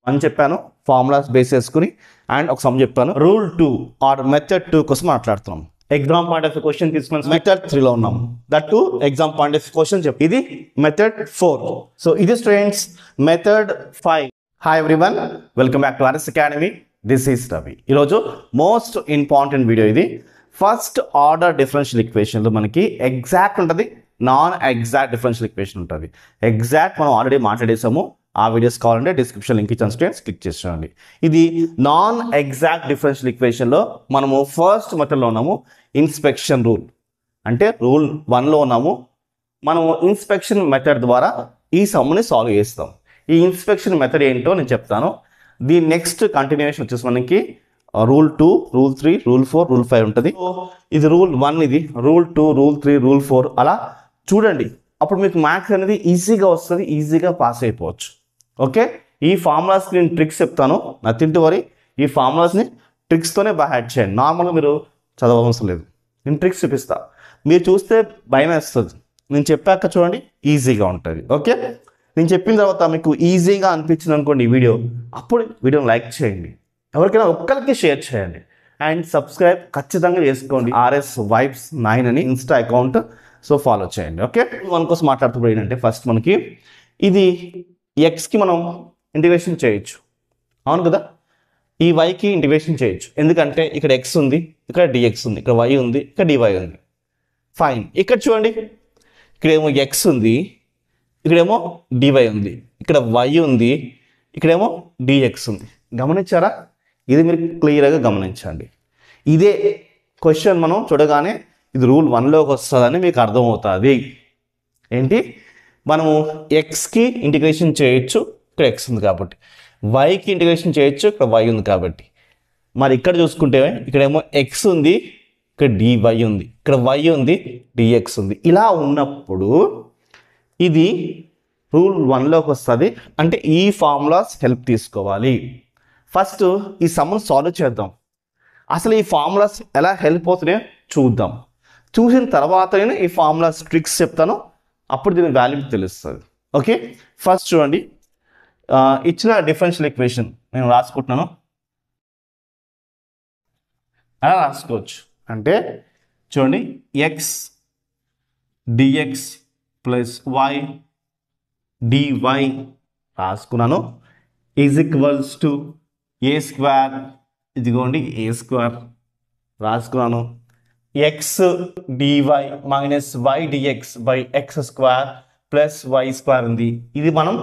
అని చెప్పాను formulas base చేసుకుని అండ్ ఒక సమ్ చెప్పాను రూల్ 2 ఆర్ మెథడ్ 2 కోసం మాట్లాడుతున్నాం ఎగ్జామ్ పాయింట్ ఆఫ్ క్వశ్చన్ తీసుకుని మెథడ్ 3 లో ఉన్నాం that to exam point of question చెప్పి ఇది మెథడ్ 4 సో ఇది students method 5 hi everyone welcome back to RS academy this is Ravi ఈరోజు మోస్ట్ ఇంపార్టెంట్ వీడియో ఇది ఫస్ట్ ఆర్డర్ డిఫరెన్షియల్ ఈక్వేషన్లో మనకి ఎగ్జాక్ట్ ఉంటుంది నాన్ ఎగ్జాక్ట్ డిఫరెన్షియల్ ఈక్వేషన్ ఉంటుంది ఎగ్జాక్ట్ మనం already మాట్లాడేసాము ఆ వీడియోస్ కావాలంటే డిస్క్రిప్షన్ లింక్ ఇచ్చాను స్టూడెంట్స్ క్లిక్ చేసేయండి ఇది నాన్ ఎగ్జాక్ట్ డిఫరెన్షియల్ ఈక్వేషన్లో మనము ఫస్ట్ మెథడ్లో ఉన్నాము ఇన్స్పెక్షన్ రూల్ అంటే రూల్ 1లో ఉన్నాము మనము ఇన్స్పెక్షన్ మెథడ్ ద్వారా ఈ సమ్ని సాల్వ్ చేస్తాం ఈ ఇన్స్పెక్షన్ మెథడ్ ఏంటో నేను చెప్తాను దీని నెక్స్ట్ కంటిన్యూషన్ వచ్చేసి మనకి రూల్ 2 రూల్ 3 రూల్ 4 రూల్ 5 ఉంటుంది ఇది రూల్ 1 ఇది రూల్ 2 రూల్ 3 రూల్ 4 అలా చూడండి అప్పుడు మీకు మ్యాథ్స్ అనేది ఈజీగా వస్తుంది ఈజీగా పాస్ అయిపోవచ్చు ఓకే ఈ ఫార్ములాస్కి నేను ట్రిక్స్ చెప్తాను నథింగ్ టు వరీ ఈ ఫార్ములాస్ని ట్రిక్స్తోనే బాగా యాడ్ చేయండి నార్మల్గా మీరు చదవవసరం లేదు నేను ట్రిక్స్ చూపిస్తా మీరు చూస్తే భయం వేస్తుంది నేను చెప్పాక చూడండి ఈజీగా ఉంటుంది ఓకే నేను చెప్పిన తర్వాత మీకు ఈజీగా అనిపించింది అనుకోండి ఈ వీడియో అప్పుడు వీడియోని లైక్ చేయండి ఎవరికైనా ఒక్కరికి షేర్ చేయండి అండ్ సబ్స్క్రైబ్ ఖచ్చితంగా చేసుకోండి ఆర్ఎస్ వైబ్స్ 9 అని ఇన్స్టా అకౌంట్ సో ఫాలో చేయండి ఓకే మన కోసం మాట్లాడుతూ ఏంటంటే ఫస్ట్ మనకి ఇది ఎక్స్కి మనం ఇంటిగ్రేషన్ చేయొచ్చు అవును కదా ఈ వైకి ఇంటిగ్రేషన్ చేయొచ్చు ఎందుకంటే ఇక్కడ ఎక్స్ ఉంది ఇక్కడ డిఎక్స్ ఉంది ఇక్కడ వై ఉంది ఇక్కడ డివై ఉంది ఫైన్ ఇక్కడ చూడండి ఇక్కడేమో ఎక్స్ ఉంది ఇక్కడేమో డివై ఉంది ఇక్కడ వై ఉంది ఇక్కడేమో డిఎక్స్ ఉంది గమనించారా ఇది మీరు క్లియర్గా గమనించండి ఇదే క్వశ్చన్ మనం చూడగానే ఇది రూల్ 1లోకి వస్తుందని మీకు అర్థమవుతుంది ఏంటి మనము ఎక్స్కి ఇంటిగ్రేషన్ చేయొచ్చు ఇక్కడ ఎక్స్ ఉంది కాబట్టి వైకి ఇంటిగ్రేషన్ చేయొచ్చు ఇక్కడ వై ఉంది కాబట్టి మరి ఇక్కడ చూసుకుంటే ఇక్కడేమో ఎక్స్ ఉంది ఇక్కడ డివై ఉంది ఇక్కడ వై ఉంది డిఎక్స్ ఉంది ఇలా ఉన్నప్పుడు ఇది రూల్ 1లోకి వస్తుంది అంటే ఈ ఫార్ములాస్ హెల్ప్ తీసుకోవాలి ఫస్ట్ ఈ సమ్ను సాల్వ్ చేద్దాం అసలు ఈ ఫార్ములాస్ ఎలా హెల్ప్ అవుతున్నాయో చూద్దాం చూసిన తర్వాత నేను ఈ ఫార్ములాస్ ట్రిక్స్ చెప్తాను అప్పుడు దీని వాల్యూ తెలుస్తుంది ఓకే ఫస్ట్ చూడండి ఇచ్చిన డిఫరెన్షియల్ ఈక్వేషన్ నేను రాసుకుంటున్నాను అలా రాసుకోవచ్చు అంటే చూడండి x dx plus y d y రాసుకున్నాను is equals to a square ఇదిగోండి ఏ స్క్వేర్ రాసుకున్నాను x d y minus y d x by x square plus y square ఉంది ఇది మనం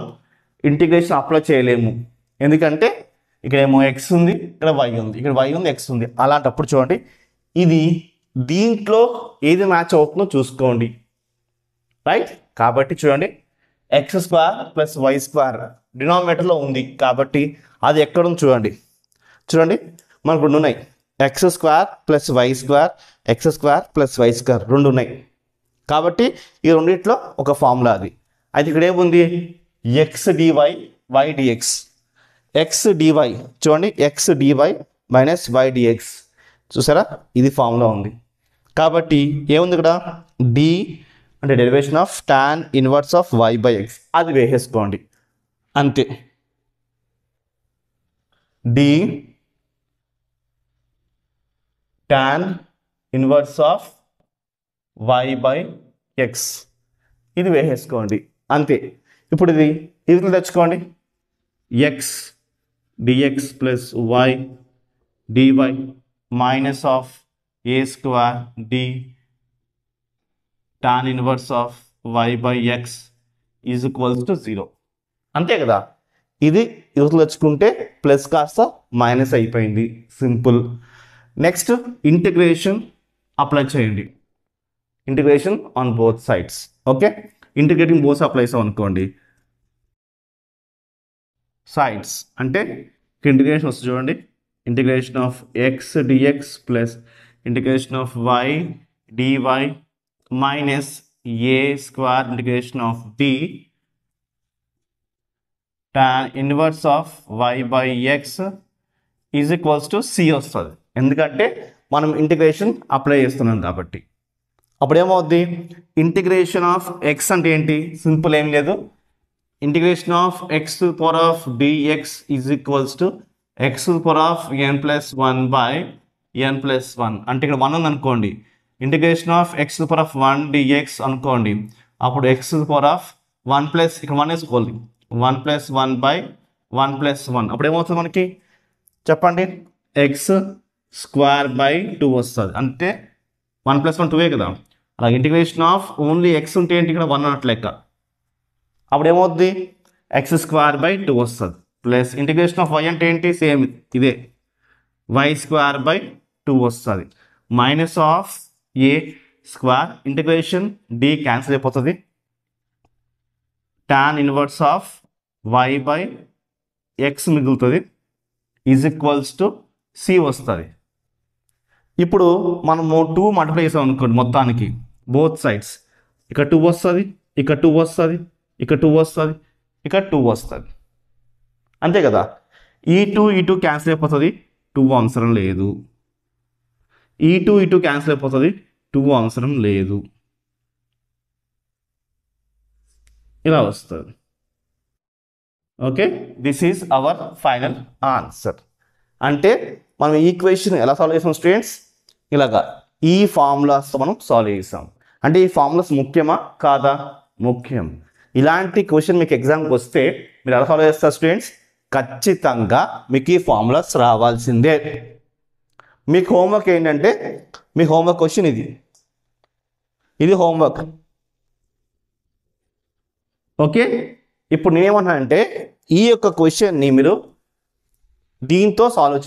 ఇంటిగ్రేషన్ అప్లై చేయలేము ఎందుకంటే ఇక్కడేమో ఎక్స్ ఉంది ఇక్కడ వై ఉంది ఇక్కడ వై ఉంది ఎక్స్ ఉంది అలాంటప్పుడు చూడండి ఇది దీంట్లో ఏది మ్యాచ్ అవుతుందో చూసుకోండి రైట్ కాబట్టి చూడండి x square plus y square డినామినేటర్లో ఉంది కాబట్టి అది ఎక్కడ ఉంది చూడండి చూడండి మనకు రెండు ఉన్నాయి x square plus y square x square plus y square రెండు ఉన్నాయి కాబట్టి ఈ రెండిట్లో ఒక ఫార్ములా అది అయితే ఇక్కడ ఏముంది x d y y d x x d y చూడండి x d y minus y d x చూసారా ఇది ఫార్ములా ఉంది కాబట్టి ఏముంది ఇక్కడ డి అంటే derivation of tan inverse of y by x అది వేసేసుకోండి అంతే d tan inverse of y by x ఇది వేసేసుకోండి అంతే ఇప్పుడు ఇది ఇది తెచ్చుకోండి x dx plus y DY minus of a square d tan inverse of y by x is equals to 0 అంతే కదా ఇది ఇది తెచ్చుకుంటే ప్లస్ కాస్త మైనస్ అయిపోయింది సింపుల్ నెక్స్ట్ ఇంటిగ్రేషన్ అప్లై చేయండి integration on both sides okay integrating both apply చేసాం అనుకోండి సైడ్స్ అంటే ఇంటిగ్రేషన్ వస్తుంది చూడండి integration of x dx plus integration of y DY minus a square integration of d tan inverse of y by x is equals to c వస్తుంది ఎందుకంటే మనం integration apply చేస్తున్నాం కాబట్టి అప్పుడు ఏమవుద్ది ఇంటిగ్రేషన్ ఆఫ్ ఎక్స్ అంటే ఏంటి సింపుల్ ఏం లేదు integration of x to the power of dx is equals to x to the power of n plus 1 by n plus 1. అంటే ఇక్కడ 1 ఉంది అనుకోండి, integration of x to the power of 1 dx అనుకోండి, అప్పుడు x to the power of 1 plus ఇక్కడ 1 వేసుకోవాలి, 1 plus 1 by 1 plus 1. అప్పుడు ఏమవుతుంది మనకి చెప్పండి, ఎక్స్ స్క్వేర్ బై 2 వస్తుంది. అంటే 1 ప్లస్ 1 2 కదా. అలాగే ఇంటిగ్రేషన్ ఆఫ్ ఓన్లీ ఎక్స్ ఉంటే ఏంటి ఇక్కడ 1 అన్నట్టు లెక్క, అప్పుడు ఏమవుద్ది ఎక్స్ స్క్వేర్ బై 2 వస్తుంది. ప్లస్ ఇంటిగ్రేషన్ ఆఫ్ వై అంటే ఏంటి, సేమ్ ఇదే, వై స్క్వేర్ బై 2 వస్తుంది. Minus of a square, integration d cancel అయిపోతుంది, tan inverse of y by x మిగులుతుంది, ఈజ్ ఈక్వల్స్ టు సి వస్తుంది. ఇప్పుడు మనము 2 మల్టిప్లై చేసాం అనుకోండి మొత్తానికి బోత్ సైడ్స్, ఇక్కడ 2 వస్తుంది, ఇక్కడ 2 వస్తుంది, ఇక్కడ 2 వస్తుంది, ఇక్కడ 2 వస్తుంది, అంతే కదా. ఈ 2 క్యాన్సిల్ అయిపోతుంది, 2 అవసరం లేదు. ఈ 2 క్యాన్సిల్ అయిపోతుంది, 2 అవసరం లేదు. ఇలా వస్తుంది. Okay, this is our final answer. అంటే మనం ఈక్వేషన్ ఎలా సాల్వ్ చేసాం స్టూడెంట్స్, ఇలాగా ఈ ఫార్ములాస్తో మనం సాల్వ్ చేసాం. అంటే ఈ ఫార్ములాస్ ముఖ్యమా కాదా, ముఖ్యం. ఇలాంటి క్వశ్చన్ మీకు ఎగ్జామ్కి వస్తే మీరు ఎలా సాల్వ్ చేస్తారు స్టూడెంట్స్, ఖచ్చితంగా మీకు ఈ ఫార్ములాస్ రావాల్సిందే. మీకు హోంవర్క్ ఏంటంటే, మీ హోంవర్క్ క్వశ్చన్ ఇది హోంవర్క్. ఓకే, ఇప్పుడు నేనేమన్నానంటే ఈ యొక్క క్వశ్చన్ని మీరు దీంతో సాల్వ్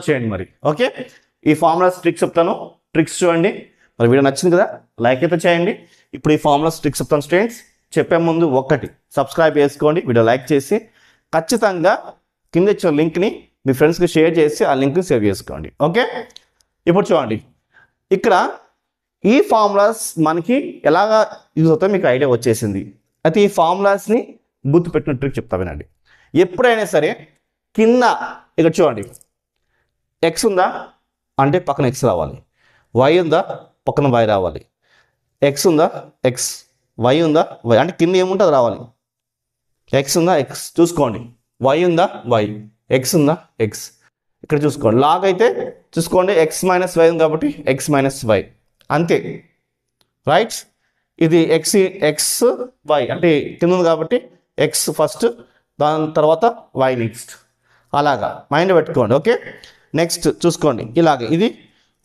చేయండి మరి. ఓకే, ఈ ఫార్ములాస్ ట్రిక్స్ చెప్తాను, ట్రిక్స్ చూడండి. మరి వీడియో నచ్చింది కదా, లైక్ అయితే చేయండి. ఇప్పుడు ఈ ఫార్ములాస్ ట్రిక్స్ చెప్తాను స్టూడెంట్స్. చెప్పే ముందు ఒకటి సబ్స్క్రైబ్ చేసుకోండి, వీడియో లైక్ చేసి ఖచ్చితంగా కింద ఇచ్చిన లింక్ని మీ ఫ్రెండ్స్కి షేర్ చేసి ఆ లింక్ని సేవ్ చేసుకోండి. ఓకే, ఇప్పుడు చూడండి, ఇక్కడ ఈ ఫార్ములాస్ మనకి ఎలాగా యూజ్ అవుతాయో మీకు ఐడియా వచ్చేసింది. అయితే ఈ ఫార్ములాస్ని గుర్తుపెట్టిన ట్రిక్ చెప్తా వినండి. ఎప్పుడైనా సరే కింద ఇక్కడ చూడండి, ఎక్స్ ఉందా అంటే పక్కన ఎక్స్ రావాలి, వై ఉందా పక్కన వై రావాలి, ఎక్స్ ఉందా ఎక్స్, వై ఉందా వై, అంటే కింద ఏముంటుంది రావాలి. ఎక్స్ ఉందా ఎక్స్ చూసుకోండి, వై ఉందా వై, ఎక్స్ ఉందా ఎక్స్, ఇక్కడ చూసుకోండి. లాగ్ అయితే చూసుకోండి, ఎక్స్ మైనస్ వై ఉంది కాబట్టి ఎక్స్ మైనస్ వై, అంతే రైట్. ఇది ఎక్స్ వై అంటే కింద ఉంది కాబట్టి ఎక్స్ ఫస్ట్, దాని తర్వాత వై నెక్స్ట్, అలాగా మైండ్ పెట్టుకోండి. ఓకే, నెక్స్ట్ చూసుకోండి, ఇలాగే ఇది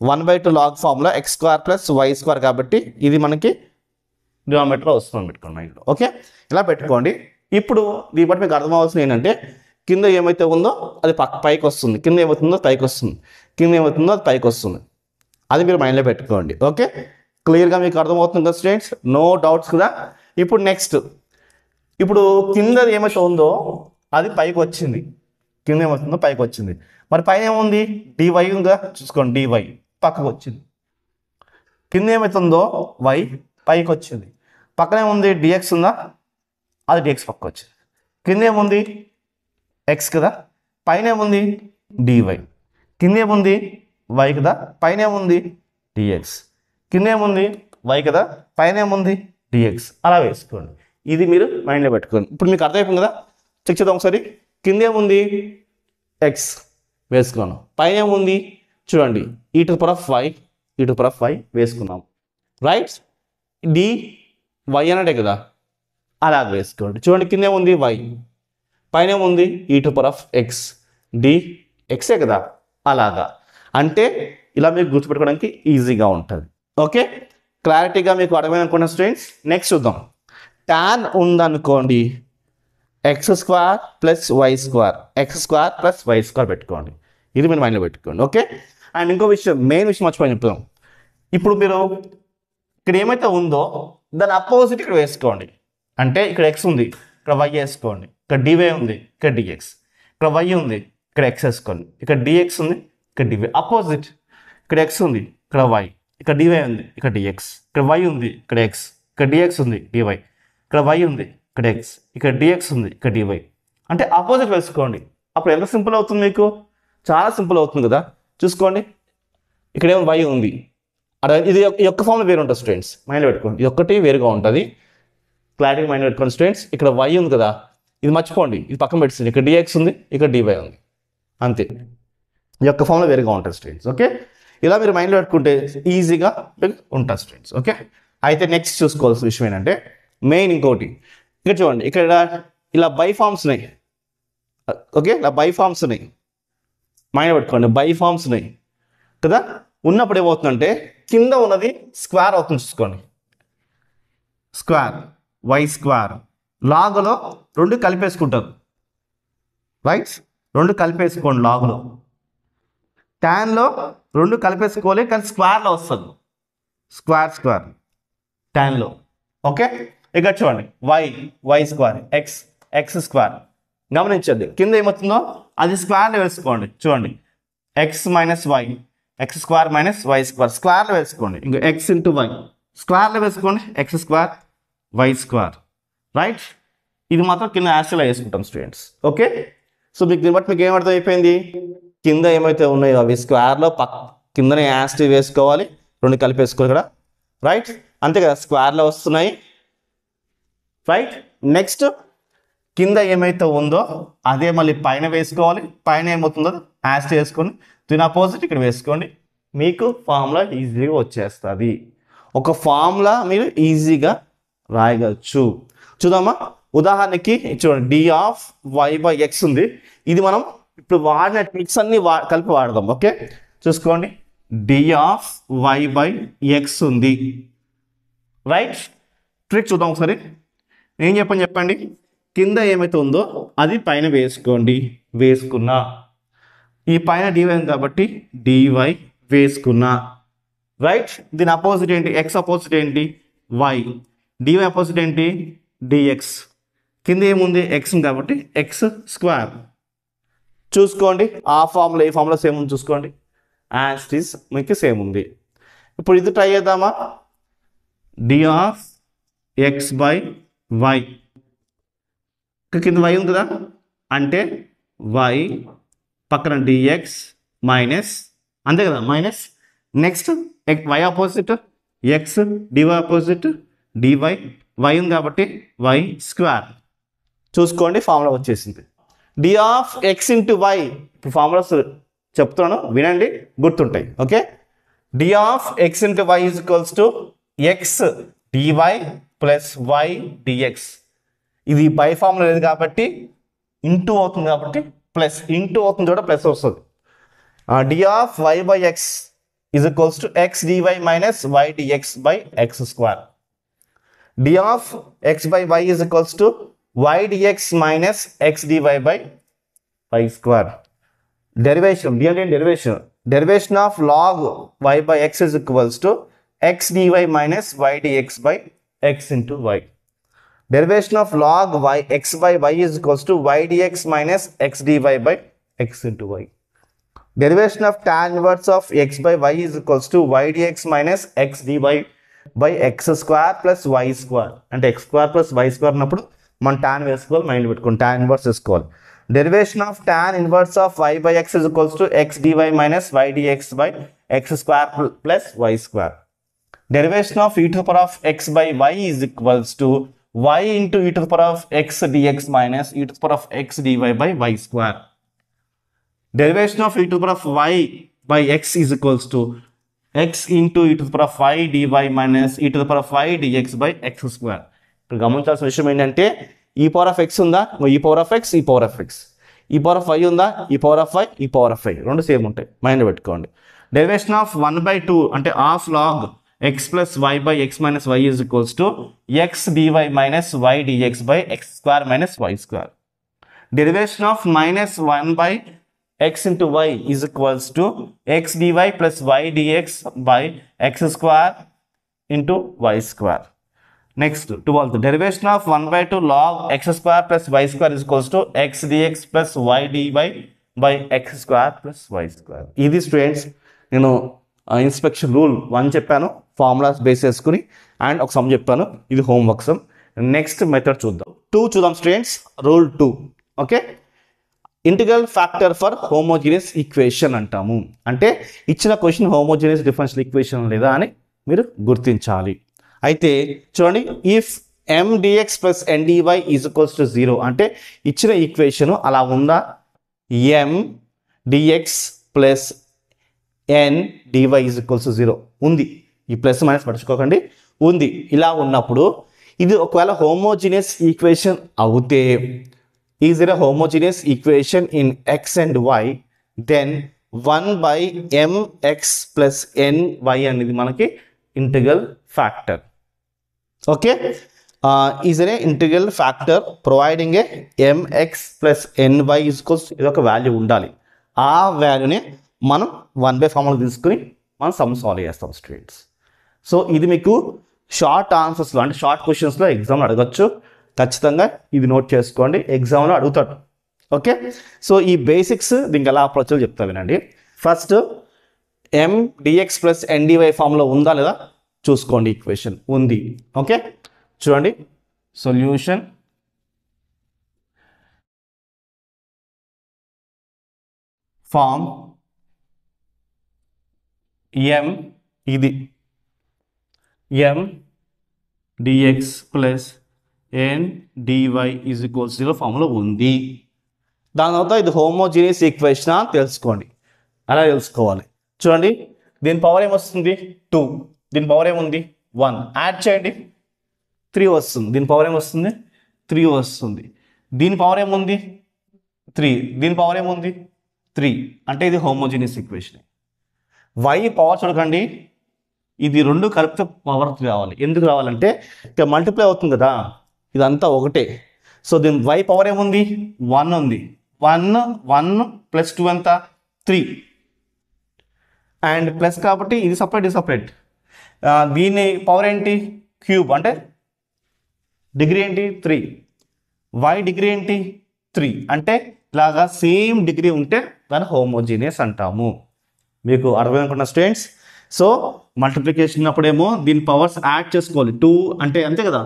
1/2 log formula x square plus y square కాబట్టి ఇది మనకి డినామినేటర్లో వస్తుంది, పెట్టుకోండి మైండ్లో. ఓకే, ఇలా పెట్టుకోండి. ఇప్పుడు దీని బట్టి మీకు అర్థం అవ్వాల్సింది ఏంటంటే, కింద ఏమైతే ఉందో అది పైకి వస్తుంది, కింద ఏమవుతుందో పైకి వస్తుంది, కింద ఏమవుతుందో అది పైకి వస్తుంది, అది మీరు మైండ్లో పెట్టుకోండి. ఓకే, క్లియర్గా మీకు అర్థమవుతుంది కదా స్టూడెంట్స్, నో డౌట్స్ కదా. ఇప్పుడు నెక్స్ట్, ఇప్పుడు కింద ఏమైతే ఉందో అది పైకి వచ్చింది, కింద ఏమవుతుందో పైకి వచ్చింది, మరి పైన ఏముంది డివై ఉందా చూసుకోండి, డివై పక్కకు వచ్చింది. కింద ఏమవుతుందో వై పైకి వచ్చింది, పక్కన ఏముంది డిఎక్స్ ఉందా, అది డిఎక్స్ పక్కకు వచ్చింది. కింద ఏముంది ఎక్స్ కదా, పైన ఏముంది డివై, కింద ఏముంది వై కదా, పైన ఏముంది డిఎక్స్, కింద ఏముంది వై కదా, పైన ఏముంది డిఎక్స్, అలా వేసుకోండి. ఇది మీరు మైండ్లో పెట్టుకోండి. ఇప్పుడు మీకు అర్థమైపోయింది కదా, చెక్ చేద్దాం ఒకసారి. కింద ఏముంది ఎక్స్ వేసుకున్నాను, పైన ఏముంది చూడండి ఈ టు పవర్ ఆఫ్ వై వేసుకున్నాం, రైట్. డి వై అన్నట్టే కదా, అలా వేసుకోండి. చూడండి కింద ఏముంది వై, పైన ఏముంది e to power of x, d ఎక్సే కదా, అలాగా. అంటే ఇలా మీకు గుర్తుపెట్టుకోవడానికి ఈజీగా ఉంటుంది. ఓకే, క్లారిటీగా మీకు అర్థమైంది అనుకున్న స్టూడెంట్స్. నెక్స్ట్ చూద్దాం. tan ఉందనుకోండి x square plus y square, x square plus y square పెట్టుకోండి, ఇది మీరు మైండ్లో పెట్టుకోండి. ఓకే, అండ్ ఇంకో విషయం, మెయిన్ విషయం మర్చిపోయి చెప్తాం. ఇప్పుడు మీరు ఇక్కడ ఏమైతే ఉందో దాని అపోజిట్ ఇక్కడ వేసుకోండి. అంటే ఇక్కడ ఎక్స్ ఉంది, ఇక్కడ వై వేసుకోండి, ఇక్కడ డివై ఉంది, ఇక్కడ డిఎక్స్, ఇక్కడ వై ఉంది, ఇక్కడ ఎక్స్ వేసుకోండి, ఇక్కడ డిఎక్స్ ఉంది, ఇక్కడ డివై. అపోజిట్, ఇక్కడ ఎక్స్ ఉంది, ఇక్కడ వై, ఇక్కడ డివై ఉంది, ఇక్కడ డిఎక్స్, ఇక్కడ వై ఉంది, ఇక్కడ ఎక్స్, ఇక్కడ డిఎక్స్ ఉంది, డివై, ఇక్కడ వై ఉంది, ఇక్కడ ఎక్స్, ఇక్కడ డిఎక్స్ ఉంది, ఇక్కడ డివై. అంటే ఆపోజిట్ వేసుకోండి. అప్పుడు ఎంత సింపుల్ అవుతుంది మీకు, చాలా సింపుల్ అవుతుంది కదా. చూసుకోండి, ఇక్కడేమో వై ఉంది, ఇది యొక్క ఫామ్లో వేరు ఉంటుంది స్టూడెంట్స్, మైండ్లో పెట్టుకోండి. ఇది ఒక్కటి వేరుగా ఉంటుంది, క్లారిటీ మైండ్ పెట్టుకోండి స్టూడెంట్స్. ఇక్కడ y ఉంది కదా, ఇది మర్చిపోండి, ఇది పక్కన పెట్టింది. ఇక్కడ dx ఉంది, ఇక్కడ dy ఉంది, అంతే. ఈ యొక్క ఫామ్లో వేరుగా ఉంటుంది స్టూడెంట్స్. ఓకే, ఇలా మీరు మైండ్లో పెట్టుకుంటే ఈజీగా ఉంటుంది స్టూడెంట్స్. ఓకే, అయితే నెక్స్ట్ చూసుకోవాల్సిన విషయం ఏంటంటే మెయిన్ ఇంకోటి, ఇక్కడ చూడండి, ఇక్కడ ఇలా బై ఫామ్స్ ఉన్నాయి. ఓకే, ఇలా బై ఫామ్స్ ఉన్నాయి, మైండ్ పెట్టుకోండి, బై ఫామ్స్ ఉన్నాయి కదా. ఉన్నప్పుడు ఏమవుతుందంటే కింద ఉన్నది స్క్వేర్ అవుతుంది, చూసుకోండి. స్క్వేర్ వై స్క్వేర్, లాగులో రెండు కలిపేసుకుంటారు, రైట్? రెండు కలిపేసుకోండి లాగులో. ట్యాన్లో రెండు కలిపేసుకోవాలి, కానీ స్క్వేర్లో వస్తుంది, స్క్వేర్ స్క్వేర్ ట్యాన్లో. ఓకే, ఇక్కడ చూడండి, వై స్క్వేర్, ఎక్స్ స్క్వేర్. గమనించండి, కింద ఏమవుతుందో అది స్క్వేర్లో వేసుకోండి. చూడండి, x minus y, x square minus y square, స్క్వేర్లో వేసుకోండి. ఇంకా ఎక్స్ ఇంటూ వై స్క్వేర్లో వేసుకోండి, x square y square, right? ఇది మాత్రం కింద యాస్టర్లో వేసుకుంటాం స్టూడెంట్స్. ఓకే, సో మీకు దీన్ని బట్టి మీకు ఏమర్థం అయిపోయింది? కింద ఏమైతే ఉన్నాయో అవి స్క్వేర్లో కిందనే యాస్టర్ వేసుకోవాలి, రెండు కలిపేసుకోవాలి ఇక్కడ, రైట్? అంతే కదా, స్క్వేర్లో వస్తున్నాయి, రైట్? నెక్స్ట్ కింద ఏమైతే ఉందో అదే మళ్ళీ పైన వేసుకోవాలి, పైన ఏమవుతుందో యాస్టర్ వేసుకొని దీని అపోజిట్ ఇక్కడ వేసుకోండి, మీకు ఫార్ములా ఈజీగా వచ్చేస్తుంది. ఒక ఫార్ములా మీరు ఈజీగా రాయగలచ్చు. చూద్దామా? ఉదాహరణకి చూడండి, d of y by x ఉంది. ఇది మనం ఇప్పుడు వాడిన ట్రిక్స్ అన్ని కలిపి వాడదాం. ఓకే, చూసుకోండి, d of y by x ఉంది, రైట్? ట్రిక్ చూద్దాం ఒకసారి. ఏం చెప్పండి, కింద ఏమైతే ఉందో అది పైన వేసుకోండి, వేసుకున్నా. ఈ పైన డివై ఉంది కాబట్టి డివై వేసుకున్నా, రైట్? దీని అపోజిట్ ఏంటి? ఎక్స్ అపోజిట్ ఏంటి? వై. డివై అపోజిట్ ఏంటి? డిఎక్స్. కింద ఏముంది? ఎక్స్ ఉంది కాబట్టి ఎక్స్ స్క్వేర్. చూసుకోండి, ఆ ఫార్ములా ఈ ఫార్ములా సేమ్ ఉంది, చూసుకోండి, యాజ్ ఇట్ ఈస్ మీకు సేమ్ ఉంది. ఇప్పుడు ఇది ట్రై చేద్దామా? D of x by y, కింద వై ఉంది కదా, అంటే వై పక్కన డిఎక్స్ మైనస్, అంతే కదా, minus. Next y opposite x, dy opposite dy, y ఉంది కాబట్టి వై స్క్వేర్. చూసుకోండి, ఫార్ములా వచ్చేసింది. D of x into y, ఇప్పుడు ఫార్ములాస్ చెప్తున్నాను వినండి, గుర్తుంటాయి. Okay, d of x into y is equals to x dy plus y dx. ఇది by formula లేదు కాబట్టి ఇంటూ అవుతుంది, కాబట్టి ప్లస్, ఇంటూ అవుతుంది కూడా ప్లస్ వస్తుంది. D of y by x is equals to x d y minus y d x by x square. D of x by y is equals to y d x minus x d y by y square. Derivation, d అంటే derivation, derivation of log y by x is equals to x d y minus y d x by x into y. Derivation of log y x by y is equals to y dx minus x dy by x into y. Derivation of tan inverse of x by y is equals to y dx minus x dy by x square plus y square. అంటే x square plus y square అన్నప్పుడు మనం tan వేసుకోవాలి, mind పెట్టుకోండి, tan inverse వేసుకోవాలి. Derivation of tan inverse of y by x is equals to x dy minus y dx by x square plus y square. Derivation of e to the power of x by y is equals to y into e to the power of x dx minus e to the power of x dy by y square. Derivation of e to the power of y by x is equals to x into e to the power of y dy minus e to the power of y dx by x square. ఇప్పుడు గమనించాల్సిన విషయం ఏంటంటే ఈ power of X ఉందా, ఈ power of X, ఈ power of X. ఈ power of why ఉందా, ఈ పవర్ ఆఫ్ వై, ఈ పవర్ ఆఫ్ వై, రెండు సేమ్ ఉంటాయి, మైండ్ పెట్టుకోండి. డెరివేషన్ ఆఫ్ 1/2 అంటే half lag x plus y by x minus y is equals to x dy minus y dx by x square minus y square. Derivation of minus 1 by x into y is equals to x dy plus y dx by x square into y square. Next, 12th, derivation of 1/2 log x square plus y square is equals to x dx plus y dy by x square plus y square. ఇది students నేను inspection rule 1 చెప్పాను, formulas base చేసుకుని, and ఒక some చెప్పాను, ఇది homework some. Next method చూద్దాం. 2 చూద్దాం students, rule 2. Okay, integral factor for homogeneous equation అంటాము. అంటే ఇచ్చిన క్వశ్చన్ హోమోజీనియస్ డిఫరెన్షియల్ ఈక్వేషన్ లేదా అని మీరు గుర్తించాలి. అయితే చూడండి, if m dx plus n dy is equals to 0 అంటే ఇచ్చిన ఈక్వేషన్ అలా ఉందా, m dx plus n dy is equals to 0 ఉంది. ఈ ప్లస్ మైనస్ పట్టించుకోకండి, ఉంది. ఇలా ఉన్నప్పుడు ఇది ఒకవేళ హోమోజీనియస్ ఈక్వేషన్ అవుతే, is it a homogeneous equation in x and y, then 1/mx plus ny అనేది మనకి integral factor. Okay, is a integral factor providing a mx plus ny equals ఇది ఒక వాల్యూ ఉండాలి. ఆ వాల్యూని మనం 1/, ఫార్ములా తీసుకుని మనం సమ్ సాల్వ్ చేస్తాం స్టూడెంట్స్. సో ఇది మీకు షార్ట్ ఆన్సర్స్లో అంటే షార్ట్ క్వశ్చన్స్లో ఎగ్జామ్లో అడగచ్చు. ఖచ్చితంగా ఇది నోట్ చేసుకోండి, ఎగ్జామ్లో అడుగుతాడు. ఓకే, సో ఈ బేసిక్స్ దీనికి ఎలా అప్రోచ్ చెప్తా వినండి. First m dx plus n dy ఫామ్లో ఉందా లేదా చూసుకోండి. ఈక్వేషన్ ఉంది. ఓకే, చూడండి సొల్యూషన్ ఫామ్ m ఇది m dx plus n dy is equals 0 ఫామ్లో ఉంది. దాని తర్వాత ఇది హోమోజీనియస్ ఈక్వేషన్ అని తెలుసుకోండి. అలా తెలుసుకోవాలి. చూడండి దీని పవర్ ఏమొస్తుంది 2, దీని పవర్ ఏముంది 1, యాడ్ చేయండి 3 వస్తుంది. దీని పవర్ ఏమొస్తుంది 3 వస్తుంది. దీని పవర్ ఏముంది 3, దీని పవర్ ఏముంది 3, అంటే ఇది హోమోజీనియస్ ఈక్వేషన్. y పవర్ చూడకండి, ఇది రెండు కలిపితే పవర్ 3 రావాలి. ఎందుకు రావాలంటే ఇక మల్టిప్లై అవుతుంది కదా, ఇదంతా ఒకటే. సో దీని y పవర్ ఏముంది 1 ఉంది. 1 ప్లస్ 2 ఎంత 3, అండ్ ప్లస్ కాబట్టి ఇది సపరేట్, ఇది సపరేట్. దీని పవర్ ఏంటి క్యూబ్, అంటే డిగ్రీ ఏంటి 3, y డిగ్రీ ఏంటి 3, అంటే ఇలాగా సేమ్ డిగ్రీ ఉంటే దాన్ని హోమోజీనియస్ అంటాము. మీకు అర్థమనుకున్న స్టూడెంట్స్. సో మల్టిప్లికేషన్ అప్పుడేమో దీని పవర్స్ యాడ్ చేసుకోవాలి. 2 అంటే అంతే కదా,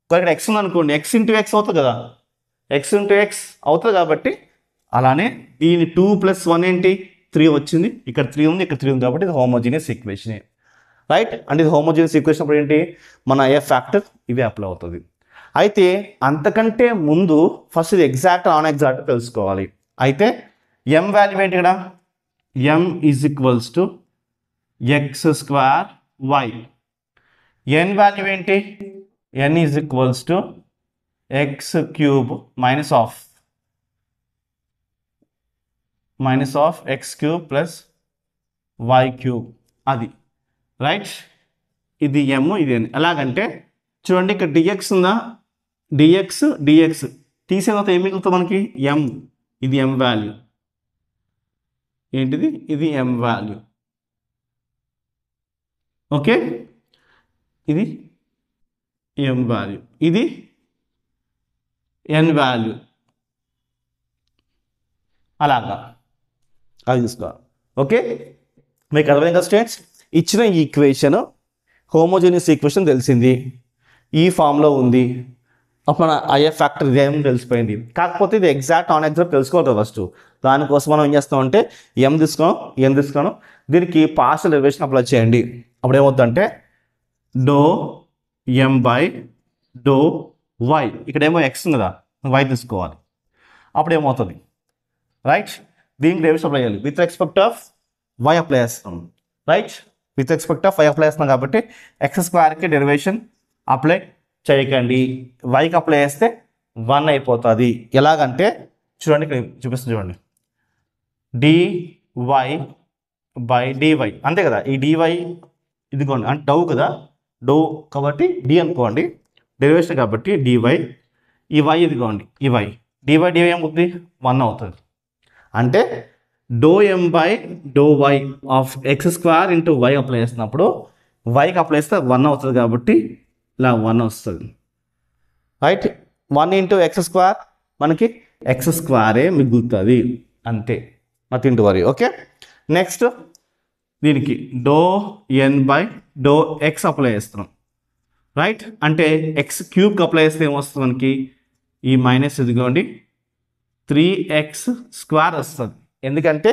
ఇక్కడ x ఉందనుకోండి, x ఇంటూ x అవుతుంది కదా, x ఇంటూ x అవుతుంది కాబట్టి అలానే దీని 2 ప్లస్ 1 ఏంటి 3 వచ్చింది. ఇక్కడ 3 ఉంది, ఇక్కడ 3 ఉంది, కాబట్టి ఇది హోమోజీనియస్ ఈక్వేషన్, రైట్. అంటే ఇది హోమోజీనియస్ ఈక్వేషన్ అప్పుడు ఏంటి మన ఏ ఫ్యాక్టర్ ఇవే అప్లై అవుతుంది. అయితే అంతకంటే ముందు ఫస్ట్ ఇది ఎగ్జాక్ట్ నాన్ ఎగ్జాక్ట్ తెలుసుకోవాలి. అయితే m వాల్యూ ఏంటి ఇక్కడ, m is equals to x square y. n value ఏంటి, n is equals to x cube minus of x cube plus y cube, అది రైట్. ఇది m, ఇది n. ఎలాగంటే చూడండి ఇక్కడ dx ఉందా, dx తీసిన తర్వాత ఏం మిగులుతుంది మనకి m, ఇది m వాల్యూ ఏంటిది, ఇది m వాల్యూ. ఓకే, ఇది m వాల్యూ, ఇది n వాల్యూ, అలాగా అది తీసుకోవాలి. ఓకే, మీకు అర్థమైంది కదా స్టూడెంట్స్. ఇచ్చిన ఈక్వేషన్ హోమోజీనియస్ ఈక్వేషన్ తెలిసింది, ఈ ఫామ్లో ఉంది. అప్పుడు మన ఐఎఫ్ ఫ్యాక్టర్ ఇదేం తెలిసిపోయింది. కాకపోతే ఇది ఎగ్జాక్ట్ నాన్ ఎగ్జాక్ట్ తెలుసుకోవాలి ఫస్ట్. దానికోసం మనం ఏం చేస్తామంటే m తీసుకోను, దీనికి పార్షియల్ డెరివేషన్ అప్లై చేయండి. అప్పుడు ఏమవుతుందంటే do m by do y, ఇక్కడేమో x ఉంది కదా, y తీసుకోవాలి. అప్పుడు ఏమవుతుంది రైట్, దీనికి డెరివేషన్ అప్లై చేయాలి. With respect of y apply చేస్తాం, right. With respect of y apply చేస్తున్నాం కాబట్టి x స్క్వేర్కి డెరివేషన్ అప్లై చేయకండి, వైకి అప్లై చేస్తే 1 అయిపోతుంది. ఎలాగంటే చూడండి ఇక్కడ చూపిస్తుంది, చూడండి dy బై dy, అంతే కదా. ఈ dy ఇదిగోండి అంటే డౌ కదా, డౌ కాబట్టి d అనుకోండి, డెరివేషన్ కాబట్టి dy, ఈ y ఇదిగోండి, ఈ y dy ఏమవుతుంది 1 అవుతుంది. అంటే do m by do y of x square into y apply చేసినప్పుడు వైకి అప్లై చేస్తే 1 అవుతుంది కాబట్టి ఇలా 1 వస్తుంది, రైట్. 1 ఇంటూ ఎక్స్ స్క్వేర్ మనకి ఎక్స్ స్క్వేరే మిగులుతుంది, అంతే, nothing to worry. Okay, next దీనికి do n by do x apply చేస్తున్నాం, రైట్. అంటే ఎక్స్ క్యూబ్కి అప్లై చేస్తే ఏమొస్తుంది మనకి, ఈ మైనస్ ఇదిగోండి 3x స్క్వేర్ వస్తుంది. ఎందుకంటే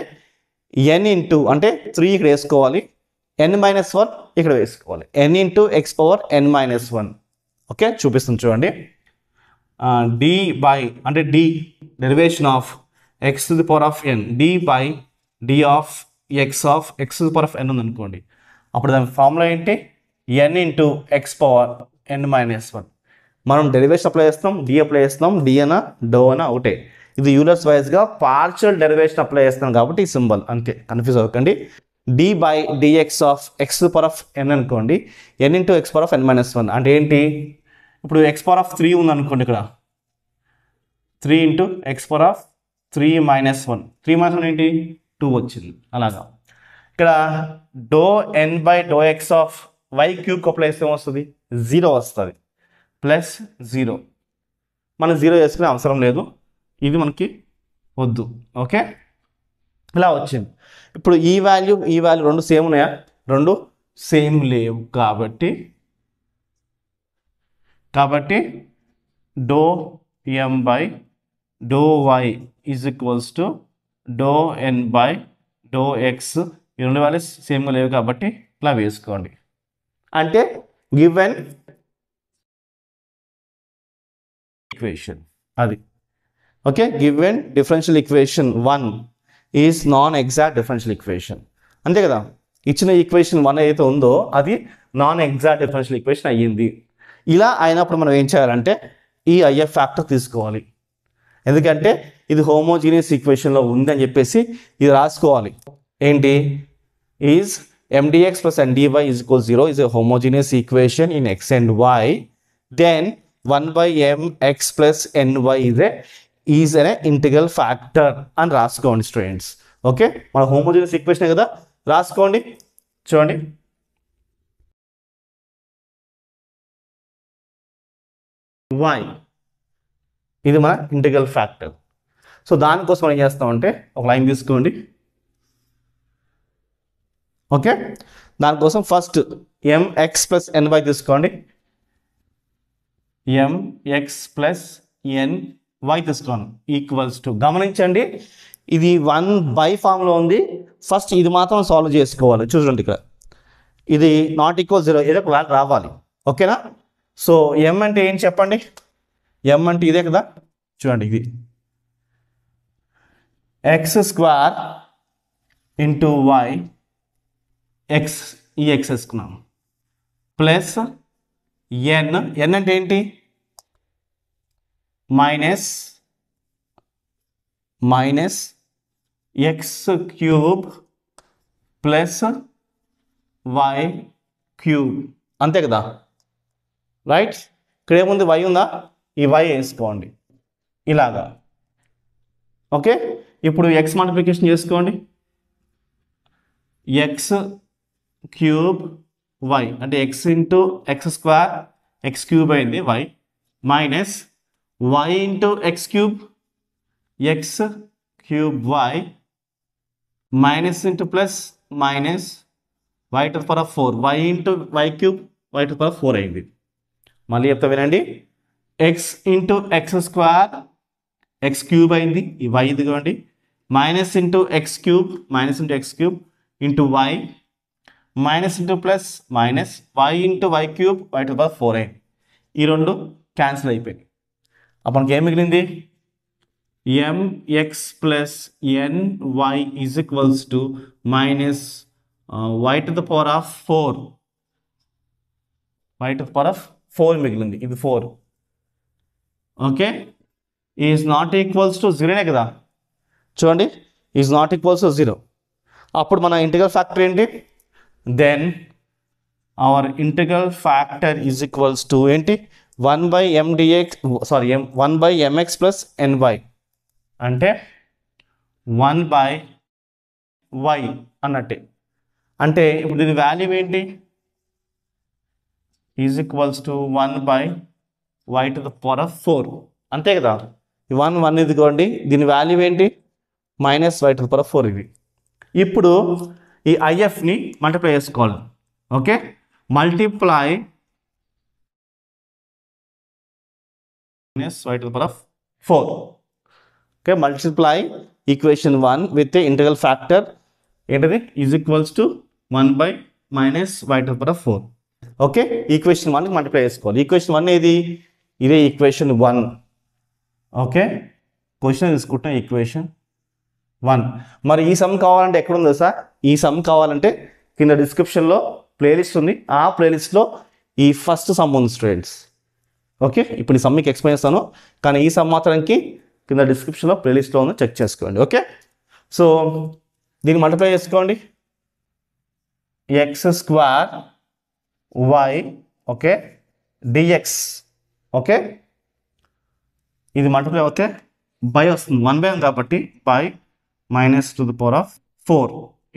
n ఇంటూ అంటే 3 ఇక్కడ వేసుకోవాలి, n-1 ఇక్కడ వేసుకోవాలి, n into x power n-1. Okay, చూపిస్తుంది చూడండి. డి బై అంటే d derivation of x to the power of n, d by d of x to the power of n ఉందనుకోండి. అప్పుడు దాని ఫార్ములా ఏంటి? N into x power n minus 1. మనం derivation apply చేస్తాం, d apply చేస్తాం, d అనా do అనా ఒకటే. ఇది యూలర్స్ వైజ్గా పార్షియల్ డెరివేషన్ అప్లై చేస్తాం కాబట్టి ఈ సింబల్, అంతే, కన్ఫ్యూజ్ అవ్వకండి. D by d x of x to power of n అనుకోండి, n into x power of n minus 1 అంటే ఏంటి? ఇప్పుడు ఎక్స్ పవర్ ఆఫ్ 3 ఉంది అనుకోండి, ఇక్కడ 3 into x power of 3 minus 1, 3 minus 1 ఏంటి? 2 వచ్చింది. అలాగా ఇక్కడ do n by do X of y cube apply చేస్తే ఏమొస్తుంది? 0 వస్తుంది, ప్లస్ 0. మనం 0 చేసుకునే అవసరం లేదు, ఇది మనకి వద్దు. ఓకే, ఇలా వచ్చింది. ఇప్పుడు ఈ వాల్యూ రెండు సేమ్ ఉన్నాయా? రెండు సేమ్ లేవు కాబట్టి do m by do y is equals to do n by do x. ఈ రెండు వాల్యూస్ సేమ్గా లేవు కాబట్టి ఇలా వేసుకోండి. అంటే గివెన్ ఈక్వేషన్ అది. Okay, given differential equation 1 is non exact differential equation. అంతే కదా, ఇచ్చిన ఈక్వేషన్ 1 ఏదైతే ఉందో అది నాన్ ఎగ్జాక్ట్ డిఫరెన్షియల్ ఈక్వేషన్ అయ్యింది. ఇలా అయినప్పుడు మనం ఏం చేయాలంటే ఈ ఐఎఫ్ ఫ్యాక్టర్ తీసుకోవాలి. ఎందుకంటే ఇది హోమోజీనియస్ ఈక్వేషన్లో ఉంది అని చెప్పేసి ఇది రాసుకోవాలి. ఏంటి? Is mdx plus ndy is equal 0 is a homogeneous equation in x and y. Then 1 by mx plus ny is an integral factor అని రాసుకోండి స్టూడెంట్స్. ఓకే, మన హోమోజీనియస్ ఈక్వేషన్ కదా, రాసుకోండి. చూడండి, y ఇది మన ఇంటిగ్రల్ ఫ్యాక్టర్. సో దానికోసం మనం ఏం చేస్తామంటే ఒక లైన్ తీసుకోండి. ఓకే, దానికోసం ఫస్ట్ mx ప్లస్ ny తీసుకోండి. mx ప్లస్ ny తీసుకోండి ఈక్వల్స్ టు, గమనించండి ఇది 1 ఫామ్లో ఉంది. ఫస్ట్ ఇది మాత్రం సాల్వ్ చేసుకోవాలి. చూడండి, ఇక్కడ ఇది నాట్ ఈక్వల్ 0, ఏదో ఒక వాల్యూ రావాలి. ఓకేనా? సో m అంటే ఏం చెప్పండి? m అంటే ఇదే కదా, చూడండి ఇది x square into y, x ఈ ఎక్స్ వేసుకున్నాం, ప్లస్ ఎన్ అంటే ఏంటి? Minus x cube plus y cube, అంతే కదా, రైట్? ఇక్కడ ఏముంది? వై ఉందా? ఈ వై వేసుకోండి ఇలాగా. ఓకే, ఇప్పుడు ఎక్స్ మల్టిప్లికేషన్ చేసుకోండి. ఎక్స్ క్యూబ్ వై అంటే x into x square, x cube అయింది y, minus y into x cube, x cube y, minus into plus minus y to the power of 4, y into y cube, y to the power of 4 అయింది. మళ్ళీ చెప్తా వినండి, x into x square, x cube అయింది, ఈ y ఇదిగోండి, minus into x cube, minus into x cube into why, minus into plus minus y into y cube, y to the power 4 అయింది. ఈ రెండు క్యాన్సిల్ అయిపోయింది. అప్పుడు మనకి ఏం మిగిలింది? mx plus ny is equals to minus y to the power of 4, y to the power of 4 మిగిలింది, ఇది 4. Okay, is not equals to 0నే కదా, చూడండి ఈజ్ నాట్ ఈక్వల్స్ టు 0. అప్పుడు మన ఇంటిగ్రల్ ఫ్యాక్టర్ ఏంటి? Then our integral factor is equals to ఏంటి? 1 by mdx, sorry 1 by mx plus ny అంటే 1 బై y అన్నట్టే. అంటే ఇప్పుడు దీని వాల్యూ ఏంటి? Is equals to 1 by y to the power of 4, అంతే కదా. 1 ఇదిగోండి, దీని వాల్యూ ఏంటి? Minus y to the power of 4 ఇది. ఇప్పుడు ఈ ఐఎఫ్ని మల్టిప్లై చేసుకోవాలి. Okay, multiply minus y to the power of 4. Okay, multiply equation 1 with integral factor ఏంటిది? Is equals to 1 by minus y to the power of 4. Okay, equation 1 multiply చేసుకోవాలి. Equation 1 ఏది? ఇదే equation 1. Okay, question తీసుకుంటాం equation 1. మరి ఈ some కావాలంటే ఎక్కడ ఉందో సార్? ఈ సమ్ కావాలంటే కింద డిస్క్రిప్షన్లో ప్లేలిస్ట్ ఉంది. ఆ ప్లేలిస్ట్లో ఈ ఫస్ట్ సమ్ ఉంది స్టూడెంట్స్. ఓకే, ఇప్పుడు ఈ సమ్ మీకు ఎక్స్ప్లెయిన్ చేస్తాను, కానీ ఈ సమ్ మాత్రానికి కింద డిస్క్రిప్షన్లో ప్లేలిస్ట్లో ఉంది, చెక్ చేసుకోండి. ఓకే, సో దీన్ని మల్టిప్లై చేసుకోండి. X square y okay dx. Okay, ఇది మల్టిప్లై అవుతే బై వస్తుంది, 1/1 కాబట్టి by minus to the power of 4.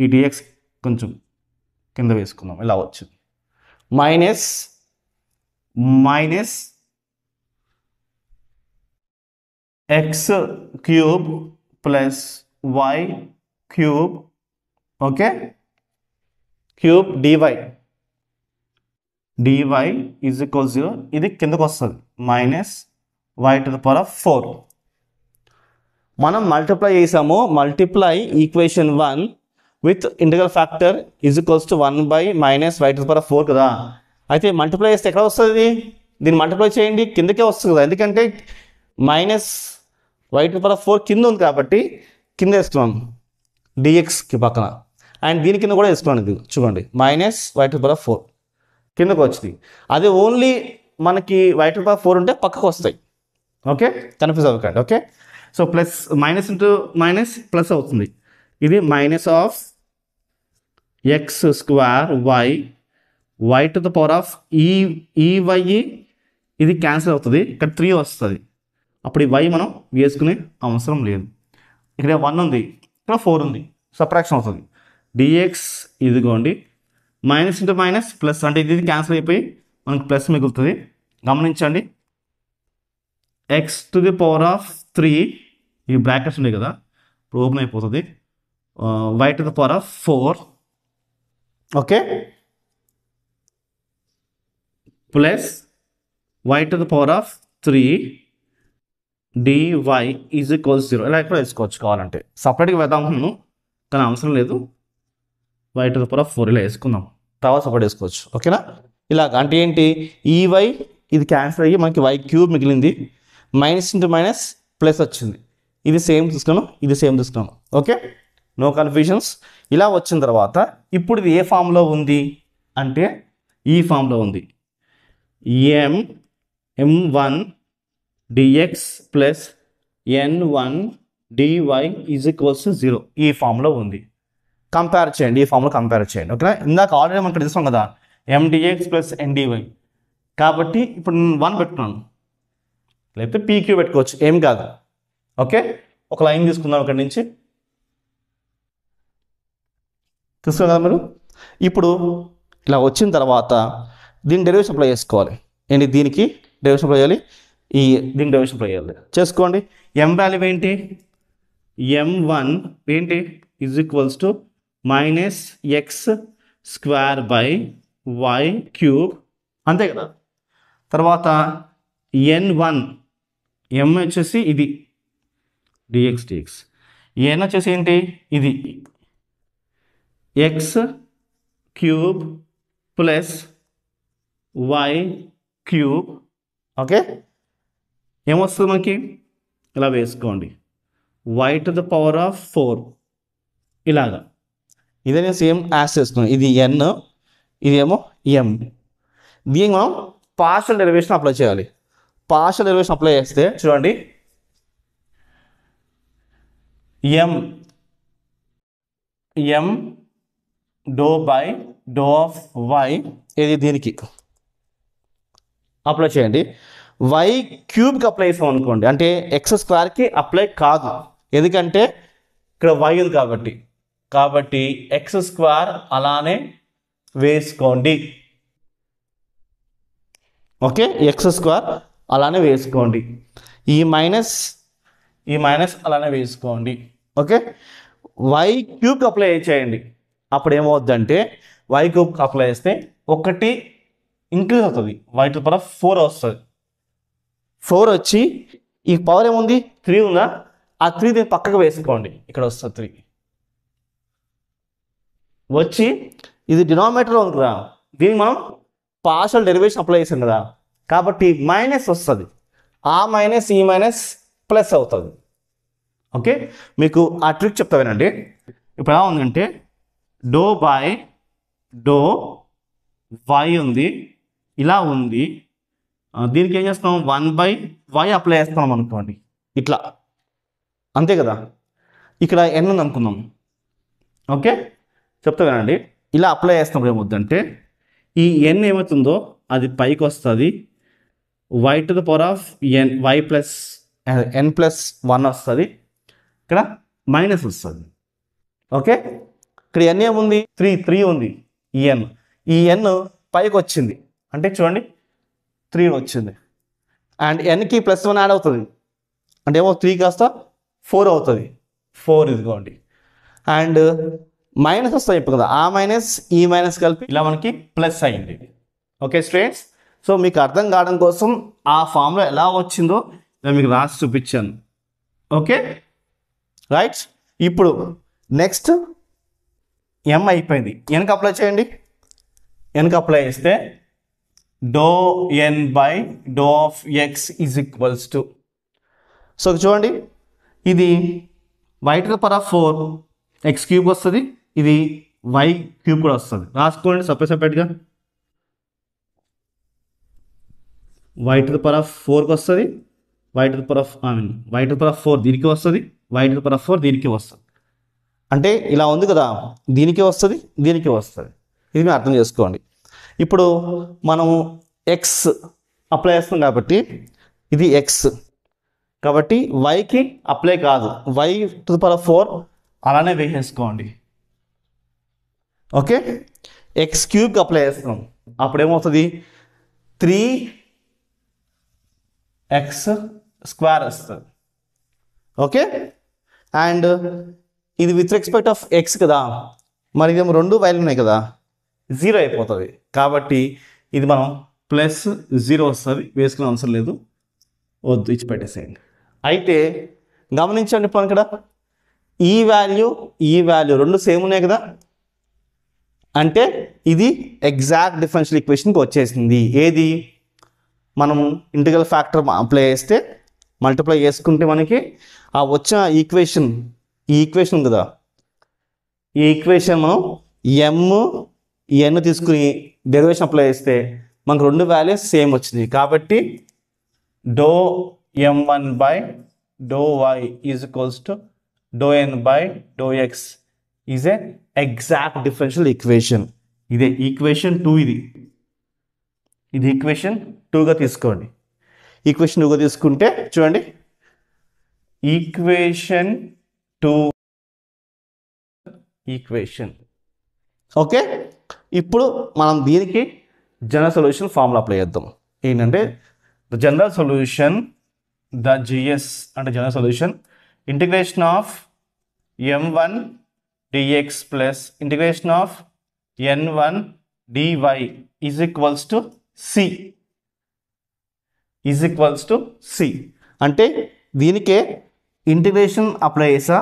ఈ డిఎక్స్ కొంచెం కింద వేసుకుందాం, ఇలా వచ్చింది. Minus x cube plus y cube okay cube dy is equal 0. ఇది కిందకు వస్తుంది, minus y to the power of 4. మనం మల్టిప్లై చేసాము. Multiply equation 1 with integral factor is equals to 1 by minus y to the power of 4 కదా. అయితే multiply చేస్తే ఎక్కడ వస్తుంది? దీన్ని మల్టిప్లై చేయండి, కిందకే వస్తుంది కదా, ఎందుకంటే minus y to the power of 4 కింద ఉంది కాబట్టి కింద వేస్తున్నాను డిఎక్స్కి పక్కన, అండ్ దీని కింద కూడా వేసుకోండి. ఇది చూడండి, minus y to the power of 4 కిందకు వచ్చింది. అదే ఓన్లీ మనకి y to the power of 4 ఉంటే పక్కకు వస్తాయి. ఓకే, కన్ఫ్యూజ్ అవ్వకండి. Okay, so plus minus into minus plus అవుతుంది. ఇది minus of x square y to the power of why, ఇది క్యాన్సిల్ అవుతుంది, ఇక్కడ 3 వస్తుంది. అప్పుడు ఈ వై మనం వేసుకునే అవసరం లేదు. ఇక్కడ 1 ఉంది, ఇక్కడ 4 ఉంది, సబ్ట్రాక్షన్ అవుతుంది. డిఎక్స్ ఇదిగోండి, మైనస్ ఇంటూ మైనస్ ప్లస్, అంటే ఇది క్యాన్సిల్ అయిపోయి మనకు ప్లస్ మిగులుతుంది. గమనించండి, x to the power of 3, ఈ బ్రాకెట్స్ ఉన్నాయి కదా, ఇప్పుడు ఓపెన్ అయిపోతుంది. Y to the power of 4 okay plus y to the power of 3 dy is equals 0. ఇలా ఎక్కడ వేసుకోవచ్చు, కావాలంటే సపరేట్గా వేద్దాం అనుకున్నాను కానీ అవసరం లేదు. Y to the power of 4 ఇలా వేసుకుందాం, తర్వాత సపరేట్ వేసుకోవచ్చు. ఓకేనా, ఇలాగ అంటే ఏంటి, ఈ వై ఇది క్యాన్సిల్ అయ్యి మనకి వై క్యూబ్ మిగిలింది, మైనస్ ఇంటూ మైనస్ ప్లస్ వచ్చింది. ఇది సేమ్ తీసుకున్నాను, ఇది సేమ్ తీసుకున్నాను. Okay, no confusions. ఇలా వచ్చిన తర్వాత ఇప్పుడు ఇది ఏ ఫామ్లో ఉంది అంటే ఈ ఫామ్లో ఉంది. m1 dx plus n1 dy is equals 0 ఈ ఫామ్లో ఉంది. కంపేర్ చేయండి, ఈ ఫామ్లో కంపేర్ చేయండి. ఓకే, ఇందాక ఆల్రెడీ మనకు తెలుస్తాం కదా mdx ప్లస్ ndy, కాబట్టి ఇప్పుడు నేను 1 పెట్టుకున్నాను, లేకపోతే pq పెట్టుకోవచ్చు, ఏం కాదు. ఓకే, ఒక లైన్ తీసుకుందాం ఇక్కడి నుంచి, తీసుకున్నాం కదా మీరు. ఇప్పుడు ఇలా వచ్చిన తర్వాత దీన్ని డెరివేషన్ అప్లై చేసుకోవాలి. ఏంటి, దీనికి డెరివేషన్ అప్లై చేయాలి, దీనికి డెరివేషన్ అప్లై చేయాలి. చేసుకోండి. m వాల్యూ ఏంటి, m1 ఏంటి is equals to minus x square by y cube, అంతే కదా. తర్వాత n1 m వచ్చేసి ఇది dx n వచ్చేసి ఏంటి, ఇది x cube plus y cube. Okay, ఏమొస్తుంది మనకి, ఇలా వేసుకోండి, y to the power of 4 ఇలాగా. ఇదే సేమ్ యాస్ చేస్తున్నాం, ఇది ఎన్, ఇదేమో ఎం. దీనికి మనం పార్షియల్ డెరివేషన్ అప్లై చేయాలి. పార్షియల్ డెరివేషన్ అప్లై చేస్తే చూడండి, m do by do of why, ఇది దీనికి అప్లై చేయండి. వై క్యూబ్కి అప్లై చేసాం అనుకోండి, అంటే ఎక్స్ స్క్వేర్కి అప్లై కాదు, ఎందుకంటే ఇక్కడ వై ఉంది కాబట్టి ఎక్స్ స్క్వేర్ అలానే వేసుకోండి. ఓకే, ఎక్స్ స్క్వేర్ అలానే వేసుకోండి, ఈ మైనస్ అలానే వేసుకోండి. ఓకే, వై క్యూబ్కి అప్లై చేయండి, అప్పుడు ఏమవుద్దంటే వై క్యూబ్కి అప్లై చేస్తే 1 ఇంక్రీజ్ అవుతుంది, y to the power of 4 వస్తుంది. 4 వచ్చి ఈ పవర్ ఏముంది, 3 ఉందా, ఆ 3 దీన్ని పక్కకు వేసుకోండి, ఇక్కడ వస్తుంది 3 వచ్చి, ఇది డినామినేటర్లో ఉంది కదా, దీన్ని మనం పార్షల్ డెరివేషన్ అప్లై చేసాం కదా, కాబట్టి మైనస్ వస్తుంది. ఆ మైనస్ ఈ మైనస్ ప్లస్ అవుతుంది. ఓకే, మీకు ఆ ట్రిక్ చెప్తా వినండి. ఇప్పుడు ఎలా ఉందంటే డో బై డో వై ఉంది, ఇలా ఉంది. దీనికి ఏం చేస్తాం, 1/y అప్లై చేస్తున్నాం అనుకోండి, ఇట్లా, అంతే కదా. ఇక్కడ n ఉంది అనుకుందాం. ఓకే, చెప్తా వినండి. ఇలా అప్లై చేస్తున్నప్పుడు ఏమవుతుందంటే ఈ n ఏమవుతుందో అది పైకి వస్తుంది, y ప్లస్ n+1 వస్తుంది, ఇక్కడ మైనస్ వస్తుంది. ఓకే, ఇక్కడ n ఏముంది, 3 ఉంది. ఈ n పైకి వచ్చింది అంటే చూడండి 3 వచ్చింది. అండ్ nకి +1 యాడ్ అవుతుంది అంటే ఏమో 3 కాస్త 4 అవుతుంది. 4 ఇదిగోండి. అండ్ మైనస్ వస్తాయి ఇప్పుడు కదా, ఆ మైనస్ ఈ మైనస్ కలిపి ఇలా మనకి ప్లస్ అయింది. ఓకే స్టూడెంట్స్, సో మీకు అర్థం కావడం కోసం ఆ ఫార్ములా ఎలా వచ్చిందో నేను మీకు రాసి చూపించాను. Okay right. ఇప్పుడు నెక్స్ట్ m అయిపోయింది, nకి అప్లై చేయండి. nకి అప్లై చేస్తే do n by do of x is equals to, so చూడండి ఇది y⁴ x³ వస్తుంది, ఇది y³ కూడా వస్తుంది. రాసుకోండి సపరేట్గా. y⁴ వస్తుంది, y⁴ దీనికి వస్తుంది, y⁴ దీనికి వస్తుంది. అంటే ఇలా ఉంది కదా, దీనికి వస్తుంది, దీనికి వస్తుంది. ఇది మీరు అర్థం చేసుకోండి. ఇప్పుడు మనము x అప్లై చేస్తాం కాబట్టి ఇది x, కాబట్టి వైకి అప్లై కాదు, y⁴ అలానే వేసేసుకోండి. ఓకే, x³ అప్లై చేస్తున్నాం, అప్పుడు ఏమవుతుంది 3x² వస్తుంది. ఓకే, అండ్ ఇది విత్ రెస్పెక్ట్ ఆఫ్ x కదా, మరి ఇదేమో 2 వాల్యూ ఉన్నాయి కదా, 0 అయిపోతుంది. కాబట్టి ఇది మనం +0 వస్తుంది, వేసుకునే అవసరం లేదు, వద్దు, ఇచ్చి పెట్టేసేయండి. అయితే గమనించండి ఇప్పుడు ఇక్కడ ఈ వాల్యూ రెండు సేమ్ ఉన్నాయి కదా, అంటే ఇది ఎగ్జాక్ట్ డిఫరెన్షియల్ ఈక్వేషన్కి వచ్చేసింది. ఏది, మనం ఇంటిగ్రల్ ఫ్యాక్టర్ అప్లై చేస్తే మల్టిప్లై చేసుకుంటే మనకి ఆ వచ్చిన ఈక్వేషన్, ఈ ఈక్వేషన్ కదా, ఈ ఈక్వేషన్ మనం n తీసుకుని డెరివేషన్ అప్లై చేస్తే మనకు 2 వాల్యూస్ సేమ్ వచ్చింది. కాబట్టి do m1 by do y is equals to do n by do x is a exact differential equation. ఇదే ఈక్వేషన్ 2. ఇది ఈక్వేషన్ 2గా తీసుకోండి. ఈక్వేషన్ 2గా తీసుకుంటే చూడండి, ఈక్వేషన్ 2 ఈక్వేషన్. ఓకే, ఇప్పుడు మనం దీనికి జనరల్ సొల్యూషన్ ఫార్ములా అప్లై చేద్దాం. ఏంటంటే the general solution, the G S అంటే general solution, integration of m1 dx plus integration of n1 dy is equals to c. అంటే దీనికే ఇంటిగ్రేషన్ అప్లై చేసా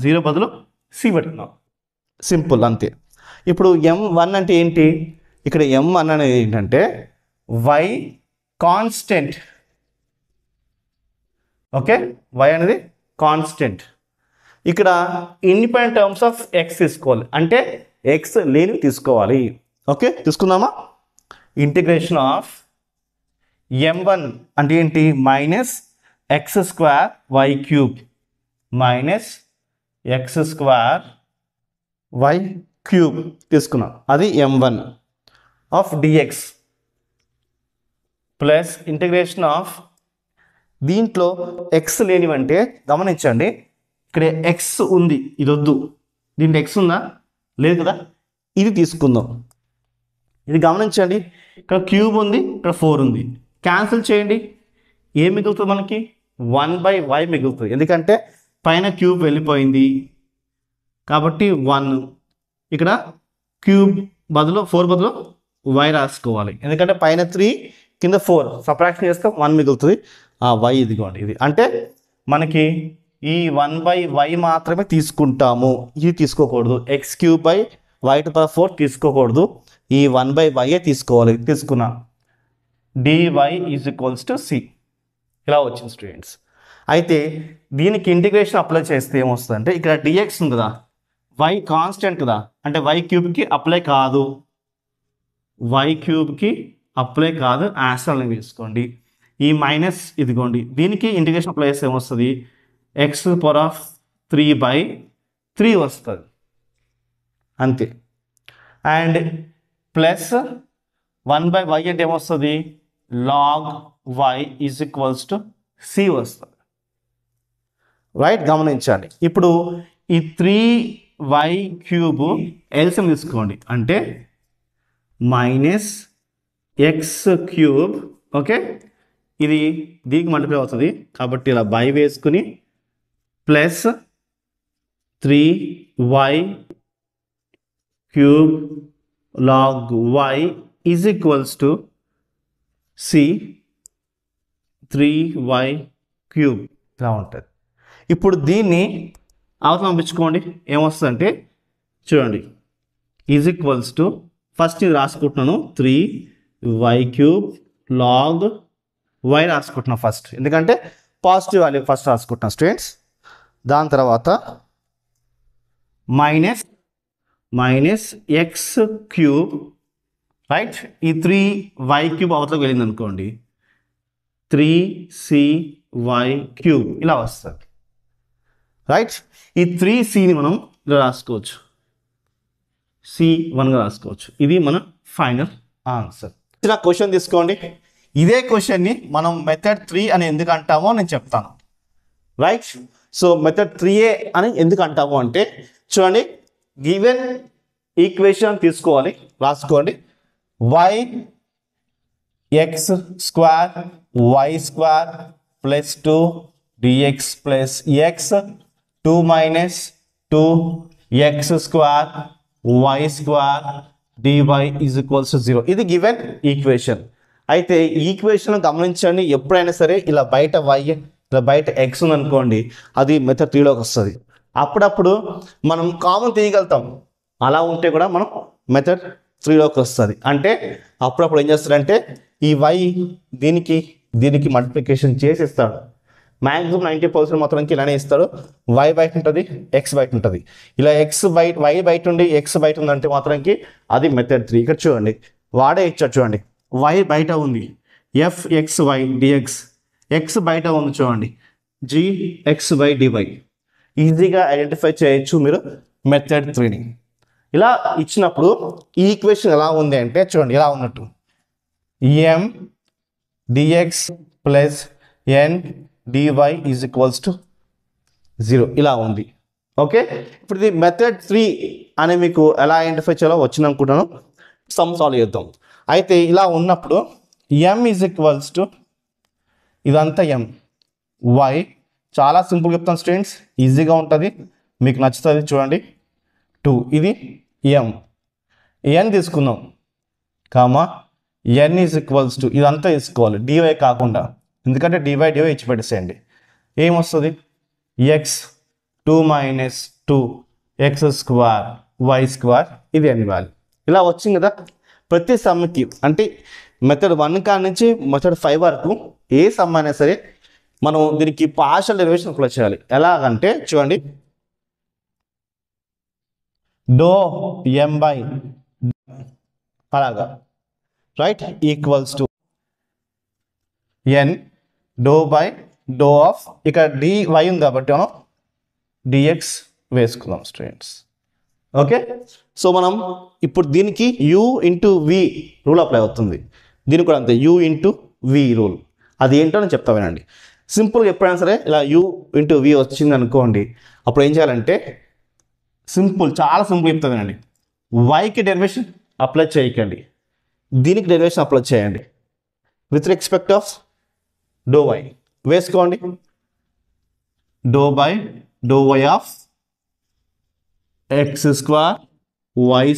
0 బదులు c పెట్టుకున్నాం, సింపుల్ అంతే. ఇప్పుడు m1 అంటే ఏంటి, ఇక్కడ m1 అనేది ఏంటంటే y కాన్స్టెంట్. ఓకే, y అనేది కాన్స్టెంట్. ఇక్కడ ఇండిపెండెంట్ టర్మ్స్ ఆఫ్ x తీసుకోవాలి, అంటే x లేనివి తీసుకోవాలి. ఓకే, తీసుకుందామా. ఇంటిగ్రేషన్ ఆఫ్ m1 అంటే ఏంటి, -x² y³ తీసుకున్నాం, అది m1 of dx plus integration of, దీంట్లో x లేనివంటే గమనించండి, ఇక్కడ x ఉంది, ఇది వద్దు, దీంట్లో x ఉందా, లేదు కదా, ఇది తీసుకుందాం. ఇది గమనించండి, ఇక్కడ క్యూబ్ ఉంది, ఇక్కడ 4 ఉంది, క్యాన్సిల్ చేయండి. ఏం మిగులుతుంది మనకి, 1/y మిగులుతుంది, ఎందుకంటే పైన క్యూబ్ వెళ్ళిపోయింది కాబట్టి 1. ఇక్కడ క్యూబ్ బదులు 4 బదులు y రాసుకోవాలి, ఎందుకంటే పైన 3 కింద 4 సబ్ట్రాక్షన్ చేస్తే 1 మిగులుతుంది. ఆ y ఇదిగోండి, ఇది అంటే మనకి ఈ 1/y మాత్రమే తీసుకుంటాము, ఇది తీసుకోకూడదు. x³ బై y⁴ తీసుకోకూడదు, ఈ 1/y తీసుకోవాలి. తీసుకున్నా dy is equals to c. ఇలా వచ్చింది స్టూడెంట్స్. అయితే దీనికి ఇంటిగ్రేషన్ అప్లై చేస్తే ఏమొస్తుంది అంటే ఇక్కడ dx ఉంది కదా, y కాన్స్టెంట్ కదా, అంటే y³ అప్లై కాదు, y³ అప్లై కాదు, యాస్ట్రల్ తీసుకోండి. ఈ మైనస్ ఇదిగోండి, దీనికి ఇంటిగ్రేషన్ అప్లై చేస్తే ఏమొస్తుంది, x⁻³ వస్తుంది అంతే. అండ్ ప్లస్ 1/y అంటే ఏమొస్తుంది, log y is equals to c వస్తుంది. రైట్, గమనించాలి. ఇప్పుడు ఈ 3y³ ఎల్సిఎం తీసుకోండి, అంటే -x³ ఓకే, ఇది దీనికి మల్టిప్లై అవుతుంది కాబట్టి ఇలా బై వేసుకుని plus 3y³ log y is equals to c 3y³ ఇలా ఉంటుంది. ఇప్పుడు దీన్ని అవతల పంపించుకోండి, ఏమొస్తుందంటే చూడండి ఈజ్ ఈక్వల్స్ టు, ఫస్ట్ ఇది రాసుకుంటున్నాను 3y³ log y రాసుకుంటున్నాను ఫస్ట్, ఎందుకంటే పాజిటివ్ వాల్యూ ఫస్ట్ రాసుకుంటున్నాను స్టూడెంట్స్. దాని తర్వాత మైనస్ x³ రైట్, ఈ 3y³ అవతలకు వెళ్ళింది అనుకోండి, 3cy³ ఇలా వస్తుంది రైట్. ఈ 3cని మనం ఇలా రాసుకోవచ్చు, C1గా రాసుకోవచ్చు. ఇది మన ఫైనల్ ఆన్సర్. ఇలా క్వశ్చన్ తీసుకోండి. ఇదే క్వశ్చన్ని మనం మెథడ్ 3 అని ఎందుకు అంటామో నేను చెప్తాను రైట్. సో మెథడ్ 3A అని ఎందుకు అంటాము అంటే చూడండి, గివెన్ ఈక్వేషన్ తీసుకోవాలి, రాసుకోండి. y(x²y² + 2 dx + x 2 - 2x² y² dy is equals to 0. ఇది గివెన్ ఈక్వేషన్. అయితే ఈ ఈక్వేషన్ గమనించండి, ఎప్పుడైనా సరే ఇలా బయట y ఇలా బయట x ఉందనుకోండి, అది మెథడ్ 3లోకి వస్తుంది. అప్పుడప్పుడు మనం కామన్ తీయగలుగుతాం, అలా ఉంటే కూడా మనం మెథడ్ 3లోకి వస్తుంది. అంటే అప్పుడప్పుడు ఏం చేస్తాడంటే ఈ y దీనికి మల్టిప్లికేషన్ చేసి ఇస్తాడు. మ్యాక్సిమం 90% మొత్తానికి ఇలానే ఇస్తాడు. y బయట ఉంటుంది, x బయట ఉంటుంది. ఇలా y బయట ఉండి x బయట ఉందంటే మాత్రానికి అది మెథడ్ 3. ఇక్కడ చూడండి వాడే ఇచ్చాడు, చూడండి y బయట ఉంది fxy dx, x బయట ఉంది చూడండి gxy dy. ఈజీగా ఐడెంటిఫై చేయొచ్చు మీరు మెథడ్ 3ని. ఇలా ఇచ్చినప్పుడు ఈ ఈక్వేషన్ ఎలా ఉంది అంటే చూడండి ఇలా ఉన్నట్టు, m dx + n dy is equals to 0 ఇలా ఉంది ఓకే. ఇప్పుడు ఇది మెథడ్ 3 అని మీకు ఎలా ఐడెంటిఫై చేయాలో వచ్చింది అనుకుంటాను. సమ్ సాల్వ్ చేద్దాం. అయితే ఇలా ఉన్నప్పుడు m ఈజ్ ఈక్వల్స్ టు, ఇదంతా m, y చాలా సింపుల్ చెప్తాను స్టూడెంట్స్, ఈజీగా ఉంటుంది, మీకు నచ్చుతుంది. చూడండి 2 ఇది m, n తీసుకుందాం comma n is equals to, ఇదంతా తీసుకోవాలి dy కాకుండా, ఎందుకంటే dy ఇచ్చి పెట్టేసేయండి. ఏమొస్తుంది x 2 - 2x² y², ఇది n వాల్యూ. ఇలా వచ్చింది కదా. ప్రతి సమ్కి అంటే మెథడ్ 1 కాడ నుంచి మెథడ్ 5 వరకు ఏ సమ్ అయినా సరే మనం దీనికి పార్షియల్ డెరివేషన్ అప్లై చేయాలి. ఎలాగంటే చూడండి, m/, అలాగా రైట్, ఈక్వల్స్ టు n ∂(of) ఇక్కడ dy ఉంది కాబట్టి మనం dx వేసుకుందాం స్టూడెంట్స్ ఓకే. సో మనం ఇప్పుడు దీనికి u/v రూల్ అప్లై అవుతుంది, దీనికి కూడా అంతే u/v రూల్. అది ఏంటో నేను చెప్తా వినండి. సింపుల్గా ఎప్పుడైనా సరే ఇలా u/v వచ్చింది అనుకోండి, అప్పుడు ఏం చేయాలంటే సింపుల్, చాలా సింపుల్ చెప్తా వినండి. yకి డెరివేషన్ అప్లై చేయకండి, దీనికి డెరివేషన్ అప్లై చేయండి విత్ రెస్పెక్ట్ ఆఫ్ ∂y వేసుకోండి. ∂y ఆఫ్ x² y²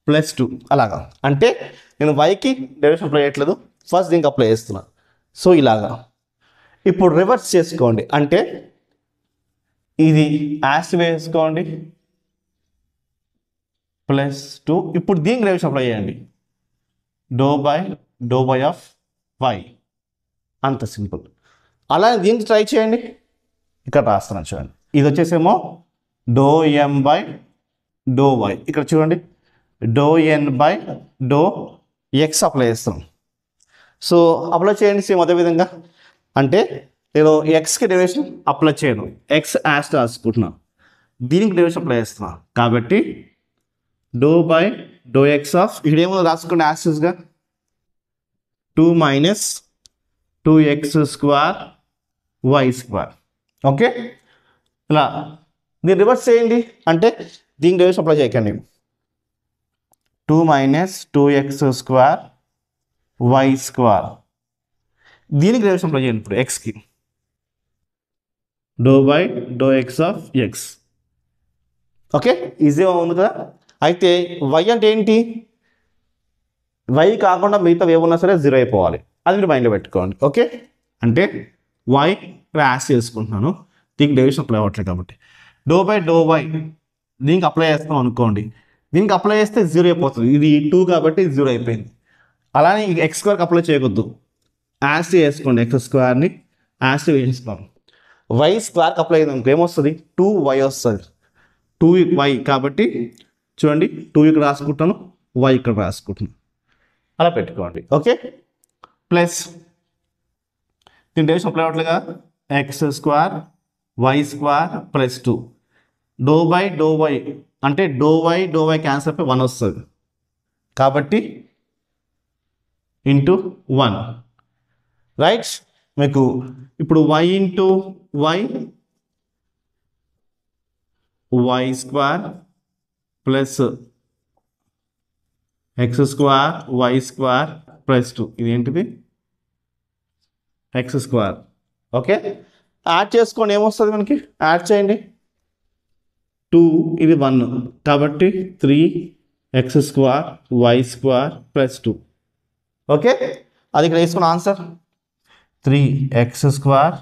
+ 2 అలాగా. అంటే నేను yకి డెరివేషన్ అప్లై చేయట్లేదు, ఫస్ట్ దీనికి అప్లై చేస్తున్నా. సో ఇలాగా. ఇప్పుడు రివర్స్ చేసుకోండి, అంటే ఇది యాస్ వేసుకోండి, ప్లస్ 2. ఇప్పుడు దీనికి డెరివేషన్ అప్లై చేయండి. డో బై ఆఫ్ వై, అంత సింపుల్. అలానే దీనికి ట్రై చేయండి. ఇక్కడ రాస్తున్నాను చూడండి. ఇది వచ్చేసేమో do m by do y. ఇక్కడ చూడండి do n by do x apply చేస్తాం. సో అప్లై చేయండి సేమ్ అదే విధంగా. అంటే నేను ఎక్స్కి డెరివేషన్ అప్లై చేయను, ఎక్స్ యాస్ రాసుకుంటున్నాను, దీనికి డెరివేషన్ అప్లై చేస్తున్నా. కాబట్టి డో బై డో ఎక్స్ ఆఫ్, ఇక్కడ ఏమో రాసుకుంటే యాస్గా 2 minus 2x square y square. Okay, ఇలా దీన్ని రివర్స్ చేయండి. అంటే దీనికి డెరివేషన్ అప్లై చేయకండి. 2 minus 2x square y square, దీనికి డెరివేషన్ అప్లై చేయండి. ఇప్పుడు ఎక్స్కి do by do X of x. Okay, ఈజీగా ఉంది కదా. అయితే వై అంటే ఏంటి? వై కాకుండా మిగతా ఏమున్నా సరే 0 అయిపోవాలి, అది మీరు మైండ్లో పెట్టుకోండి. ఓకే, అంటే వై యాస్ చేసుకుంటున్నాను, దీనికి డెరివేషన్ అప్లై అవ్వట్లేదు కాబట్టి డో బై డో వై దీనికి అప్లై చేస్తాం అనుకోండి. దీనికి అప్లై చేస్తే 0 అయిపోతుంది, ఇది 2 కాబట్టి 0 అయిపోయింది. అలానే ఎక్స్ స్క్వేర్కి అప్లై చేయకూడదు, యాస్ వేసుకోండి. ఎక్స్ స్క్వేర్ని యాస్ వేసుకోండి. వై స్క్వేర్కి అప్లై అయ్యింది అనుకో ఏమొస్తుంది? 2y వస్తుంది. 2y కాబట్టి చూడండి 2 ఇక్కడ రాసుకుంటాను, y ఇక్కడ రాసుకుంటాను, అలా పెట్టుకోండి. ఓకే, ప్లస్ దీని డెరివేషన్ అప్లై అవ్వట్లేగా, x square y square plus 2 do by do y అంటే డో వై క్యాన్సర్ అయిపోయి 1 వస్తుంది. కాబట్టి ఇంటూ 1 రైట్. మీకు ఇప్పుడు y into y square plus x square y square plus 2, ఇదేంటిది ఎక్స్ స్క్వేర్. ఓకే, యాడ్ చేసుకోండి, ఏమొస్తుంది మనకి? యాడ్ చేయండి. 2 ఇది 1 కాబట్టి 3x square y square plus 2. Okay, అది ఇక్కడ వేసుకున్న answer 3x square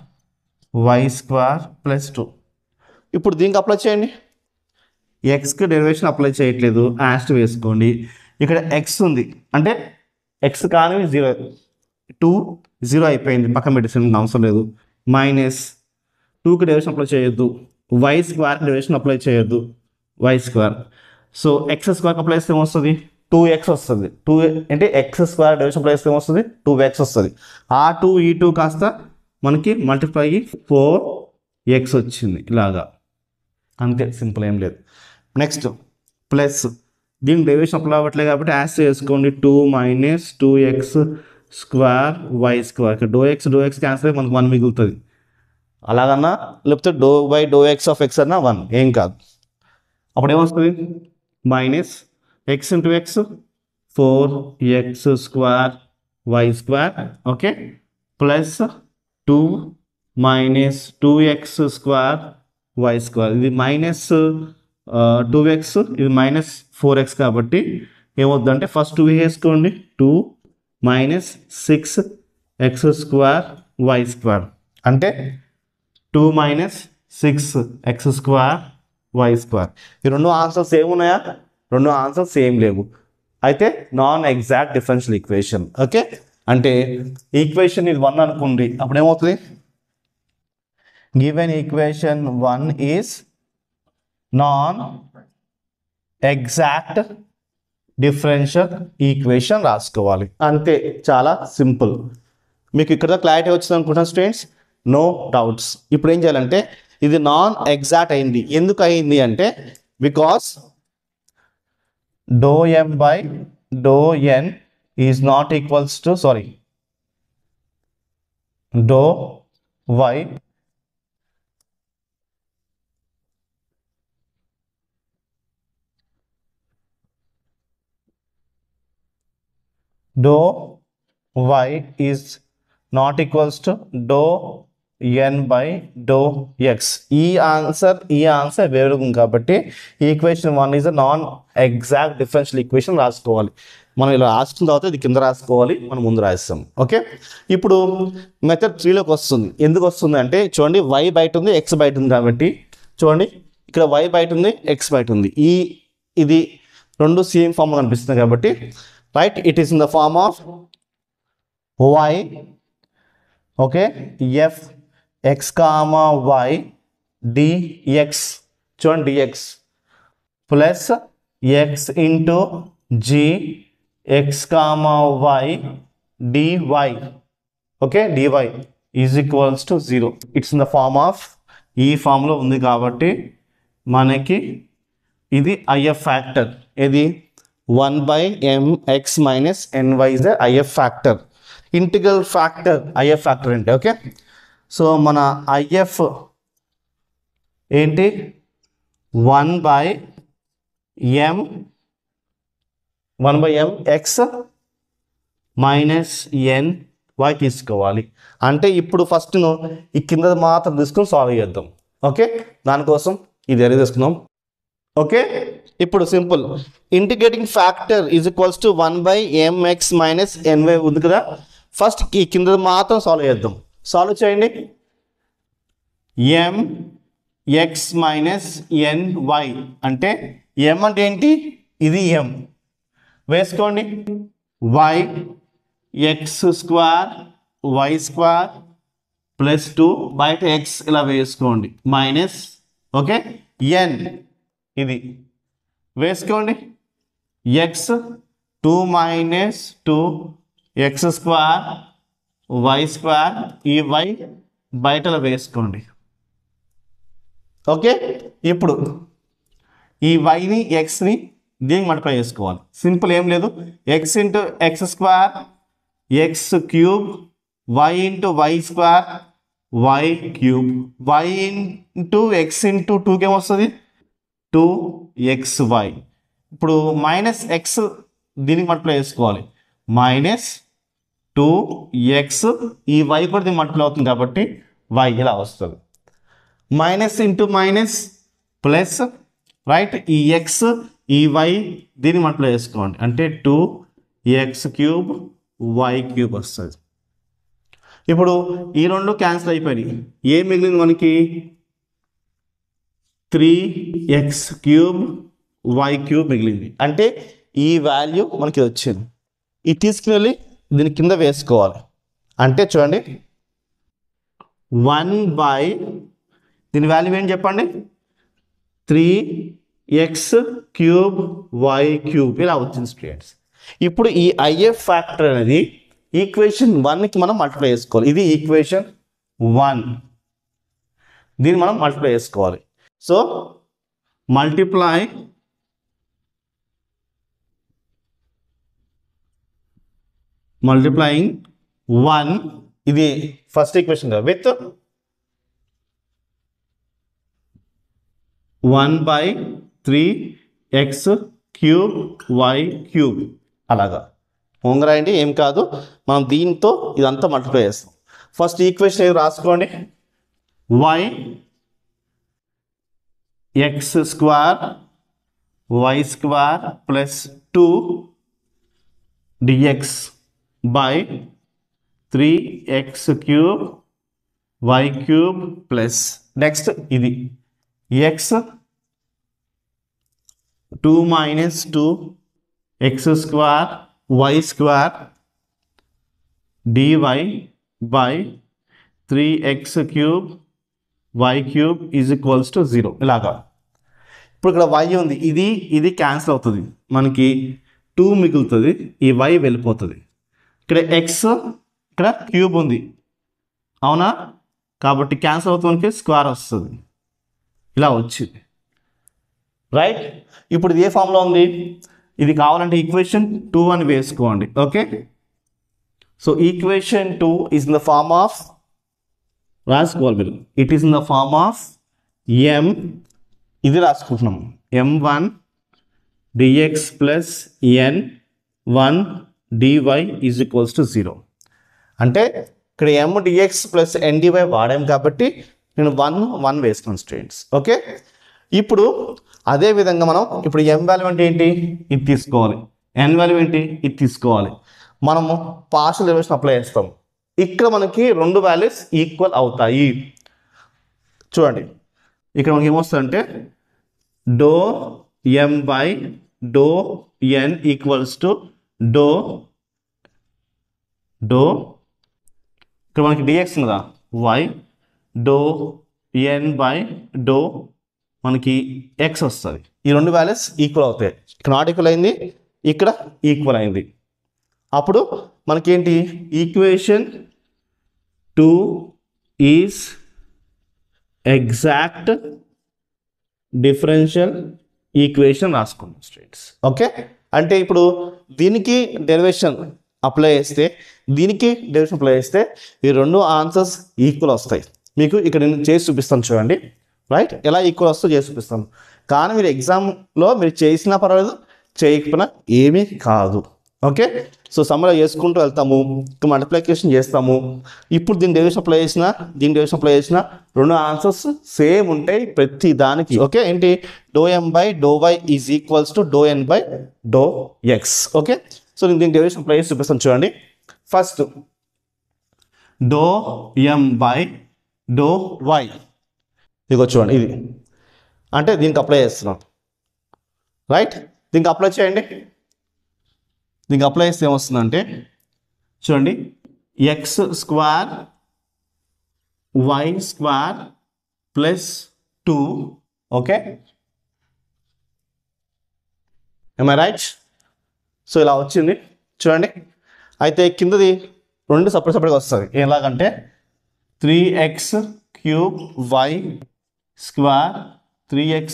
y square plus 2. ఇప్పుడు దీనికి అప్లై చేయండి. ఎక్స్కి డెరివేషన్ అప్లై చేయట్లేదు, యాస్ట్ వేసుకోండి. ఇక్కడ ఎక్స్ ఉంది అంటే ఎక్స్ కానీ 0, 2 0 అయిపోయింది, పక్కన పెట్టేసిన అవసరం లేదు. మైనస్ 2కి డెరివేషన్ అప్లై చేయొద్దు, వై స్క్వేర్కి డెరివేషన్ అప్లై చేయొద్దు, వై స్క్వేర్. సో ఎక్స్ స్క్వేర్కి అప్లై చేస్తే ఏమొస్తుంది? 2x వస్తుంది. 2 అంటే ఎక్స్ స్క్వేర్ డెరివేషన్ అప్లై చేస్తే ఏమొస్తుంది? 2x వస్తుంది. ఆ 2 ఈ 2 కాస్త మనకి మల్టిప్లై అయ్యి 4x వచ్చింది, ఇలాగా. అంతే, సింపుల్, ఏం లేదు. నెక్స్ట్ ప్లస్ దీనికి డెరివేషన్ అప్లై అవ్వట్లేదు కాబట్టి యాస్ చేసుకోండి. 2 minus 2x square y square. ఇక్కడ డో ఎక్స్ క్యాన్సల్ అయ్యి మనకు 1 మిగులుతుంది. అలాగన్నా లేకపోతే do by do X of x అన్నా 1, ఏం కాదు. అప్పుడు ఏమొస్తుంది? Minus x into x 4x square y square. Okay, plus 2 minus 2x square y square. ఇది మైనస్ 2x, ఇది మైనస్ 4x కాబట్టి ఏమవుతుందంటే ఫస్ట్ 2 వేసుకోండి. 2 minus 6x square y square అంటే 2 minus 6x square y square. ఈ రెండు ఆన్సర్స్ ఏమున్నాయా? రెండు answers same లేవు. అయితే non exact differential equation. Okay, అంటే ఈక్వేషన్ ఇది 1 అనుకోండి, అప్పుడు ఏమవుతుంది? Given equation 1 is non exact differential equation రాసుకోవాలి. అంతే, చాలా సింపుల్. మీకు ఇక్కడ క్లారిటీ వచ్చింది అనుకుంటున్నాను స్టూడెంట్స్, నో డౌట్స్. ఇప్పుడు ఏం చేయాలంటే ఇది నాన్ ఎగ్జాక్ట్ అయింది. ఎందుకు అయింది అంటే because do m by do n is not equals to do y do y is not equals to do n by do x. ఈ ఆన్సర్ వేరుగా కాబట్టి equation 1 is a non exact differential equation రాసుకోవాలి. మనం ఇలా రాసుకున్న తర్వాత ఇది కింద రాసుకోవాలి, మనం ముందు రాస్తాం. ఓకే, ఇప్పుడు మెథడ్ 3లోకి వస్తుంది. ఎందుకు వస్తుంది అంటే చూడండి, y బయట ఉంది, x బయట ఉంది. కాబట్టి చూడండి ఇక్కడ y బయట ఉంది, x బయట ఉంది. ఇది రెండు సేమ్ ఫామ్ కనిపిస్తుంది కాబట్టి right it is in the form of y, okay, f x comma y dx, చూడండి dx plus x into g x comma y dy, okay, dy is equals to 0. It's in the form of, ఈ ఫామ్లో ఉంది కాబట్టి మనకి ఇది if factor. ఇది 1/mx minus ny is the if factor. Integral factor if factor అంటే okay. So మన if ఏంటి 1/mx మైనస్ ny తీసుకోవాలి. అంటే ఇప్పుడు ఫస్ట్ ఈ కింద మాత్రం తీసుకొని సాల్వ్ చేద్దాం. ఓకే, దానికోసం ఇది ఎరీ తీసుకుందాం. ఓకే, ఇప్పుడు simple integrating factor is equals to 1/mx minus ny ఉంది కదా. ఫస్ట్ ఈ కింద మాత్రం సాల్వ్ చేద్దాం. సాల్వ్ చేయండి. mx మైనస్ ny అంటే m అంటే ఏంటి, ఇది m వేసుకోండి. y x square y square plus 2 బయట x ఇలా వేసుకోండి మైనస్, ఓకే, n ఇది వేసుకోండి. X 2 minus 2 x square y square, ఈ y బయటలో వేసుకోండి. ఓకే, ఇప్పుడు ఈ వైని ఎక్స్ని దీనికి మల్టిప్లై చేసుకోవాలి. సింపుల్, ఏం లేదు. X into x square x cube, y into y square y cube, y into x into 2కి ఏమొస్తుంది 2xy. ఇప్పుడు మైనస్ ఎక్స్ దీనికి మల్టిప్లై చేసుకోవాలి. మైనస్ 2x, ఈ y కూడా దీనికి మల్టిప్లై అవుతుంది కాబట్టి y ఇలా వస్తుంది. Minus into minus plus, right, ఈ x ఈ y దీన్ని మల్టిప్లై చేసుకోండి అంటే 2x³ y³ వస్తుంది. ఇప్పుడు ఈ రెండు క్యాన్సిల్ అయిపోయినాయి. ఏం మిగిలింది మనకి 3x³ y³ మిగిలింది. అంటే ఈ వాల్యూ మనకి వచ్చింది. ఇది తీసుకుని వెళ్ళి దీని కింద వేసుకోవాలి. అంటే చూడండి 1/, దీని వాల్యూ ఏంటి చెప్పండి, 3x³ y³ ఇలా వచ్చింది స్టూడెంట్స్. ఇప్పుడు ఈ ఐఎఫ్ ఫ్యాక్టర్ అనేది ఈక్వేషన్ 1కి మనం మల్టిప్లై చేసుకోవాలి. ఇది ఈక్వేషన్ 1, దీన్ని మనం మల్టిప్లై చేసుకోవాలి. సో మల్టిప్లయింగ్ 1, ఇది first equation with 1/3x³ y³ అలాగా రాయండి, ఏం కాదు. మనం దీంతో ఇదంతా మల్టిప్లై చేస్తాం. ఫస్ట్ ఈక్వేషన్ ఏది రాసుకోండి, y x square y square plus 2 dx by 3x³ y³ plus next ఇది x 2 minus 2 x square y square dy by 3x³ y³ is equals to 0 ఇలాగా. ఇప్పుడు ఇక్కడ y ఉంది, ఇది క్యాన్సిల్ అవుతుంది, మనకి 2 మిగులుతుంది, ఈ y వెళ్ళిపోతుంది. ఇక్కడ x, ఇక్కడ క్యూబ్ ఉంది, అవునా, కాబట్టి క్యాన్సిల్ అవుతుంది, మనకి స్క్వేర్ వస్తుంది, ఇలా వచ్చింది, రైట్. ఇప్పుడు ఇది ఏ ఫామ్లో ఉంది, ఇది కావాలంటే ఈక్వేషన్ 2 అని వేసుకోండి. Okay, so equation 2 is in the form of, రాసుకోవాలి మీరు, it is in the form of m, ఇది రాసుకుంటున్నాం, m1 dx plus n1 dy is equals to 0. అంటే ఇక్కడ m dx plus n dy వాడాం కాబట్టి నేను 1 వేసుకున్నాను స్టూడెంట్స్. ఓకే, ఇప్పుడు అదే విధంగా మనం ఇప్పుడు m వాల్యూ అంటే ఏంటి, ఇది తీసుకోవాలి, n వాల్యూ ఏంటి, ఇది తీసుకోవాలి. మనము పార్షియల్ డెరివేషన్ అప్లై చేస్తాం. ఇక్కడ మనకి రెండు వాల్యూస్ ఈక్వల్ అవుతాయి. చూడండి ఇక్కడ మనకి ఏమొస్తుందంటే do m by do n equals to do ఇక్కడ మనకి డిఎక్స్ కదా y do n by do మనకి ఎక్స్ వస్తుంది. ఈ రెండు వాల్యూస్ ఈక్వల్ అవుతాయి. ఇక్కడ నాట్ ఈక్వల్ అయింది, ఇక్కడ ఈక్వల్ అయింది. అప్పుడు మనకేంటి equation 2 is exact differential equation రాసుకున్నాం స్టూడెంట్స్. ఓకే, అంటే ఇప్పుడు దీనికి డెరివేషన్ అప్లై చేస్తే దీనికి డెరివేషన్ అప్లై చేస్తే ఈ రెండు ఆన్సర్స్ ఈక్వల్ వస్తాయి. మీకు ఇక్కడ నేను చేసి చూపిస్తాను చూడండి. రైట్, ఎలా ఈక్వల్ వస్తుందో చేసి చూపిస్తాను. కానీ మీరు ఎగ్జామ్లో మీరు చేసినా పర్వాలేదు, చేయకపోయినా ఏమీ కాదు. ఓకే, సో సమ్మలో చేసుకుంటూ వెళ్తాము, ఇంకా మల్టిప్లికేషన్ చేస్తాము. ఇప్పుడు దీని డెరివేషన్ అప్లై చేసినా దీని డెరివేషన్ అప్లై చేసినా రెండు ఆన్సర్స్ సేమ్ ఉంటాయి ప్రతి దానికి. ఓకే, ఏంటి do m by do y is equals to do n by do x. Okay, so నేను దీని డెరివేషన్ అప్లై చేసి చూపిస్తాను చూడండి. First do m by do y, ఇదిగో చూడండి, ఇది అంటే దీనికి అప్లై చేస్తున్నాం. రైట్, దీనికి అప్లై చేయండి. దీనికి అప్లై చేస్తే ఏమొస్తుందంటే చూడండి, x square y square plus 2. Okay, am I right? So ఇలా వచ్చింది చూడండి. అయితే కిందది రెండు సపరేట్గా వస్తుంది. ఎలాగంటే 3x cube y square 3x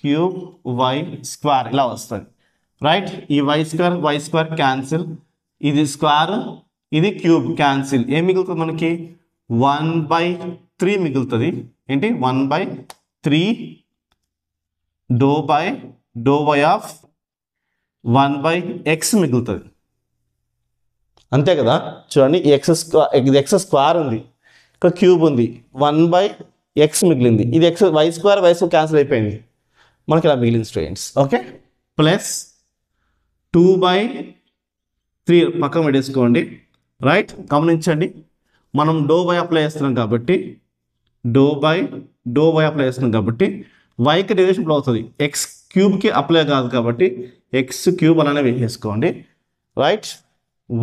cube y square ఇలా వస్తుంది. రైట్, ఈ వై స్క్వేర్ క్యాన్సిల్, ఇది స్క్వేర్ ఇది క్యూబ్ క్యాన్సిల్. ఏం మిగులుతుంది మనకి 1/3 మిగులుతుంది. ఏంటి 1/3 డో వై ఆఫ్ 1/x మిగులుతుంది. అంతే కదా, చూడండి ఈ ఎక్స్ స్క్వేర్ ఉంది, ఇక్కడ క్యూబ్ ఉంది, 1/x మిగిలింది. ఇది వై స్క్వేర్ క్యాన్సిల్ అయిపోయింది, మనకి ఇలా మిగిలింది స్టూడెంట్స్. ఓకే, ప్లస్ 2/3 పక్కన పెట్టేసుకోండి. రైట్, గమనించండి, మనం డో వై అప్లై చేస్తున్నాం కాబట్టి డో వై అప్లై చేస్తున్నాం కాబట్టి వైకి డెరివేషన్ అప్లై అవుతుంది, ఎక్స్ క్యూబ్కి అప్లై కాదు కాబట్టి ఎక్స్ క్యూబ్ అలానే వేసేసుకోండి. రైట్,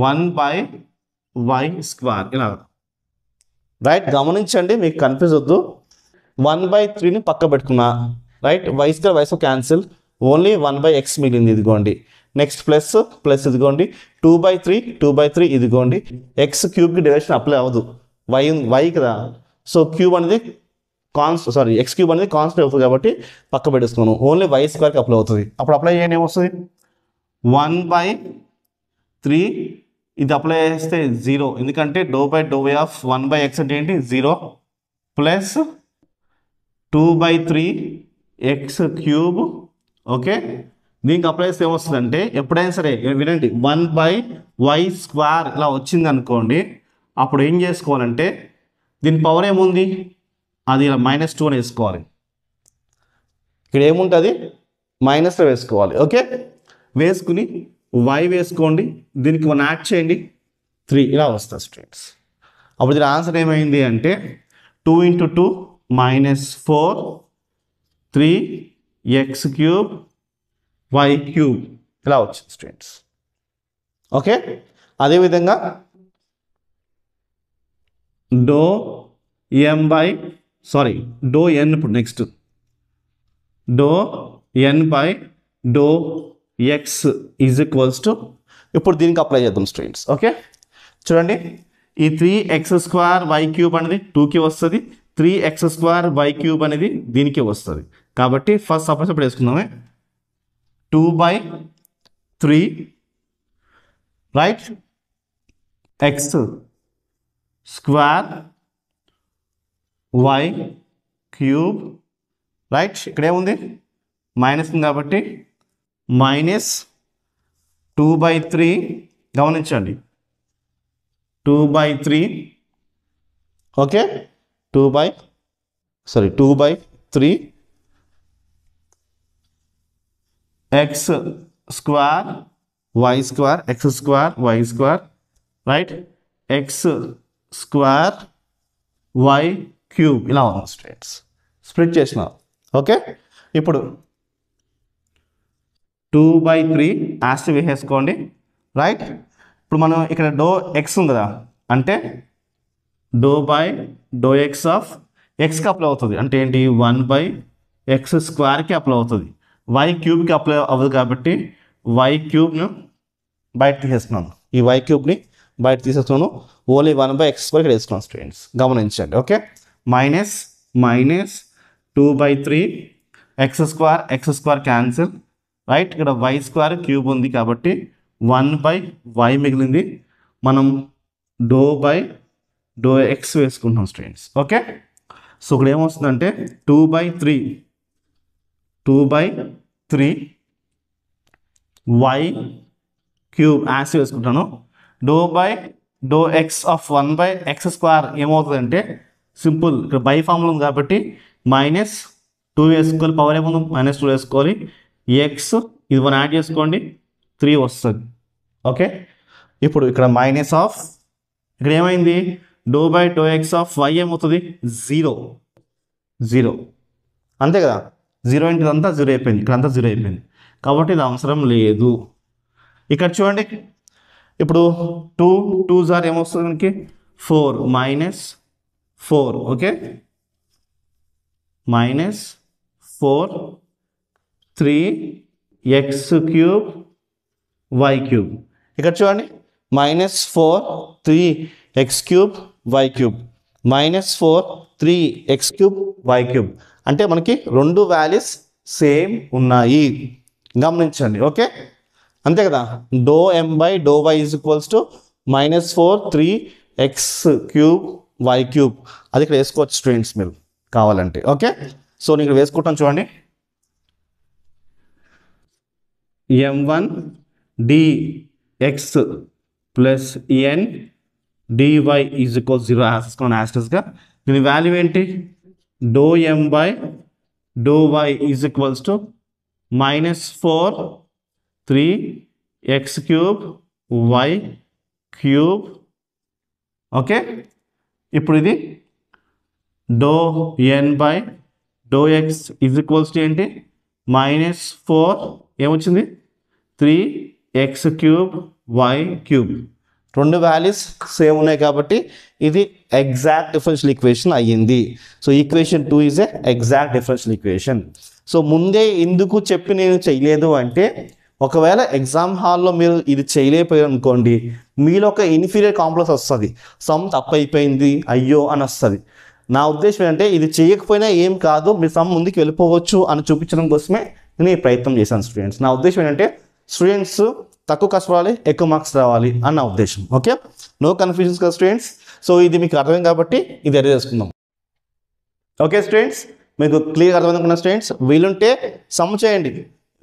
1/y స్క్వేర్ ఇలా. రైట్, గమనించండి, మీకు కన్ఫ్యూజ్ వద్దు. 1/3ని పక్క పెట్టుకున్నా. Right, y square cancel, only 1/x మిగిలింది. ఇదిగోండి, నెక్స్ట్ ప్లస్ ఇదిగోండి 2/3 ఇదిగోండి. ఎక్స్ క్యూబ్కి డెరివేషన్ అప్లై అవ్వదు, వై కదా. సో క్యూబ్ అనేది ఎక్స్ క్యూబ్ అనేది కాన్స్టెంట్ అవుతుంది కాబట్టి పక్క పెట్టేసుకున్నాను. ఓన్లీ వై స్క్వేర్కి అప్లై అవుతుంది. అప్పుడు అప్లై చేయండి, ఏమొస్తుంది 1/3. ఇది అప్లై చేస్తే 0, ఎందుకంటే డో వై ఆఫ్ 1/x అంటే ఏంటి 0, ప్లస్ 2/3 ఎక్స్ క్యూబ్. ఓకే, దీనికి అప్లై చేస్తే ఏమొస్తుందంటే ఎప్పుడైనా సరే వినండి, 1/y స్క్వేర్ ఇలా వచ్చింది అనుకోండి, అప్పుడు ఏం చేసుకోవాలంటే దీని పవర్ ఏముంది, అది ఇలా -2 అని వేసుకోవాలి. ఇక్కడ ఏముంటుంది మైనస్లో వేసుకోవాలి. ఓకే, వేసుకుని y వేసుకోండి, దీనికి 1 యాడ్ చేయండి, 3 ఇలా వస్తుంది స్టూడెంట్స్. అప్పుడు దీని ఆన్సర్ ఏమైంది అంటే 2 × 2 -4 3x క్యూబ్ వై క్యూబ్ ఇలా వచ్చింది స్టూడెంట్స్. ఓకే, అదేవిధంగా డో ఎన్ ఇప్పుడు next doe n by do x is equals to, ఇప్పుడు దీనికి అప్లై చేద్దాం స్టూడెంట్స్. ఓకే, చూడండి, ఈ 3x² వై క్యూబ్ అనేది 2కి వస్తుంది, 3x² వై క్యూబ్ అనేది దీనికి వస్తుంది. కాబట్టి ఫస్ట్ సపరేట్ వేసుకుందామే. 2/3 right, x² y cube. Right, ఇక్కడ ఏముంది మైనస్ ఉంది కాబట్టి -2/3. గమనించండి 2/3. ఓకే, 2/3 x² y square right, x² y cube ఇలా ఉంది స్టూడెంట్స్. స్ప్లిట్ చేసిన. ఓకే, ఇప్పుడు 2/3 యాస్ వేసేసుకోండి, రైట్. ఇప్పుడు మనం ఇక్కడ డో ఎక్స్ ఉంది కదా, అంటే డో ఎక్స్ ఆఫ్ ఎక్స్కి అప్లై అవుతుంది, అంటే ఏంటి 1/x² అప్లై అవుతుంది, y³ అప్లై అవ్వదు కాబట్టి y³ బయట తీసేస్తున్నాను, ఈ y³ బయట తీసేస్తున్నాను, ఓన్లీ 1/x² ఇక్కడ వేసుకున్నాను స్టూడెంట్స్, గమనించండి. Okay, minus 2/3 x² cancel, right. ఇక్కడ y² ఉంది కాబట్టి 1/y మిగిలింది, మనం డో ఎక్స్ వేసుకుంటాం స్టూడెంట్స్. ఓకే, సో ఇక్కడ ఏమొస్తుందంటే 2/3 y³ యాస్ వేసుకుంటాను. డో ఎక్స్ ఆఫ్ 1/x² ఏమవుతుందంటే సింపుల్, ఇక్కడ బై ఫార్ములా ఉంది కాబట్టి -2 వేసుకోవాలి, పవర్ ఏముంది -2 వేసుకోవాలి, ఎక్స్ ఇది 1 యాడ్ చేసుకోండి 3 వస్తుంది. ఓకే, ఇప్పుడు ఇక్కడ మైనస్ ఆఫ్ ఇక్కడ ఏమైంది డో ఎక్స్ ఆఫ్ y ఏమవుతుంది 0 అంతే కదా, 0 ఇంటి అంతా 0 అయిపోయింది, ఇక్కడ అంతా 0 అయిపోయింది కాబట్టి ఇది అవసరం లేదు. ఇక్కడ చూడండి, ఇప్పుడు 2 జార్ ఏమొస్తుంది మనకి 4 -4. ఓకే, -4 3x³ y³ ఇక్కడ చూడండి -4 3x³ y³ -4 3x³ y³ అంటే మనకి రెండు వాల్యూస్ సేమ్ ఉన్నాయి, గమనించండి. ఓకే, అంతే కదా, do m/y is equals to -4 3x³ y³ అది ఇక్కడ వేసుకోవచ్చు స్టూడెంట్స్ మీరు కావాలంటే. ఓకే, సో నేను ఇక్కడ వేసుకుంటాను చూడండి, m1 dx plus n dy is equals 0 యాస్టస్గా, దీని వాల్యూ ఏంటి doe m/y is equals to -4 3x³ y³. Okay, ఇప్పుడు ఇది do n/x is equals to ఏంటి -4 ఏమొచ్చింది 3x³ y³. రెండు వాల్యూస్ సేమ్ ఉన్నాయి కాబట్టి ఇది ఎగ్జాక్ట్ డిఫరెన్షియల్ ఈక్వేషన్ అయ్యింది. So equation 2 is a exact differential equation. So ముందే ఎందుకు చెప్పి నేను చేయలేదు అంటే, ఒకవేళ ఎగ్జామ్ హాల్లో మీరు ఇది చేయలేకపోయారు అనుకోండి, మీలో ఒక ఇన్ఫీరియర్ కాంప్లెక్స్ వస్తుంది, సమ్ తప్పు అయిపోయింది అయ్యో అని వస్తుంది. నా ఉద్దేశం ఏంటంటే ఇది చేయకపోయినా ఏం కాదు, మీరు సమ్ ముందుకు వెళ్ళిపోవచ్చు అని చూపించడం కోసమే నేను ఈ ప్రయత్నం చేశాను స్టూడెంట్స్. నా ఉద్దేశం ఏంటంటే స్టూడెంట్స్ తక్కువ కష్టపడాలి, ఎక్కువ మార్క్స్ రావాలి అన్న ఉద్దేశం. ఓకే, నో కన్ఫ్యూజన్స్ కదా స్టూడెంట్స్. సో ఇది మీకు అర్థమైంది కాబట్టి ఇది అర్థం చేసుకుందాం. ఓకే స్టూడెంట్స్, మీకు క్లియర్గా అర్థమవుతున్న స్టూడెంట్స్, వీలుంటే సమ్ చేయండి,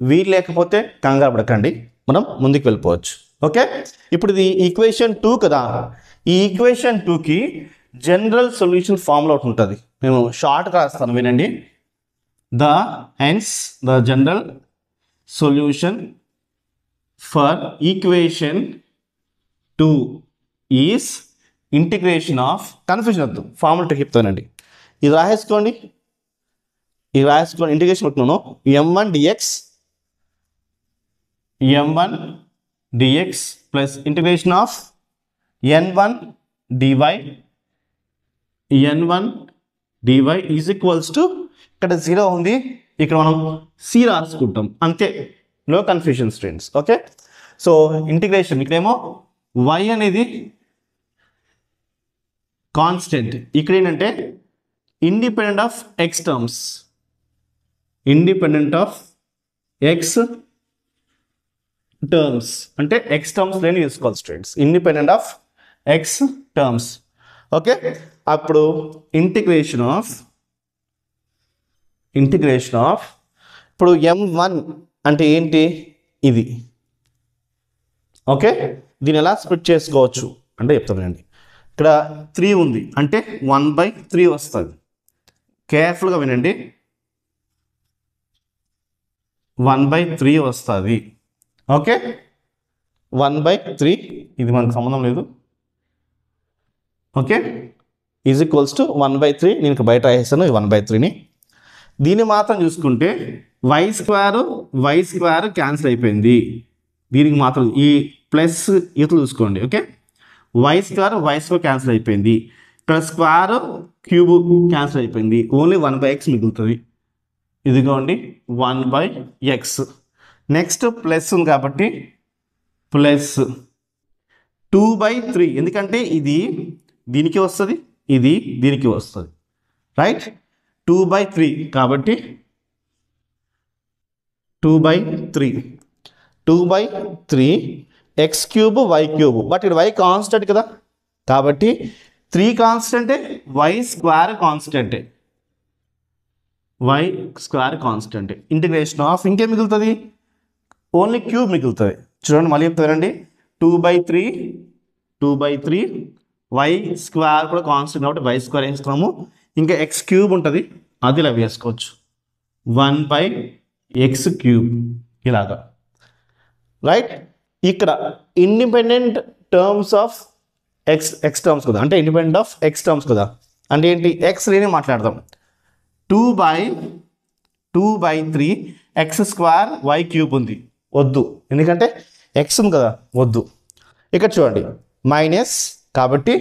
వీలు లేకపోతే కంగారు పడకండి, మనం ముందుకు వెళ్ళిపోవచ్చు. ఓకే, ఇప్పుడు ఇది ఈక్వేషన్ 2 కదా, ఈ ఈక్వేషన్ 2కి జనరల్ సొల్యూషన్ ఫార్ములా ఒకటి ఉంటుంది, నేను షార్ట్గా రాస్తాను వినండి. The general solution for equation 2 is integration of, confusion వద్దు, ఫార్ములా చెప్తానండి, ఇది రాసేసుకోండి, ఇంటిగ్రేషన్ పెట్టుకున్నాను, m1 dx plus integration of n1 dy is equals to, ఇక్కడ 0 ఉంది, ఇక్కడ మనం c రాసుకుంటాం అంతే, no confusion students. Okay, so integration ఇక్కడేమో y అనేది కాన్స్టెంట్, ఇక్కడ ఏంటంటే ఇండిపెండెంట్ ఆఫ్ x టర్మ్స్, అంటే x టర్మ్స్ లేని తీసుకోవాలి students, independent of x terms. Okay, అప్పుడు ఇంటిగ్రేషన్ ఆఫ్ ఇప్పుడు m1 అంటే ఏంటి ఇది. ఓకే, దీన్ని ఎలా స్ప్లిట్ చేసుకోవచ్చు అంటే చెప్తానండి. ఇక్కడ 3 ఉంది అంటే 1/3 వస్తుంది, కేర్ఫుల్గా వినండి, 1/3 వస్తుంది. ఓకే, 1/3 ఇది మనకు సంబంధం లేదు. ఓకే, ఈజ్ ఈక్వల్స్ టు 1/3, నేను బయట రాసేసాను ఈ 1/3ని. దీన్ని మాత్రం చూసుకుంటే వై స్క్వేర్ క్యాన్సిల్ అయిపోయింది. దీనికి మాత్రం ఈ ప్లస్ ఇట్లు చూసుకోండి. ఓకే, వై స్క్వేర్ క్యాన్సిల్ అయిపోయింది. ఇక్కడ స్క్వేర్ క్యూబ్ క్యాన్సిల్ అయిపోయింది. ఓన్లీ 1/x మిగులుతుంది. ఇదిగోండి 1/x. నెక్స్ట్ ప్లస్ ఉంది కాబట్టి ప్లస్ 2/3, ఎందుకంటే ఇది దీనికి వస్తుంది, ఇది దీనికి వస్తుంది, రైట్. 2/3 కాబట్టి 2/3 X cube y cube. But ఇక్కడ వై కాన్స్టెంట్ కదా, కాబట్టి 3 కాన్స్టెంటే, వై స్క్వేర్ కాన్స్టెంటే. ఇంటిగ్రేషన్ ఆఫ్ ఇంకేం మిగులుతుంది, ఓన్లీ క్యూబ్ మిగులుతుంది. చూడండి మళ్ళీ చెప్తారండి. 2/3 వై స్క్వేర్ కూడా కాన్స్టెంట్ కాబట్టి వై స్క్వేర్ వేసుకున్నాము. ఇంకా ఎక్స్ క్యూబ్ ఉంటుంది, అది ఇలా వేసుకోవచ్చు. 1/x³ ఇలాగా, రైట్. ఇక్కడ independent terms of X terms కదా, అంటే ఇండిపెండెంట్ ఆఫ్ ఎక్స్ టర్మ్స్ కదా, అంటే ఏంటి, ఎక్స్ లేని మాట్లాడదాం. 2/3 x² y³ ఉంది, వద్దు, ఎందుకంటే ఎక్స్ ఉంది కదా, వద్దు. ఇక్కడ చూడండి మైనస్, కాబట్టి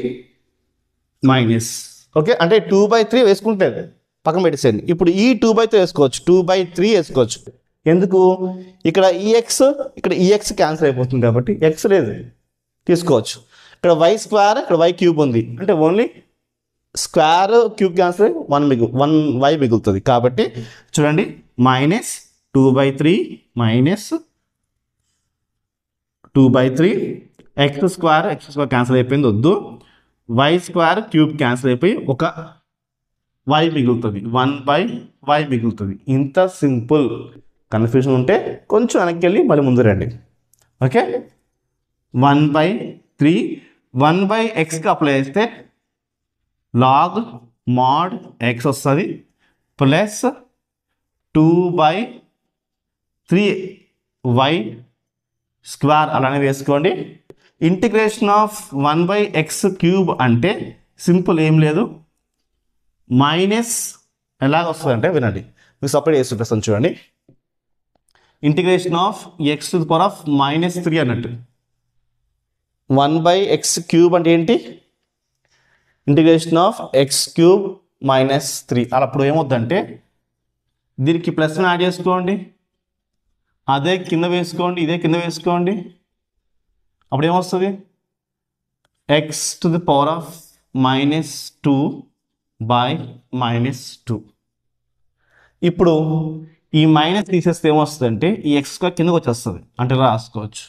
మైనస్. ఓకే, అంటే 2/3 వేసుకుంటలేదు, పక్కన పెట్టేసేయండి. ఇప్పుడు ఈ 2/3 వేసుకోవచ్చు, 2/3 వేసుకోవచ్చు. ఎందుకు, ఇక్కడ ఈఎక్స్ క్యాన్సిల్ అయిపోతుంది కాబట్టి ఎక్స్ లేదు, తీసుకోవచ్చు. ఇక్కడ వై స్క్వేర్, ఇక్కడ y³ ఉంది, అంటే ఓన్లీ స్క్వేర్ క్యూబ్ క్యాన్సిల్ 1 మిగులుతుంది. కాబట్టి చూడండి మైనస్ 2/3 x² క్యాన్సిల్ అయిపోయింది, వద్దు. y² క్యాన్సిల్ అయిపోయి ఒక y మిగులుతుంది, 1/y మిగులుతుంది. ఇంత సింపుల్. కన్ఫ్యూజన్ ఉంటే కొంచెం వెనక్కి వెళ్ళి మళ్ళీ ముందు రండి. ఓకే, 1/3 1/xకి అప్లై చేస్తే log mod x వస్తుంది, ప్లస్ 2/3y² అలానే వేసుకోండి. ఇంటిగ్రేషన్ ఆఫ్ 1/x³ అంటే సింపుల్, ఏం లేదు, మైనస్ ఎలాగ వస్తుంది అంటే వినండి, మీకు సపరేట్ చేసి చూపిస్తాను చూడండి. ఇంటిగ్రేషన్ ఆఫ్ x⁻³ అన్నట్టు. 1/x³ అంటే ఏంటి, ఇంటిగ్రేషన్ ఆఫ్ x³ - 3. అలా అప్పుడు ఏమవుద్దంటే దీనికి ప్లస్ యాడ్ చేసుకోండి, అదే కింద వేసుకోండి, ఇదే కింద వేసుకోండి. అప్పుడు ఏమొస్తుంది, x⁻²/-2. ఇప్పుడు ఈ మైనస్ తీసేస్తే ఏమొస్తుంది అంటే ఈ x² కిందకు వచ్చేస్తుంది, అంటే రాసుకోవచ్చు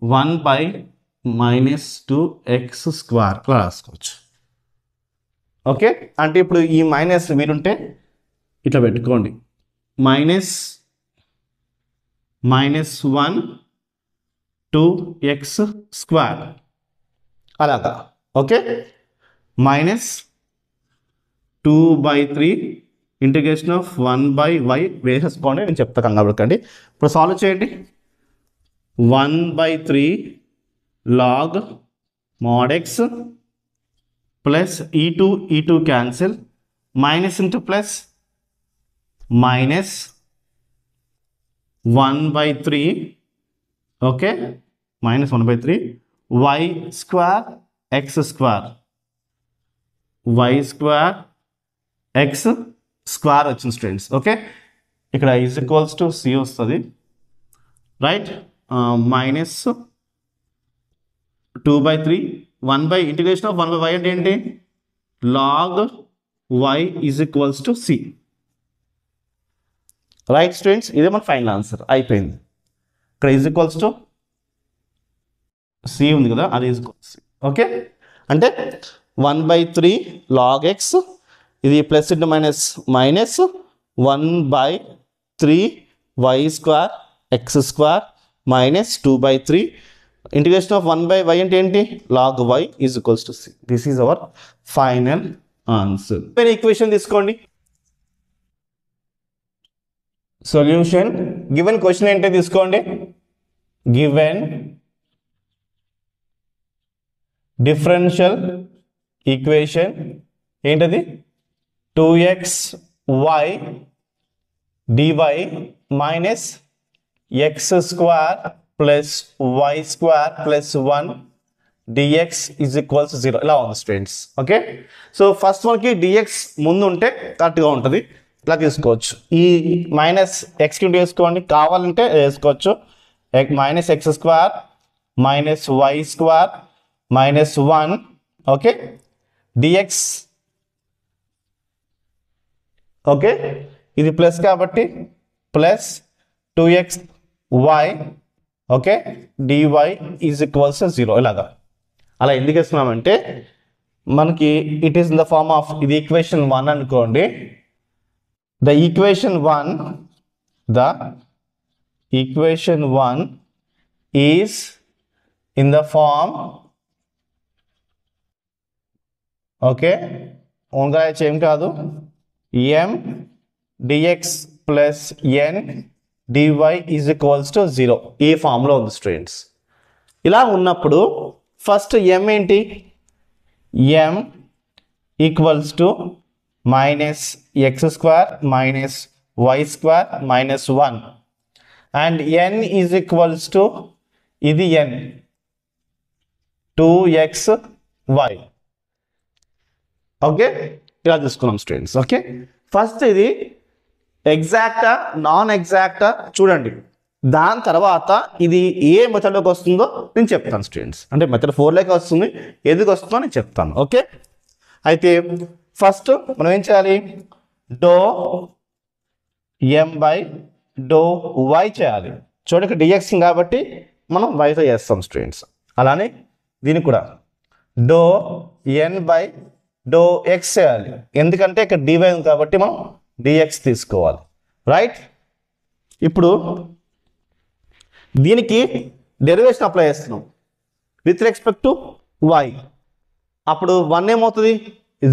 1/-2x² రాసుకోవచ్చు. ఓకే, అంటే ఇప్పుడు ఈ మైనస్ మీరుంటే ఇట్లా పెట్టుకోండి, -1/2x² అలాగా. ఓకే, -2/3 ఇంటిగ్రేషన్ ఆఫ్ 1/y వేసేసుకోండి, నేను చెప్తా కంగారు పడకండి. ఇప్పుడు సాల్వ్ చేయండి. 1/3 log mod x plus e2 cancel, minus into plus, -1/3. Okay, -1/3 y² వచ్చింది స్టూడెంట్స్. ఓకే, ఇక్కడ =c వస్తుంది, రైట్. -2/3 ఇంటిగ్రేషన్ ఆఫ్ 1/y అంటే ఏంటి, log y =c. Right students, ఇదే మన ఫైనల్ ఆన్సర్, అయిపోయింది. ఇక్కడ =c ఉంది కదా, అది =c. ఓకే, అంటే 1/3 log x, ఇది plus into minus, -1/3 y² x² -2/3 integration of 1/y అంటే ఏంటి, log y =c. This is our final answer. వేరే ఈక్వేషన్ తీసుకోండి. సొల్యూషన్ గివెన్ క్వశ్చన్ ఏంటో తీసుకోండి. గివెన్ డిఫరెన్షియల్ ఈక్వేషన్ ఏంటది, 2xy dy minus x square plus y square plus 1 dx is equals to 0 ఇలా ఉంది students. Okay, so first మనకి dx ముందు ఉంటే కరెక్ట్గా ఉంటుంది, ఇలా తీసుకోవచ్చు. ఈ మైనస్ ఎక్స్ కింద వేసుకోండి, కావాలంటే వేసుకోవచ్చు. Minus x square minus y square minus 1 okay dx. Okay, ఇది ప్లస్ కాబట్టి plus 2xy okay dy is equals 0 ఇలాగా. అలా ఎందుకు వేస్తున్నామంటే మనకి it is in the form of ఇది ఈక్వేషన్ 1 అనుకోండి. The equation 1 is in the form okay ఓన్గా ఏం కాదు m dx plus n dy is equals to 0 ఈ ఫామ్లో ఉంది స్టూడెంట్స్. ఇలా ఉన్నప్పుడు ఫస్ట్ m ఏంటి, m equals to minus x square minus y square minus 1 and n is equals to ఇది n 2xy ఓకే ఇలా తీసుకున్నాం స్టూడెంట్స్. ఓకే, ఫస్ట్ ఇది ఎగ్జాక్టా నాన్ ఎగ్జాక్టా చూడండి, దాని తర్వాత ఇది ఏ మెథడ్లోకి వస్తుందో నేను చెప్తాను స్టూడెంట్స్. అంటే మెథడ్ 4లోకి వస్తుంది, ఎందుకు వస్తుందో నేను చెప్తాను. ఓకే, అయితే ఫస్ట్ మనం ఏం చేయాలి, doe m by do y చేయాలి. చూడండి ఇక్కడ dx కాబట్టి మనం yతో చేస్తాం స్టూడెంట్స్. అలానే దీనికి కూడా doe n by do x చేయాలి, ఎందుకంటే ఇక్కడ dy ఉంది కాబట్టి మనం dx తీసుకోవాలి. రైట్, ఇప్పుడు దీనికి డెరివేషన్ అప్లై చేస్తున్నాం విత్ రెస్పెక్ట్ టు y. అప్పుడు 1 ఏమవుతుంది,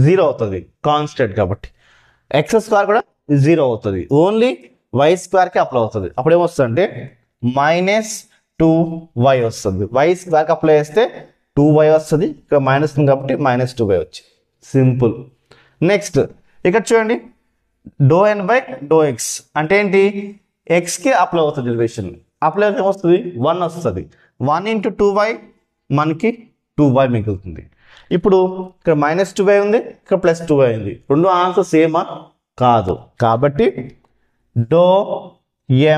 0 అవుతుంది కాన్స్టెంట్ కాబట్టి. ఎక్స్ స్క్వేర్ కూడా 0 అవుతుంది, ఓన్లీ వై స్క్వేర్కి అప్లై అవుతుంది. అప్పుడు ఏమొస్తుంది అంటే మైనస్ 2y వస్తుంది. వై స్క్వేర్కి అప్లై చేస్తే 2y వస్తుంది, ఇక్కడ మైనస్ ఉంది కాబట్టి మైనస్ 2y వచ్చింది. సింపుల్. నెక్స్ట్ ఇక్కడ చూడండి doe n by do x అంటే ఏంటి, ఎక్స్కి అప్లై అవుతుంది డెరివేషన్. అప్లై అయితే ఏమొస్తుంది, 1 వస్తుంది. 1 ఇంటూ 2y మనకి 2y మిగులుతుంది. ఇప్పుడు ఇక్కడ మైనస్ 2y ఉంది, ఇక్కడ ప్లస్ 2y ఉంది, రెండు ఆన్సర్ సేమా కాదు. కాబట్టి do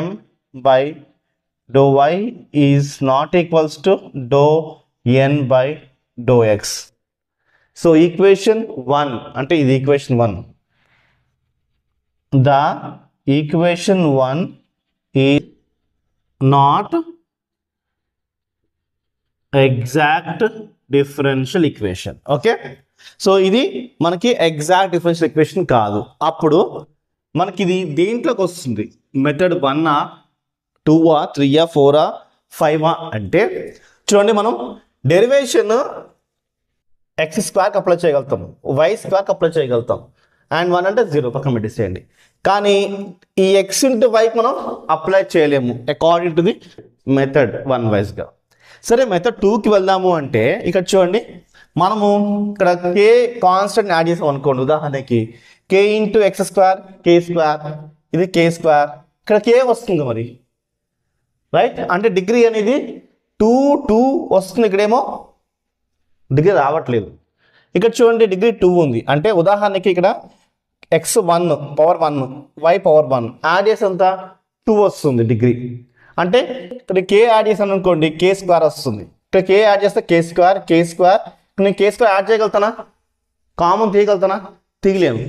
m by do y is not equals to do n by do x. So equation 1 అంటే ఇది equation 1. The equation 1 is not exact differential equation. Okay, so ఇది మనకి ఎగ్జాక్ట్ డిఫరెన్షియల్ ఈక్వేషన్ కాదు. అప్పుడు మనకి ఇది దేంట్లోకి వస్తుంది, మెథడ్ 1ఆ 2ఆ 3ఆ 4ఆ 5ఆ అంటే చూడండి మనం డెరివేషన్ ఎక్స్ స్క్వేర్కి అప్లై చేయగలుగుతాం, వై స్క్వేర్కి అప్లై చేయగలుగుతాం, అండ్ 1 అంటే 0 పక్కన పెట్టేసేయండి. కానీ ఈ ఎక్స్ ఇంటూ వైకి మనం అప్లై చేయలేము అకార్డింగ్ టు ది మెథడ్ 1 వైజ్గా. సరే మెథడ్ 2కి వెళ్దాము అంటే ఇక్కడ చూడండి మనము ఇక్కడ కే కాన్స్టెంట్ యాడ్ చేసాం అనుకోండి. ఉదాహరణకి కే into x square k square, ఇది కే స్క్వేర్, ఇక్కడ కే వస్తుంది మరి. రైట్, అంటే డిగ్రీ అనేది 2 వస్తుంది, ఇక్కడేమో డిగ్రీ రావట్లేదు. ఇక్కడ చూడండి డిగ్రీ 2 ఉంది, అంటే ఉదాహరణకి ఇక్కడ x 1 power 1 y power 1 add చేసేంత 2 వస్తుంది డిగ్రీ. అంటే ఇక్కడ కే యాడ్ చేసాను అనుకోండి కే స్క్వేర్ వస్తుంది, ఇక్కడ కే యాడ్ చేస్తే కే స్క్వేర్ నేను కే స్క్వేర్ యాడ్ చేయగలుగుతానా, కామన్ తీయగలుగుతానా, తీయలేను.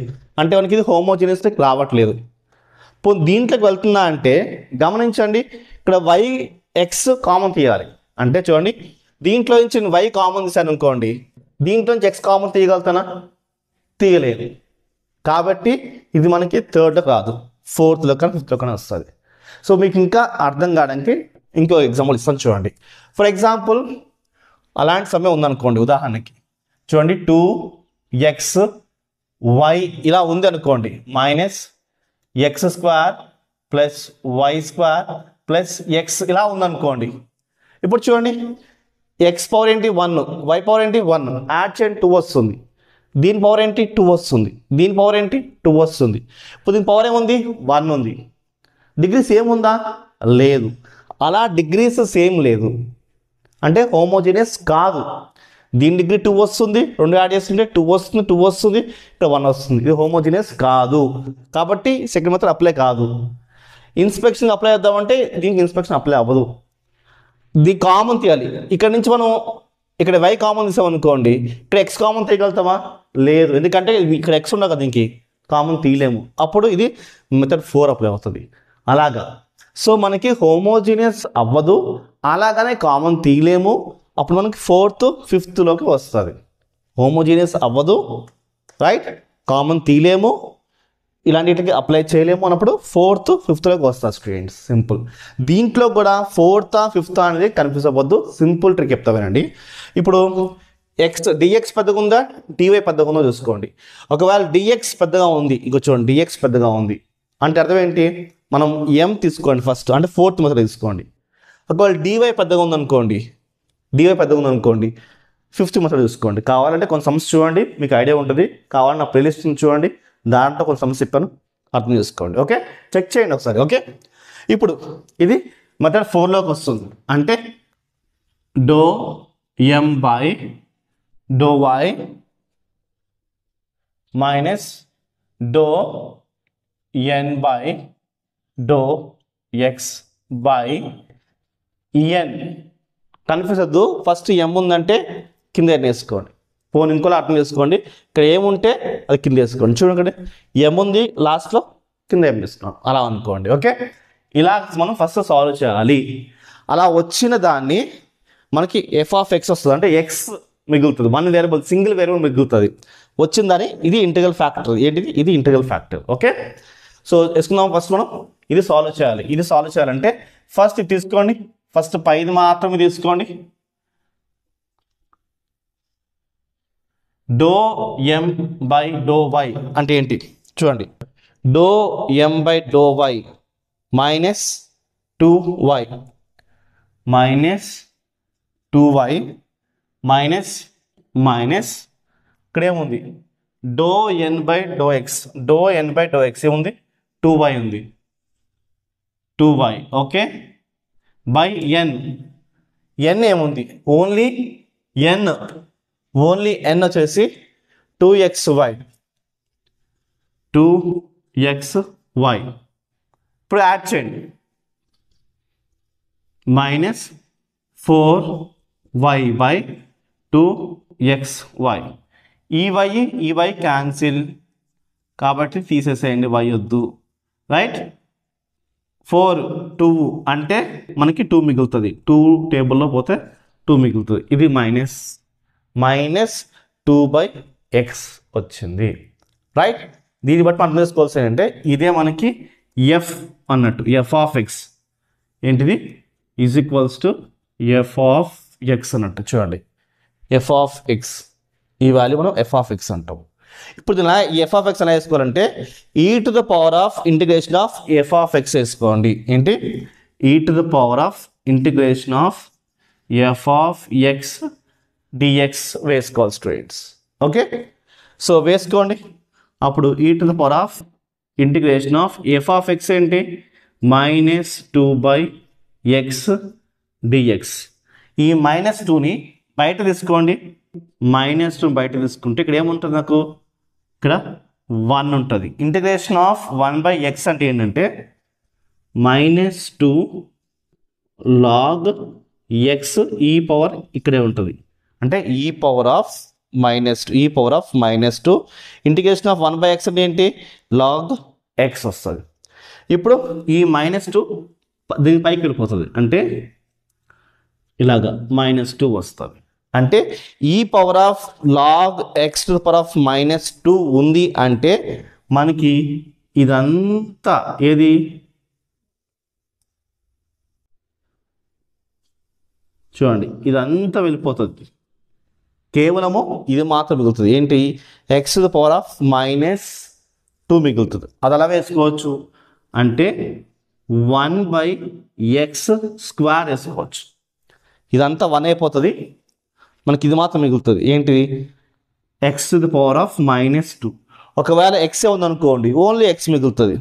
అంటే మనకి ఇది హోమోజీనియస్ రావట్లేదు. దీంట్లోకి వెళ్తున్నా అంటే గమనించండి ఇక్కడ వై ఎక్స్ కామన్ తీయాలి. అంటే చూడండి దీంట్లో నుంచి వై కామన్ తీసాను అనుకోండి, దీంట్లో నుంచి ఎక్స్ కామన్ తీయగలుగుతానా, తీయలేదు. కాబట్టి ఇది మనకి 3rd కాదు 4th కానీ 5th కానీ వస్తుంది. సో మీకు ఇంకా అర్థం కావడానికి ఇంకో ఎగ్జాంపుల్ ఇస్తాను చూడండి. ఫర్ ఎగ్జాంపుల్ అలాంటి సమయం ఉందనుకోండి, ఉదాహరణకి చూడండి 2xy ఇలా ఉంది అనుకోండి, minus x square plus y square plus x ఇలా ఉందనుకోండి. ఇప్పుడు చూడండి ఎక్స్ పవర్ ఏంటి 1, వై పవర్ ఏంటి 1, యాడ్ చేయండి 2 వస్తుంది, దీని పవర్ ఏంటి 2 వస్తుంది, దీని పవర్ ఏంటి 2 వస్తుంది. ఇప్పుడు దీని పవర్ ఏముంది 1 ఉంది, డిగ్రీ సేమ్ ఉందా? లేదు. అలా డిగ్రీస్ సేమ్ లేదు అంటే హోమోజీనియస్ కాదు. దీని డిగ్రీ 2 వస్తుంది, 2 యాడ్ చేస్తుంటే 2 వస్తుంది, 2 వస్తుంది, ఇక్కడ 1 వస్తుంది. ఇది హోమోజీనియస్ కాదు కాబట్టి సెకండ్ మెథడ్ అప్లై కాదు. ఇన్స్పెక్షన్ అప్లై చేద్దామంటే దీనికి ఇన్స్పెక్షన్ అప్లై అవ్వదు. ది కామన్ తీయాలి. ఇక్కడ నుంచి మనం ఇక్కడ y కామన్ తీసాం అనుకోండి, ఇక్కడ x కామన్ తీయగలుగుతామా? లేదు. ఎందుకంటే ఇక్కడ x ఉండదు కదా, దీనికి కామన్ తీయలేము. అప్పుడు ఇది మెథడ్ 4 అప్లై అవుతుంది. అలాగా సో మనకి హోమోజీనియస్ అవ్వదు, అలాగనే కామన్ తీయలేము. అప్పుడు మనకి 4th 5thలోకి వస్తుంది. హోమోజీనియస్ అవ్వదు, రైట్, కామన్ తీయలేము, ఇలాంటికి అప్లై చేయలేము అన్నప్పుడు 4th 5thలోకి వస్తుంది స్టూడెంట్స్. సింపుల్. దీంట్లో కూడా 4th 5th అనేది కన్ఫ్యూజ్ అవ్వద్దు. సింపుల్ ట్రిక్ చెప్తామేనండి. ఇప్పుడు dx పెద్దగా ఉందా, dy పెద్దగా ఉందో చూసుకోండి. ఒకవేళ dx పెద్దగా ఉంది, ఇక చూడండి dx పెద్దగా ఉంది అంటే అర్థం ఏంటి? మనం m తీసుకోండి ఫస్ట్, అంటే 4th మెథడ్ తీసుకోండి. ఒకవేళ dy పెద్దగా ఉందనుకోండి, dy 5th మెథడ్ చూసుకోండి. కావాలంటే కొంత సమస్య చూడండి, మీకు ఐడియా ఉంటుంది. కావాలంటే నా ప్లేలిస్ట్ చూడండి, దాంట్లో కొంత సమస్య చెప్పాను, అర్థం చేసుకోండి. ఓకే, చెక్ చేయండి ఒకసారి. ఓకే, ఇప్పుడు ఇది మెథడ్ 4లోకి వస్తుంది. అంటే do m by do y minus doe n by do x by n. Confuse వద్దు. ఫస్ట్ m ఉందంటే కింద n వేసుకోండి, ఫోన్ ఇంకోలా అర్థం చేసుకోండి. ఇక్కడ ఏముంటే అది కింద వేసుకోండి. చూడండి m ఉంది, లాస్ట్లో కింద m వేసుకోండి, అలా అనుకోండి. ఓకే, ఇలా మనం ఫస్ట్ సాల్వ్ చేయాలి. అలా వచ్చిన దాన్ని మనకి f ఆఫ్ x వస్తుంది, అంటే x మిగులుతుంది. 1 వేరియబుల్, సింగిల్ వేరియబుల్ మిగులుతుంది. వచ్చిందని ఇది ఇంటిగ్రల్ ఫ్యాక్టర్. ఏంటిది? ఇది ఇంటిగ్రల్ ఫ్యాక్టర్. ఓకే, సో వేసుకుందాం. ఫస్ట్ మనం ఇది సాల్వ్ చేయాలి. ఇది సాల్వ్ చేయాలంటే ఫస్ట్ ఇది తీసుకోండి, ఫస్ట్ పైది మాత్రమే తీసుకోండి. Doe m by do y అంటే ఏంటి చూడండి. Doe m by do y minus 2y minus 2y minus minus ఇక్కడ ఏముంది? Doe n by do x. Doe n by do x ఏముంది? 2y ఉంది, 2y. Okay, by n. n ఏముంది? Only n వచ్చేసి 2xy. ఇప్పుడు యాడ్ చేయండి. Minus 4y by 2xy. ఈ y cancel కాబట్టి తీసేసేయండి, y వద్దు. రైట్, 4 2 అంటే మనకి 2 మిగులుతుంది. 2 టేబుల్లో పోతే 2 మిగులుతుంది. ఇది మైనస్ 2/x వచ్చింది. రైట్, దీన్ని బట్టి మనం అర్థం చేసుకోవాల్సి ఏంటంటే ఇదే మనకి f అన్నట్టు. f ఆఫ్ x ఏంటిది? Is equals to f of x అన్నట్టు. చూడండి, f ఆఫ్ x, ఈ వాల్యూ మనం f ఆఫ్ x అంటాం. ఇప్పుడు ఈ f ఆఫ్ x ఎలా వేసుకోవాలంటే e to the power of integration of f of x వేసుకోండి. ఏంటి? e to the power of integration of f of x dx వేసుకోవాలి స్టూడెంట్స్. ఓకే, సో వేసుకోండి. అప్పుడు e to the power of integration of f of x ఏంటి? Minus 2/x dx. ఈ minus 2ని బయట తీసుకోండి. మైనస్ 2 బయట తీసుకుంటే ఇక్కడ ఏముంటుంది? నాకు ఇక్కడ 1 ఉంటుంది. ఇంటిగ్రేషన్ ఆఫ్ 1/x అంటే ఏంటంటే మైనస్ 2 లాగ్ x ఈ పవర్ ఇక్కడే ఉంటుంది. అంటే ఈ power of minus 2 integration of 1/x అంటే ఏంటి? లాగ్ x వస్తుంది. ఇప్పుడు ఈ మైనస్ 2 దీని పైకి వెళ్ళిపోతుంది, అంటే ఇలాగా -2 వస్తుంది. అంటే ఈ power of log x to the power of -2 ఉంది అంటే మనకి ఇదంతా ఏది? చూడండి, ఇదంతా వెళ్ళిపోతుంది. కేవలము ఇది మాత్రం మిగులుతుంది. ఏంటి? x to the power of -2 మిగులుతుంది. అది అలా వేసుకోవచ్చు, అంటే 1/x² వేసుకోవచ్చు. ఇదంతా 1 అయిపోతుంది, మనకి ఇది మాత్రం మిగులుతుంది. ఏంటిది? x to the power of -2. ఒకవేళ x ఉందనుకోండి, ఓన్లీ x మిగులుతుంది.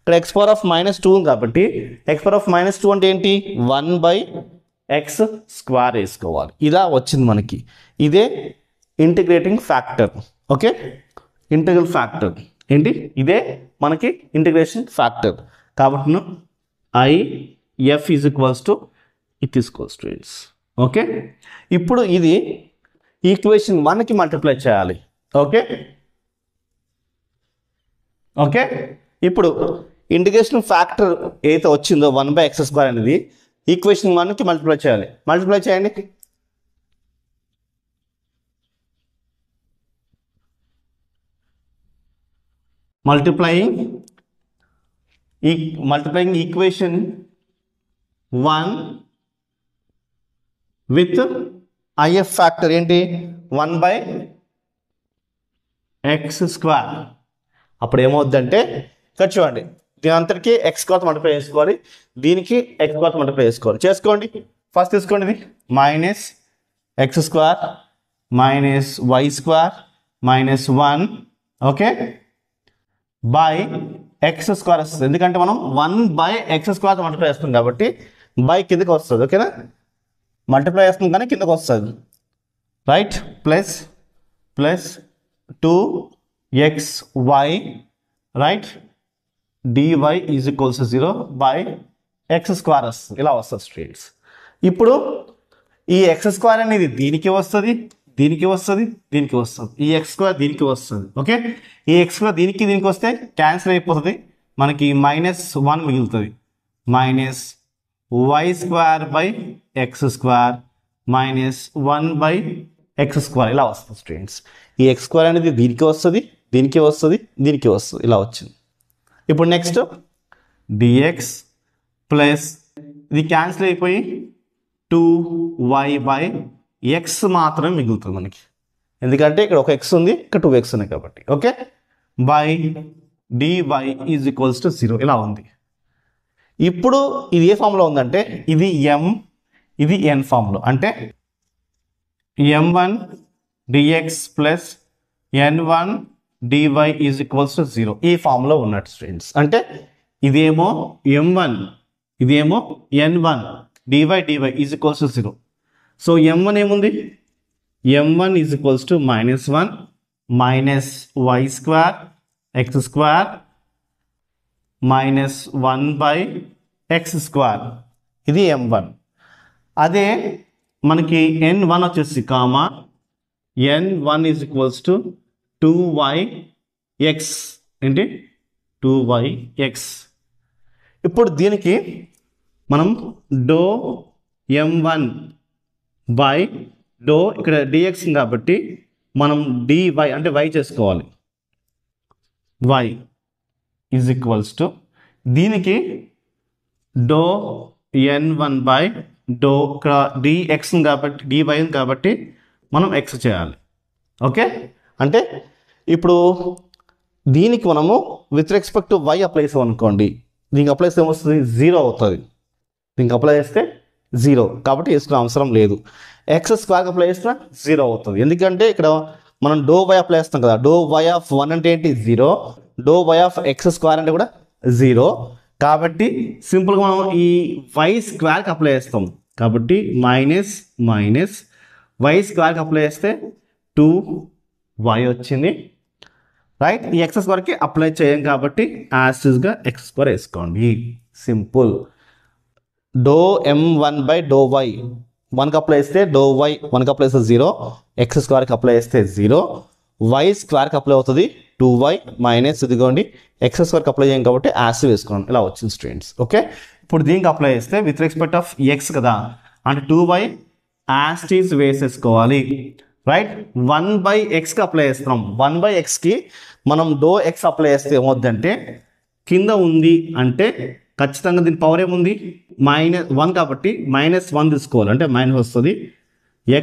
ఇక్కడ x పవర్ ఆఫ్ -2 ఉంది కాబట్టి x పవర్ ఆఫ్ -2 అంటే ఏంటి 1/x స్క్వేర్ వేసుకోవాలి. ఇలా వచ్చింది మనకి. ఇదే integrating factor. Okay, integral factor ఏంటి, ఇదే మనకి ఇంటిగ్రేషన్ ఫ్యాక్టర్. కాబట్టి IF is equals to it equals to it's. Okay, ఇప్పుడు ఇది ఈక్వేషన్ 1కి మల్టిప్లై చేయాలి. ఓకే ఓకే ఇప్పుడు ఇంటిగ్రేషన్ ఫ్యాక్టర్ ఏదైతే వచ్చిందో 1/x² అనేది ఈక్వేషన్ 1కి మల్టిప్లై చేయాలి. మల్టిప్లై చేయండి. Multiplying equation 1 with IF factor ఏంటి 1/x². అప్పుడు ఏమవుద్దంటే ఇక్కడ చూడండి, దీని అంతటికి x² మల్టిప్లై చేసుకోవాలి, దీనికి x² మల్టిప్లై చేసుకోండి. ఫస్ట్ తీసుకోండి, ఇది -x² -y² -1 okay by x² వస్తుంది. ఎందుకంటే మనం 1/x² మల్టిప్లై చేస్తాం కాబట్టి బై కిందకి వస్తుంది. ఓకేనా, మల్టిప్లై చేస్తుంది కానీ కిందకి వస్తుంది. Right, plus 2xy right dy is equals 0 by x² వస్తుంది. ఇలా వస్తుంది స్ట్రేట్స్. ఇప్పుడు ఈ x² అనేది దీనికి వస్తుంది, దీనికి వస్తుంది, దీనికి వస్తుంది. ఈ x² దీనికి వస్తుంది. ఓకే, ఈ x² దీనికి వస్తే క్యాన్సిల్ అయిపోతుంది, మనకి -1 మిగులుతుంది. -y² -1/x² ఇలా వస్తుంది స్టూడెంట్స్. ఈ x² అనేది దీనికి వస్తుంది, దీనికి వస్తుంది, దీనికి వస్తుంది. ఇలా వచ్చింది. ఇప్పుడు నెక్స్ట్ dx ప్లస్ ఇది క్యాన్సిల్ అయిపోయి 2y/x మాత్రమే మిగులుతుంది మనకి. ఎందుకంటే ఇక్కడ ఒక x ఉంది, ఇక్కడ 2x ఉన్నాయి కాబట్టి. Okay, by dy is equals to 0 ఇలా ఉంది. ఇప్పుడు ఇది ఏ ఫామ్లో ఉందంటే ఇది m, ఇది n ఫామ్లో. అంటే m1 dx plus n1 dy is equals to 0 ఈ ఫామ్లో ఉన్నట్టు స్టూడెంట్స్. అంటే ఇదేమో m1, ఇదేమో n1 dy is equals to 0. So m1 ఏముంది, m1 is equals to -1 -y² x² -1/x². ఇది m1. అదే మనకి n1 వచ్చేసి comma n1 is equals to 2yx ఏంటి 2yx. ఇప్పుడు దీనికి మనం డో m1 బై డో ఇక్కడ dx కాబట్టి మనం dy అంటే y చేసుకోవాలి. y ఈజ్ ఈక్వల్స్ టు దీనికి డో n1 బై డో ఇక్కడ dx కాబట్టి dy కాబట్టి మనం x చేయాలి. ఓకే, అంటే ఇప్పుడు దీనికి మనము with respect to y apply చేసాం అనుకోండి, దీనికి అప్లై చేస్తే ఏమొస్తుంది 0 అవుతుంది. దీనికి అప్లై చేస్తే 0 కాబట్టి వేసుకునే అవసరం లేదు. x² అప్లై చేసినా 0 అవుతుంది. ఎందుకంటే ఇక్కడ మనం డో y అప్లై చేస్తాం కదా, డో y ఆఫ్ 1 అంటే ఏంటి 0, డో y ఆఫ్ x² అంటే కూడా 0. కాబట్టి సింపుల్గా మనం ఈ y² అప్లై చేస్తాం కాబట్టి -y² అప్లై చేస్తే 2y వచ్చింది. రైట్, ఈ x² అప్లై చేయం కాబట్టి యాస్టిస్గా x² వేసుకోండి. Simple. Doe m1 by do y 1కి అప్లై చేస్తే డో y 1కి అప్లై చేస్తే 0, x² అప్లై చేస్తే 0, y² అప్లై అవుతుంది 2y మైనస్ ఇదిగోండి x² అప్లై చేయం కాబట్టి యాసిడ్ వేసుకోండి. ఇలా వచ్చింది స్టూడెంట్స్. ఓకే, ఇప్పుడు దీనికి అప్లై చేస్తే విత్ రెస్పెక్ట్ ఆఫ్ x కదా, అంటే 2y యాస్టీస్ వేసేసుకోవాలి. రైట్, 1/xకి అప్లై చేస్తున్నాం. 1/xకి మనం డో x అప్లై చేస్తే ఏమవుద్దంటే కింద ఉంది అంటే ఖచ్చితంగా దీని పవర్ ఏముంది -1 కాబట్టి -1 తీసుకోవాలి, అంటే మైనస్ వస్తుంది.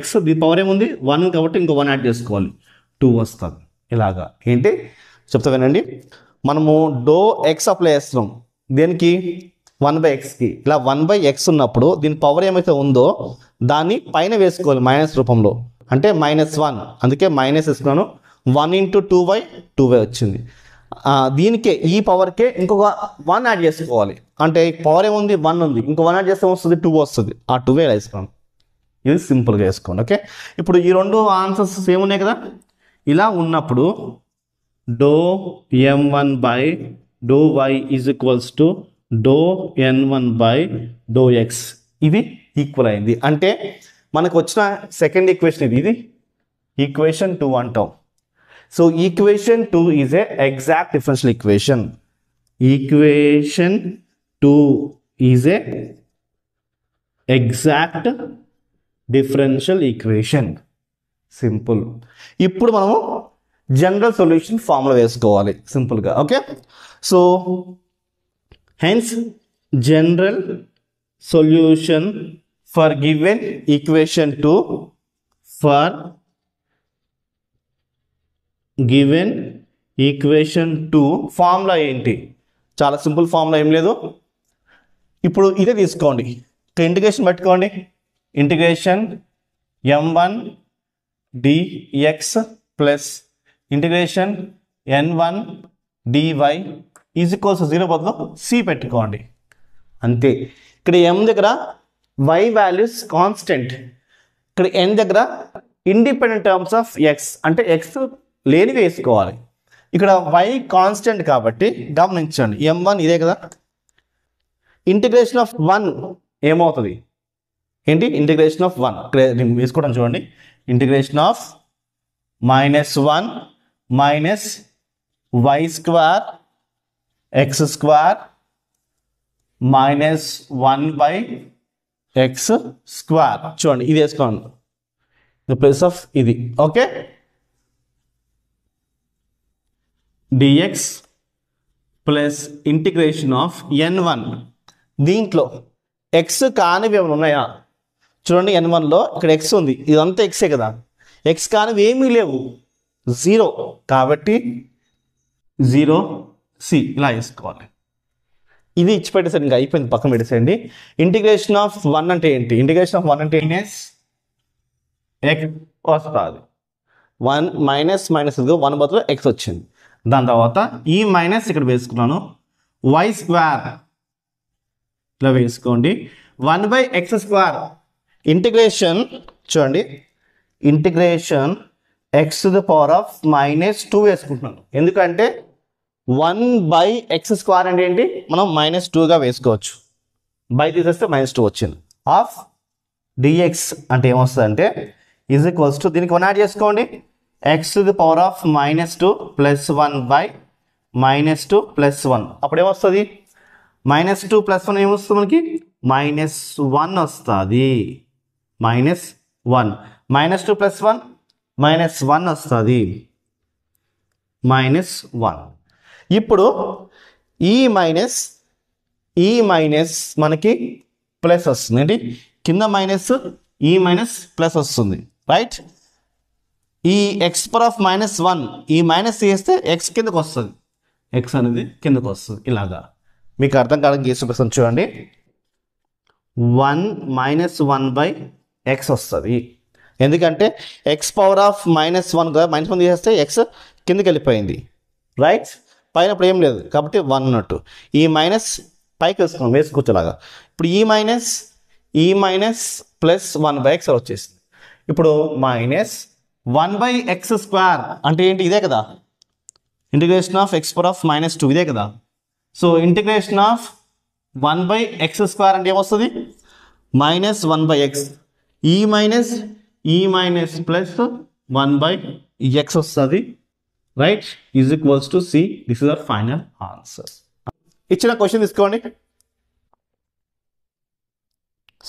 x దీని పవర్ ఏముంది 1 కాబట్టి ఇంకో 1 యాడ్ చేసుకోవాలి, 2 వస్తుంది. ఇలాగా ఏంటి చెప్తా వినండి. మనము డో x అప్లై చేస్తున్నాం దేనికి 1/xకి. ఇలా 1/x ఉన్నప్పుడు దీని పవర్ ఏమైతే ఉందో దాన్ని పైన వేసుకోవాలి మైనస్ రూపంలో, అంటే -1. అందుకే మైనస్ వేసుకున్నాను. 1 × 2y 2y వచ్చింది. దీనికే ఈ పవర్కే ఇంకొక 1 యాడ్ చేసుకోవాలి. అంటే పవర్ ఏముంది 1 ఉంది, ఇంకో 1 యాడ్ చేస్తే వస్తుంది 2 వస్తుంది. ఆ 2 వేసుకోండి. ఇది సింపుల్గా వేసుకోండి. ఓకే, ఇప్పుడు ఈ రెండు ఆన్సర్స్ సేమ్ ఉన్నాయి కదా. ఇలా ఉన్నప్పుడు doe m1 by do y is equals to doe n1 by do x ఇది ఈక్వల్ అయింది. అంటే మనకు వచ్చిన సెకండ్ ఈక్వేషన్ ఇది ఈక్వేషన్ 2 అంటాం. So equation 2 is a exact differential equation. Equation 2 is a exact differential equation. Simple. ఇప్పుడు మనము general solution formula వేసుకోవాలి సింపుల్గా. Okay, so hence general solution for given equation 2 for given equation 2 formula ఏంటి? చాలా simple formula, ఏం లేదు. ఇప్పుడు ఇదే తీసుకోండి, ఇంటిగ్రేషన్ పెట్టుకోండి. Integration m1 dx plus integration n1 dy is equals 0 బదులు c పెట్టుకోండి. అంతే. ఇక్కడ m దగ్గర y వాల్యూస్ కాన్స్టెంట్, ఇక్కడ n దగ్గర ఇండిపెండెంట్ టర్మ్స్ ఆఫ్ x అంటే x లేనివి వేసుకోవాలి. ఇక్కడ y కాన్స్టెంట్ కాబట్టి గమనించండి, m1 ఇదే కదా. ఇంటిగ్రేషన్ ఆఫ్ 1 ఏమవుతుంది ఏంటి? ఇంటిగ్రేషన్ ఆఫ్ 1 ఇక్కడ వేసుకోవడం చూడండి. Integration of -1 minus y square x square minus 1 by x square. చూడండి ఇది వేసుకోండి ద ప్లేస్ ఆఫ్ ఇది. Okay, dx plus integration of n1. దీంట్లో x కానివి ఏమైనా ఉన్నాయా? చూడండి n1లో ఇక్కడ x ఉంది, ఇదంతా xే కదా. x కానివి ఏమీ లేవు, 0 కాబట్టి 0c ఇలా వేసుకోవాలి. ఇది ఇచ్చి పెట్టేసరి ఇంకా అయిపోయింది, పక్కన పెట్టేసేయండి. ఇంటిగ్రేషన్ ఆఫ్ 1 అంటే ఏంటి? ఇంటిగ్రేషన్ ఆఫ్ 1 అంటే x వస్తుంది. 1 మైనస్ 1 బదులు x వచ్చింది. దాని తర్వాత ఈ మైనస్ ఇక్కడ వేసుకున్నాను, y స్క్వేర్ ఇలా వేసుకోండి. 1 బై x స్క్వేర్ ఇంటిగ్రేషన్ చూడండి, integration x to the power of -2 వేసుకుంటున్నాను. ఎందుకంటే 1 బై x స్క్వేర్ అంటే ఏంటి? మనం -2గా వేసుకోవచ్చు. బై తీసేస్తే -2 వచ్చింది. ఆఫ్ dx అంటే ఏమొస్తుంది అంటే ఈజ్ ఈక్వల్స్ టు, దీనికి 1 యాడ్ చేసుకోండి, x to the power of -2 plus 1 by -2 plus 1. అప్పుడు ఏమొస్తుంది? -2 ప్లస్ 1 ఏమొస్తుంది మనకి? -1 వస్తుంది. -1 -2 ప్లస్ 1 -1 వస్తుంది. -1. ఇప్పుడు ఈ మైనస్ మనకి ప్లస్ వస్తుంది. ఏంటి? కింద మైనస్, ఈ మైనస్ ప్లస్ వస్తుంది, రైట్? ఈ x పవర్ ఆఫ్ -1 ఈ మైనస్ చేస్తే x కిందకు వస్తుంది, x అనేది కిందకు వస్తుంది. ఇలాగా మీకు అర్థం కావడానికి గీసి చూపిస్తాను చూడండి. 1 -1 బై x వస్తుంది. ఎందుకంటే x పవర్ ఆఫ్ -1 కదా, -1 చేస్తే x కిందకి వెళ్ళిపోయింది, రైట్? పైన ఇప్పుడు ఏం లేదు కాబట్టి 1 అన్నట్టు. ఈ మైనస్ పైకి వేసుకున్నాం, వేసుకొచ్చేలాగా. ఇప్పుడు ఈ మైనస్ ప్లస్ 1 బై x వచ్చేసింది. ఇప్పుడు -1 బై x స్క్వేర్ అంటే ఏంటి? ఇదే కదా integration of x power of -2 ఇదే కదా. So integration of 1 by x square అంటే ఏమొస్తుంది? -1 బై x. ఈ మైనస్ ప్లస్ 1 బై x వస్తుంది, right? Is equals to c. This is our final answer. ఇచ్చిన క్వశ్చన్ తీసుకోండి.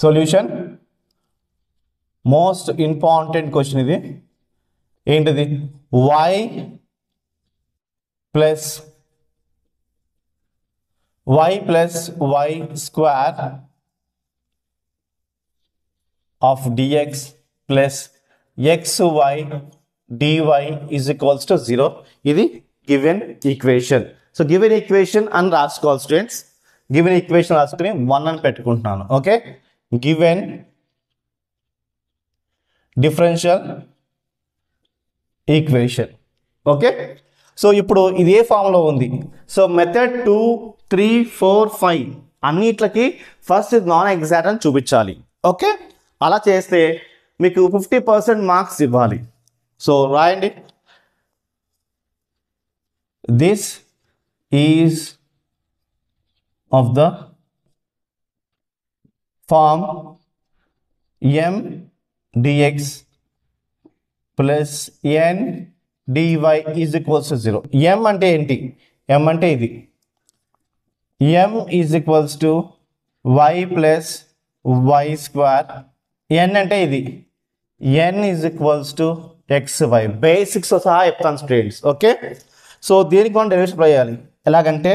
సొల్యూషన్ మోస్ట్ ఇంపార్టెంట్ క్వశ్చన్ ఇది. ఏంటిది? y plus y square of dx plus xy dy is equals to 0. ఇది given equation. So given equation అని రాసుకోవాలి students. Given equation రాసుకుని 1 అని పెట్టుకుంటున్నాను. Okay, given differential equation. Okay, so ఇప్పుడు ఇది ఏ ఫామ్లో ఉంది? సో మెథడ్ 2, 3, 4, 5 అన్నిట్లకి ఫస్ట్ ఇది నాన్ ఎగ్జాక్ట్ అని చూపించాలి. ఓకే, అలా చేస్తే మీకు 50% మార్క్స్ ఇవ్వాలి. సో రాయండి, this is of the form m dx plus n dy is equals to 0. m అంటే ఏంటి? m అంటే ఇది, m is equals to y plus y square. n అంటే ఇది, n is equals to xy. Basics సహా చెప్తాను students. Okay, so దీనికి మనం డెరివేషన్ అప్లై చేయాలి. ఎలాగంటే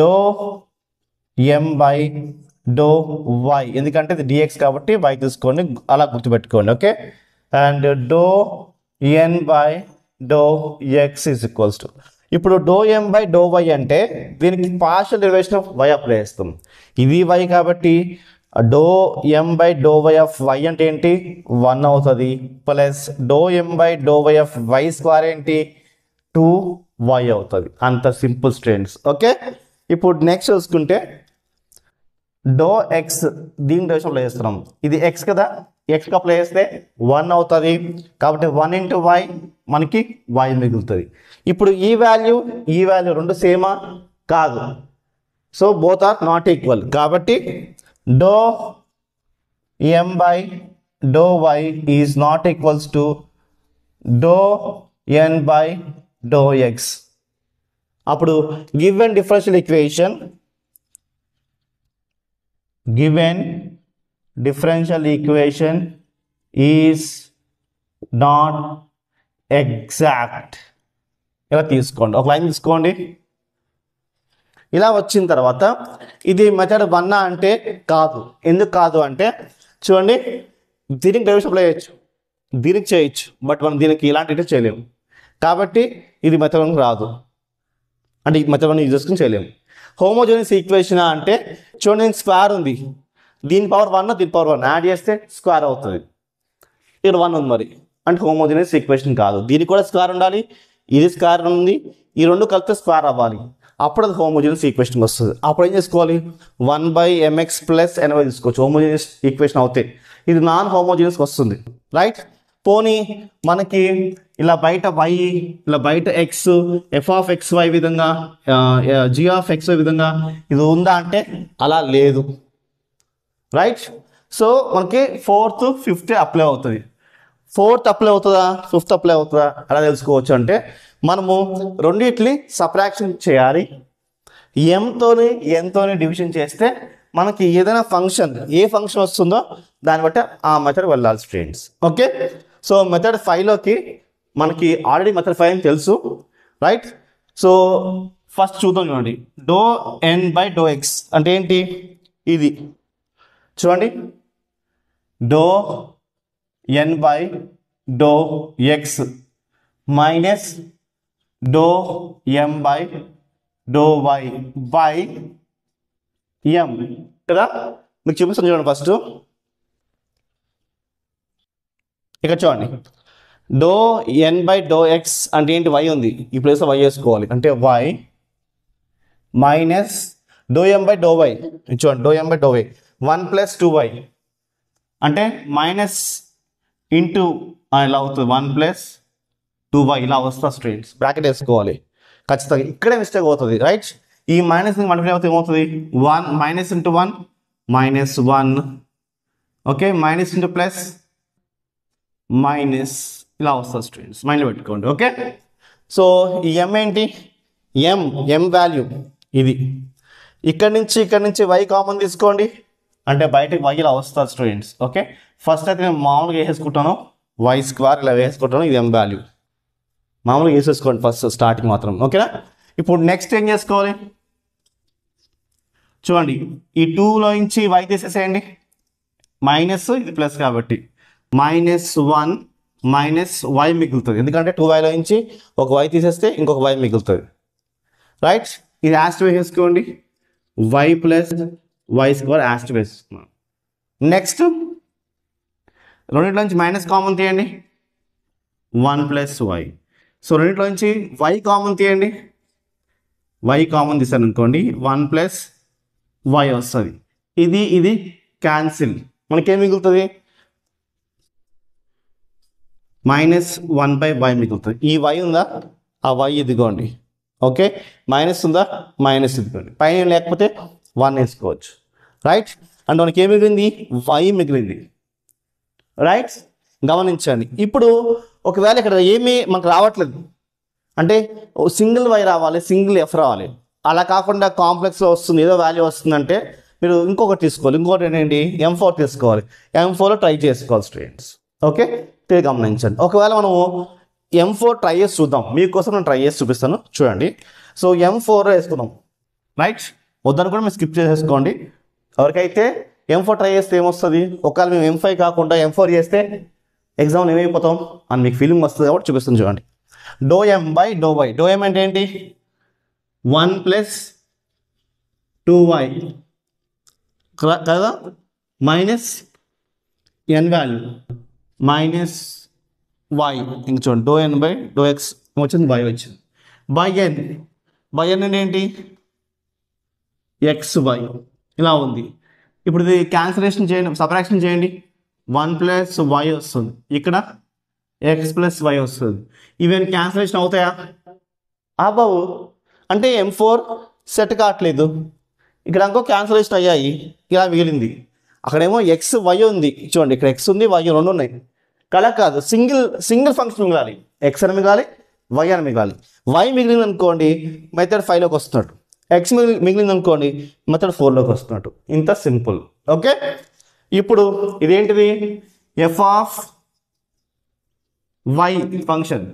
do m by do y, ఎందుకంటే ఇది dx కాబట్టి y తీసుకోండి, అలా గుర్తుపెట్టుకోండి. ఓకే, and do n by do x is equals to, ఇప్పుడు do m by do y అంటే దీనికి partial derivation of y apply చేస్తాం. ఇది y కాబట్టి do m by do y of y అంటే ఏంటి? 1 అవుతుంది. Plus do m by do y of y square ఏంటి? 2y అవుతుంది. అంత సింపుల్ స్టూడెంట్స్. ఓకే, ఇప్పుడు నెక్స్ట్ చూసుకుంటే డో ఎక్స్, దీని డెరివేషన్ అప్లై చేస్తున్నాం. ఇది ఎక్స్ కదా, ఎక్స్కి అప్లై చేస్తే 1 అవుతుంది కాబట్టి 1 ఇంటూ వై, మనకి y మిగులుతుంది. ఇప్పుడు ఈ వాల్యూ రెండు సేమా? కాదు. So both are not equal కాబట్టి do m by do y is not equals to do n by do x. అప్పుడు given differential equation, is not exact. ఇలా తీసుకోండి, ఒక లైన్ తీసుకోండి. ఇలా వచ్చిన తర్వాత ఇది మెథడ్ 1 అంటే కాదు. ఎందుకు కాదు అంటే చూడండి, దీనికి డెరివేషన్ అప్లై చేయొచ్చు, దీనికి చేయొచ్చు, బట్ మనం దీనికి ఇలాంటివి చేయలేము కాబట్టి ఇది మెథడ్ 1 రాదు. అంటే ఈ మెథడ్ 1 యూజ్ చేసుకుని చేయలేము. హోమోజీనియస్ ఈక్వేషన్ అంటే చూడండి, స్క్వేర్ ఉంది, దీని పవర్ 1 దీని పవర్ 1 యాడ్ చేస్తే స్క్వేర్ అవుతుంది. ఇక్కడ 1 ఉంది మరి, అంటే హోమోజీనియస్ ఈక్వేషన్ కాదు. దీనికి కూడా స్క్వేర్ ఉండాలి, ఇది స్క్వేర్ ఉంది, ఈ రెండు కలిపితే స్క్వేర్ అవ్వాలి, అప్పుడు అది హోమోజీనియస్ ఈక్వేషన్ వస్తుంది. అప్పుడు ఏం చేసుకోవాలి? 1/mx ప్లస్ ny తీసుకోవచ్చు హోమోజీనియస్ ఈక్వేషన్ అవుతే. ఇది నాన్ హోమోజీనియస్ వస్తుంది, రైట్? పోనీ మనకి ఇలా బయట y, ఇలా బయట x, f(xy) విధంగా, g(xy) విధంగా ఇది ఉందా అంటే అలా లేదు, రైట్? సో మనకి 4th, 5th అప్లై అవుతుంది. 4th అప్లై అవుతుందా, 5th అప్లై అవుతుందా అలా తెలుసుకోవచ్చు. అంటే మనము రెండింటిని సబ్ట్రాక్షన్ చేయాలి. ఎంతోని ఎంతోని డివిజన్ చేస్తే మనకి ఏదైనా ఫంక్షన్, ఏ ఫంక్షన్ వస్తుందో దాన్ని బట్టి ఆ మెథడ్ వెళ్ళాలి స్టూడెంట్స్. ఓకే, సో మెథడ్ 5లోకి మనకి ఆల్రెడీ మెథడ్ 5 అని తెలుసు, రైట్? సో ఫస్ట్ చూద్దాం. చూడండి, doe n by do x అంటే ఏంటి? ఇది చూడండి, doe n by do x minus doe m by do y by m కదా. మీకు చూపిస్తాను చూడండి. ఫస్ట్ ఇక్కడ చూడండి, doe n by do x అంటే ఏంటి? y ఉంది, ఈ ప్లేస్లో y వేసుకోవాలి, అంటే y minus doe m by do y. చూడండి, doe m by do y 1 plus 2y అంటే మైనస్ ఇంటూ ఇలా అవుతుంది, 1 ప్లస్ 2y ఇలా వస్తా స్టూడెంట్స్. బ్రాకెట్ వేసుకోవాలి ఖచ్చితంగా, ఇక్కడే మిస్టేక్ అవుతుంది, రైట్? ఈ మైనస్ మల్టిప్లై అవుతుంది, ఏమవుతుంది? 1 minus into 1 minus 1, okay, minus into plus minus ఇలా వస్తుంది స్టూడెంట్స్, మైండ్లో పెట్టుకోండి. ఓకే, సో ఈ m ఏంటి? m వాల్యూ ఇది. ఇక్కడ నుంచి y కామన్ తీసుకోండి, అంటే బయటకు y ఇలా వస్తుంది స్టూడెంట్స్. ఓకే, ఫస్ట్ అయితే నేను మామూలుగా వేసేసుకుంటాను, y స్క్వేర్ ఇలా వేసుకుంటాను, ఇది m వాల్యూ మామూలుగా వేసేసుకోండి ఫస్ట్ స్టార్టింగ్ మాత్రం. ఓకేనా? ఇప్పుడు నెక్స్ట్ ఏం చేసుకోవాలి చూడండి, ఈ 2లో నుంచి y తీసేసేయండి, మైనస్ ఇది ప్లస్ కాబట్టి -1 మైనస్ y మిగులుతుంది, ఎందుకంటే 2yలో నుంచి ఒక y తీసేస్తే ఇంకొక y మిగులుతుంది, రైట్? ఇది యాస్ట్ వేసేసుకోండి, y ప్లస్ y స్క్వేర్ యాస్ట్ వేసుకున్నాం. నెక్స్ట్ రెండింటి నుంచి మైనస్ కామన్ తీయండి, 1 ప్లస్ y సో రెండింటిలో నుంచి y కామన్ తీయండి. y కామన్ తీసాను అనుకోండి 1 ప్లస్ y వస్తుంది. ఇది క్యాన్సిల్, మనకేం మిగులుతుంది? -1/y మిగులుతుంది. ఈ y ఉందా, ఆ y ఇదిగోండి. ఓకే, మైనస్ ఉందా, మైనస్ ఇదిగోండి. పైన లేకపోతే 1 వేసుకోవచ్చు. రైట్, అంటే మనకి ఏం మిగిలింది? y మిగిలింది. రైట్, గమనించండి. ఇప్పుడు ఒకవేళ ఇక్కడ ఏమీ మనకు రావట్లేదు అంటే సింగిల్ y రావాలి, సింగిల్ f రావాలి. అలా కాకుండా కాంప్లెక్స్లో వస్తుంది, ఏదో వాల్యూ వస్తుందంటే మీరు ఇంకొకటి తీసుకోవాలి. ఇంకొకటి ఏంటండి? M4 తీసుకోవాలి. M4లో ట్రై చేసుకోవాలి స్టూడెంట్స్. ఓకే, గమనించండి. ఒకవేళ మనము M4 ట్రై చేసి చూద్దాం. మీకోసం నేను ట్రై చేసి చూపిస్తాను, చూడండి. సో M4 వేసుకుందాం. రైట్, వద్దని కూడా మీరు స్కిప్ చేసేసుకోండి. ఎవరికైతే M4 ట్రై చేస్తే ఏమొస్తుంది? ఒకవేళ మేము M5 కాకుండా M4 చేస్తే ఎగ్జామ్లో ఏమైపోతాం అని మీకు ఫీలింగ్ వస్తుంది కాబట్టి చూపిస్తాను, చూడండి. ∂M/∂y. ∂M అంటే ఏంటి? 1 + 2y కదా, minus n value minus y. ఇంక చూడండి, ∂n/∂x వచ్చింది, y వచ్చింది. బై n అంటే ఏంటి? xy ఇలా ఉంది. ఇప్పుడు ఇది క్యాన్సిలేషన్ చేయండి, సబ్ట్రాక్షన్ చేయండి. 1 + y వస్తుంది, ఇక్కడ x + y వస్తుంది. ఇవన్నీ క్యాన్సిలేషన్ అవుతాయా? బాబు, అంటే M4 సెట్ కావట్లేదు. ఇక్కడ ఇంకో క్యాన్సిలేషన్ అయ్యాయి, ఇలా మిగిలింది. అక్కడేమో x y ఉంది, చూడండి ఇక్కడ x ఉంది, y రెండు ఉన్నాయి. కాదు, సింగిల్ ఫంక్షన్ మిగలాలి. x అని మిగలాలి, y అని మిగలాలి. y మిగిలింది అనుకోండి మెథడ్ 5లోకి వస్తున్నట్టు, x మిగిలింది అనుకోండి మెథడ్ 4లోకి వస్తున్నట్టు. ఇంత సింపుల్. ఓకే, ఇప్పుడు ఇదేంటిది? f(y) function.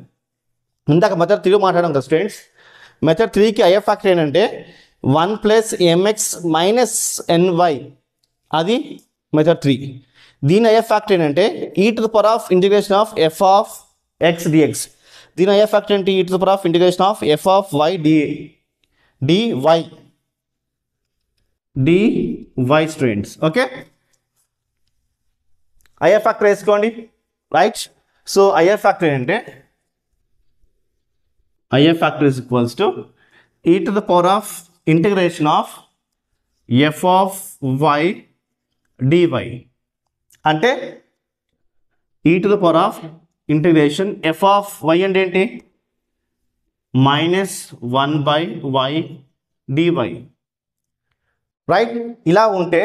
ఇందాక మెథడ్ 3 మాట్లాడాం కదా స్టూడెంట్స్. మెథడ్ 3కి IF ఫ్యాక్టర్ ఏంటంటే 1 + mx - ny, అది మెథడ్ 3. దీని IF ఫ్యాక్టర్ ఏంటంటే e⁻∫f(x) dx. దీని IF ఫ్యాక్టర్ ఏంటి? e⁻∫f(y) dy students. Okay, IF factor వేసుకోండి. రైట్, సో IF ఫ్యాక్టర్ ఏంటంటే IF factor is equals to e⁻∫f(y) dy. అంటే e⁻∫f(y) అంటే ఏంటి? -1/y dy. రైట్, ఇలా ఉంటే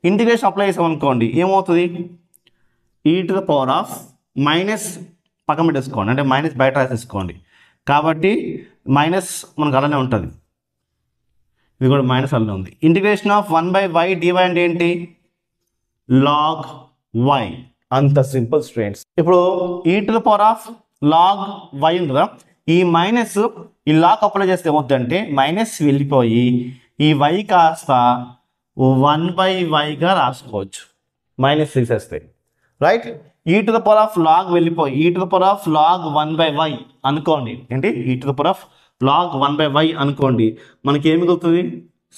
ఇంటిగ్రేషన్ అప్లై చేసాం అనుకోండి ఏమవుతుంది? e⁻ పక్కన పెట్టేసుకోండి, అంటే మైనస్ బయట రాసేసుకోండి. కాబట్టి మైనస్ మనకు అలానే ఉంటుంది, ఇది కూడా మైనస్ అలానే ఉంది. ఇంటిగ్రేషన్ ఆఫ్ 1/y dy అంటే ఏంటి? log y. అంత సింపుల్ స్టూడెంట్స్. ఇప్పుడు e⁻log y ఉంది కదా, ఈ మైనస్ ఈ లాగ్ అప్లై చేస్తే ఏమవుతుందంటే మైనస్ వెళ్ళిపోయి ఈ y కాస్త 1/y రాసుకోవచ్చు, మైనస్ తీసేస్తే. రైట్, e⁻log వెళ్ళిపోయి e⁻log 1/y అనుకోండి. ఏంటి? e⁻log 1/y అనుకోండి. మనకి ఏం మిగులుతుంది?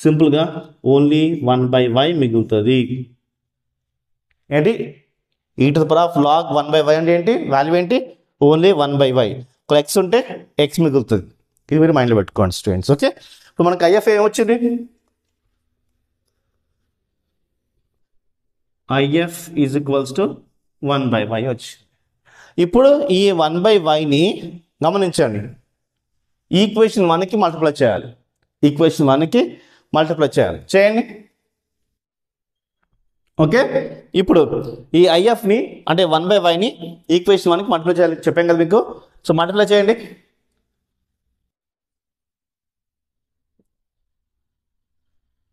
సింపుల్గా ఓన్లీ 1/y మిగులుతుంది. ఏంటి? e⁻log 1/y అంటే ఏంటి? వాల్యూ ఏంటి? Only 1/y. ఒక x ఉంటే x మిగులుతుంది. ఇది మీరు మైండ్లో పెట్టుకోండి స్టూడెంట్స్. ఓకే, ఇప్పుడు మనకి IF ఏమొచ్చింది? IF is equals to 1/y వచ్చి. ఇప్పుడు ఈ 1/yని గమనించండి, ఈక్వేషన్ 1కి మల్టిప్లై చేయాలి. చేయండి. ఓకే, ఇప్పుడు ఈ IFని అంటే 1/yని ఈక్వేషన్ 1కి మల్టిప్లై చేయాలి చెప్పాం కదా మీకు. సో మల్టిప్లై చేయండి.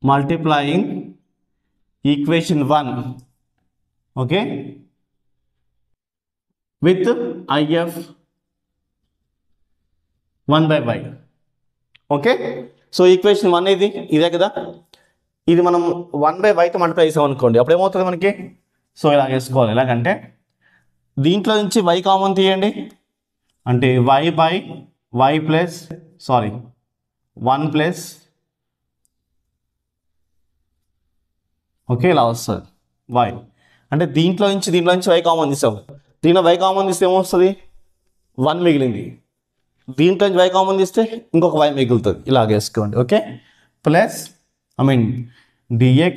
Multiplying equation 1 okay with IF 1/y. Okay, so equation 1 ఇదే కదా, ఇది మనం 1/yతో మల్టిప్లై చేసాం అనుకోండి, అప్పుడు ఏమవుతుంది మనకి? సో ఇలా వేసుకోవాలి. ఎలాగంటే దీంట్లో నుంచి y కామన్ తీయండి, అంటే 1 ప్లస్ ఓకే ఇలా వస్తుంది y. అంటే దీంట్లో నుంచి y కామన్ తీసాం, దీంట్లో y కామన్ తీస్తే ఏమొస్తుంది? 1 మిగిలింది. దీంట్లో y కామన్ తీస్తే ఇంకొక y మిగులుతుంది, ఇలాగ వేసుకోండి. Okay, plus dx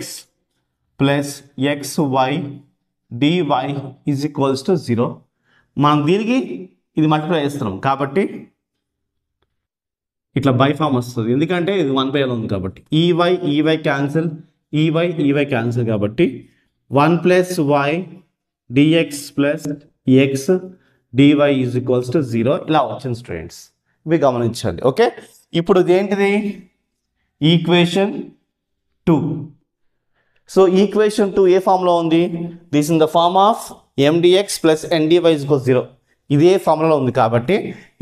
plus xy dy is equals to 0. మనం దీనికి ఇది మల్టిప్లై చేస్తున్నాం కాబట్టి ఇట్లా బై ఫామ్ వస్తుంది, ఎందుకంటే ఇది 1/l ఉంది కాబట్టి. ఈవై క్యాన్సిల్, ఈవై క్యాన్సిల్ కాబట్టి 1 plus y dx plus x dy is equals to 0 ఇలా వచ్చింది స్టూడెంట్స్. ఇవి గమనించండి. ఓకే, ఇప్పుడు ఇది ఏంటిది? ఈక్వేషన్ 2. సో ఈక్వేషన్ 2 ఏ ఫామ్లో ఉంది? This in the form of mdx plus ndy is equals 0. ఇదే ఫార్ములాలో ఉంది కాబట్టి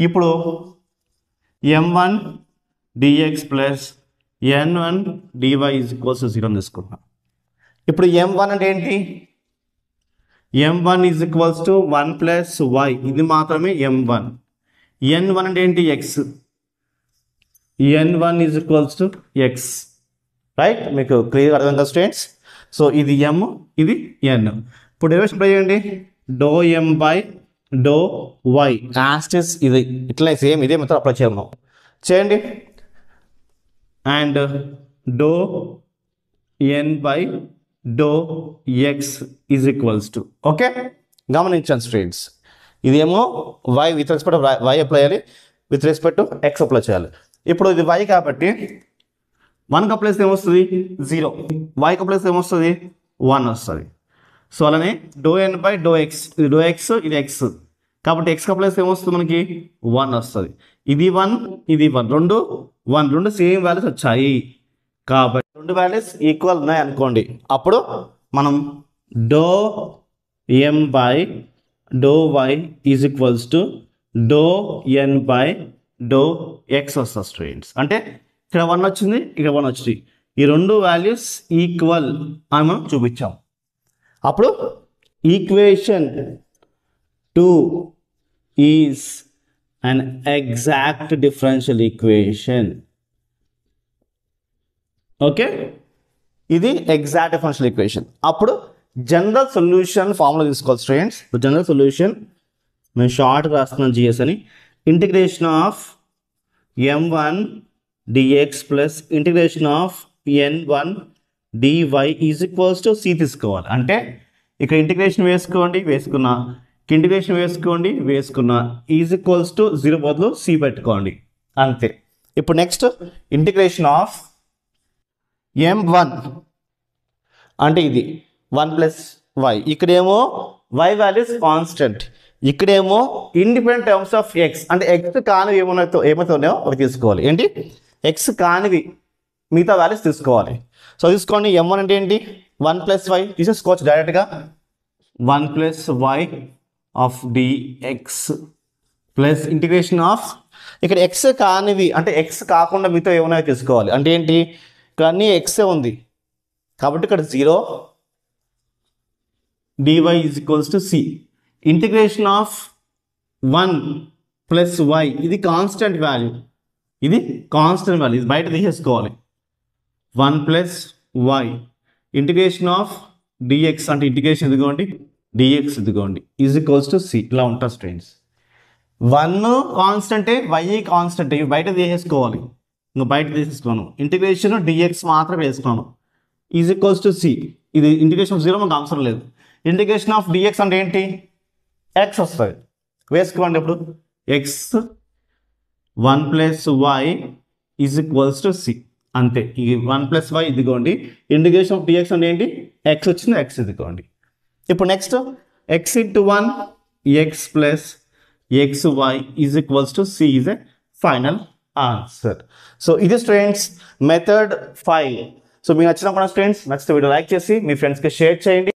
ఇప్పుడు m1 dx plus n1 dy is equals to 0 తీసుకుంటున్నాం. ఇప్పుడు m1 అంటే ఏంటి? m1 is equals to 1 plus y, ఇది మాత్రమే m1. n1 అంటే ఏంటి? x. n1 is equals to x, right? మీకు క్లియర్ అర్థం కదా స్టూడెంట్స్? సో ఇది m, ఇది n. ఇప్పుడు డెరివేషన్ అప్లై చేయండి. Doe m by do y as it is ఇది ఇట్లా సేమ్ ఇదే మెథడ్ అప్లై చేయండి. And do n by do x is equals to, okay, గమనించండి స్టూడెంట్స్. ఇదేమో y with respect y apply చేయాలి, విత్ రెస్పెక్ట్ x అప్లై చేయాలి. ఇప్పుడు ఇది y కాబట్టి 1కి అప్లై చేస్తే ఏమొస్తుంది? 0. yకి అప్లై చేస్తే ఏమొస్తుంది? 1 వస్తుంది. సో అలానే doe n by do x, ఇది డో x, ఇది x కాబట్టి x అప్లై చేస్తే ఏమొస్తుంది? మనకి 1 వస్తుంది. ఇది 1, ఇది 1, రెండు 1, రెండు సేమ్ వాల్యూస్ వచ్చాయి కాబట్టి రెండు వాల్యూస్ ఈక్వల్ ఉన్నాయి అనుకోండి, అప్పుడు మనం doe m by do y is equals to do n by do x వస్తుంది స్టూడెంట్స్. అంటే ఇక్కడ 1 వచ్చింది, ఇక్కడ 1 వచ్చింది, ఈ రెండు వాల్యూస్ ఈక్వల్ అని మనం చూపించాం. అప్పుడు equation 2 is an exact differential equation. Okay, ఇది ఎగ్జాక్ట్ డిఫరెన్షియల్ ఈక్వేషన్. అప్పుడు జనరల్ సొల్యూషన్ ఫార్ములా తీసుకోవాలి స్టూడెంట్స్. జనరల్ సొల్యూషన్ నేను షార్ట్గా రాస్తున్నాను జిఎస్ అని. Integration of m1 dx plus integration of n1 dy is equals to c తీసుకోవాలి. అంటే ఇక్కడ ఇంటిగ్రేషన్ వేసుకోండి, ఇంటిగ్రేషన్ వేసుకున్నా ఈజ్ ఈక్వల్స్ టు 0 బదులు c పెట్టుకోండి, అంతే. ఇప్పుడు నెక్స్ట్ ఇంటిగ్రేషన్ ఆఫ్ m1 అంటే ఇది 1 ప్లస్ y, ఇక్కడేమో y వాల్యూస్ కాన్స్టెంట్, ఇక్కడేమో ఇండిపెండెంట్ టర్మ్స్ ఆఫ్ x అంటే x కానివి ఏమైతే ఉన్నాయో అవి తీసుకోవాలి. ఏంటి? x కానివి మిగతా వాల్యూస్ తీసుకోవాలి. సో తీసుకోండి. m1 అంటే ఏంటి? 1 ప్లస్ y తీసేసుకోవచ్చు డైరెక్ట్గా. 1 plus y of dx plus integration of, ఇక్కడ x కానివి అంటే x కాకుండా మిగతా ఏమైనా తీసుకోవాలి. అంటే ఏంటి? ఇక్కడ అన్నీ ఎక్సే ఉంది కాబట్టి ఇక్కడ 0, dy is equals to c. Integration of 1 plus y, ఇది కాన్స్టెంట్ వాల్యూ, ఇది బయట తీసేసుకోవాలి. 1 plus y integration of dx అంటే ఇంటిగ్రేషన్ ఇదిగోండి, dx ఇదిగోండి, ఈజ్ ఈక్వల్స్ టు c. ఇలా ఉంటుంది స్టూడెంట్స్. 1 కాన్స్టెంటే, y కాన్స్టెంట్, ఇవి బయట తీసేసుకోవాలి. ఇంకా బయట తీసేసుకున్నాను. ఇంటిగ్రేషన్ dx మాత్రం వేసుకున్నాను, ఈజ్ ఈక్వల్స్ టు c. ఇది ఇంటిగ్రేషన్ ఆఫ్ 0 మనకు అవసరం లేదు. ఇంటిగ్రేషన్ ఆఫ్ dx అంటే ఏంటి? x వస్తుంది, వేసుకోండి. ఇప్పుడు x 1 plus y is equals to c, అంతే. ఈ 1 ప్లస్ y ఇదిగోండి. ఇంటిగ్రేషన్ ఆఫ్ dx అంటే ఏంటి? x వచ్చింది, x ఇదిగోండి. ఇప్పుడు next x into 1 x plus xy is equals to c is a final answer. So ఇది స్టూడెంట్స్ మెథడ్ 5. సో మీకు నచ్చినప్పుడు స్టూడెంట్స్ నచ్చితే వీడియో లైక్ చేసి మీ ఫ్రెండ్స్కి షేర్ చేయండి.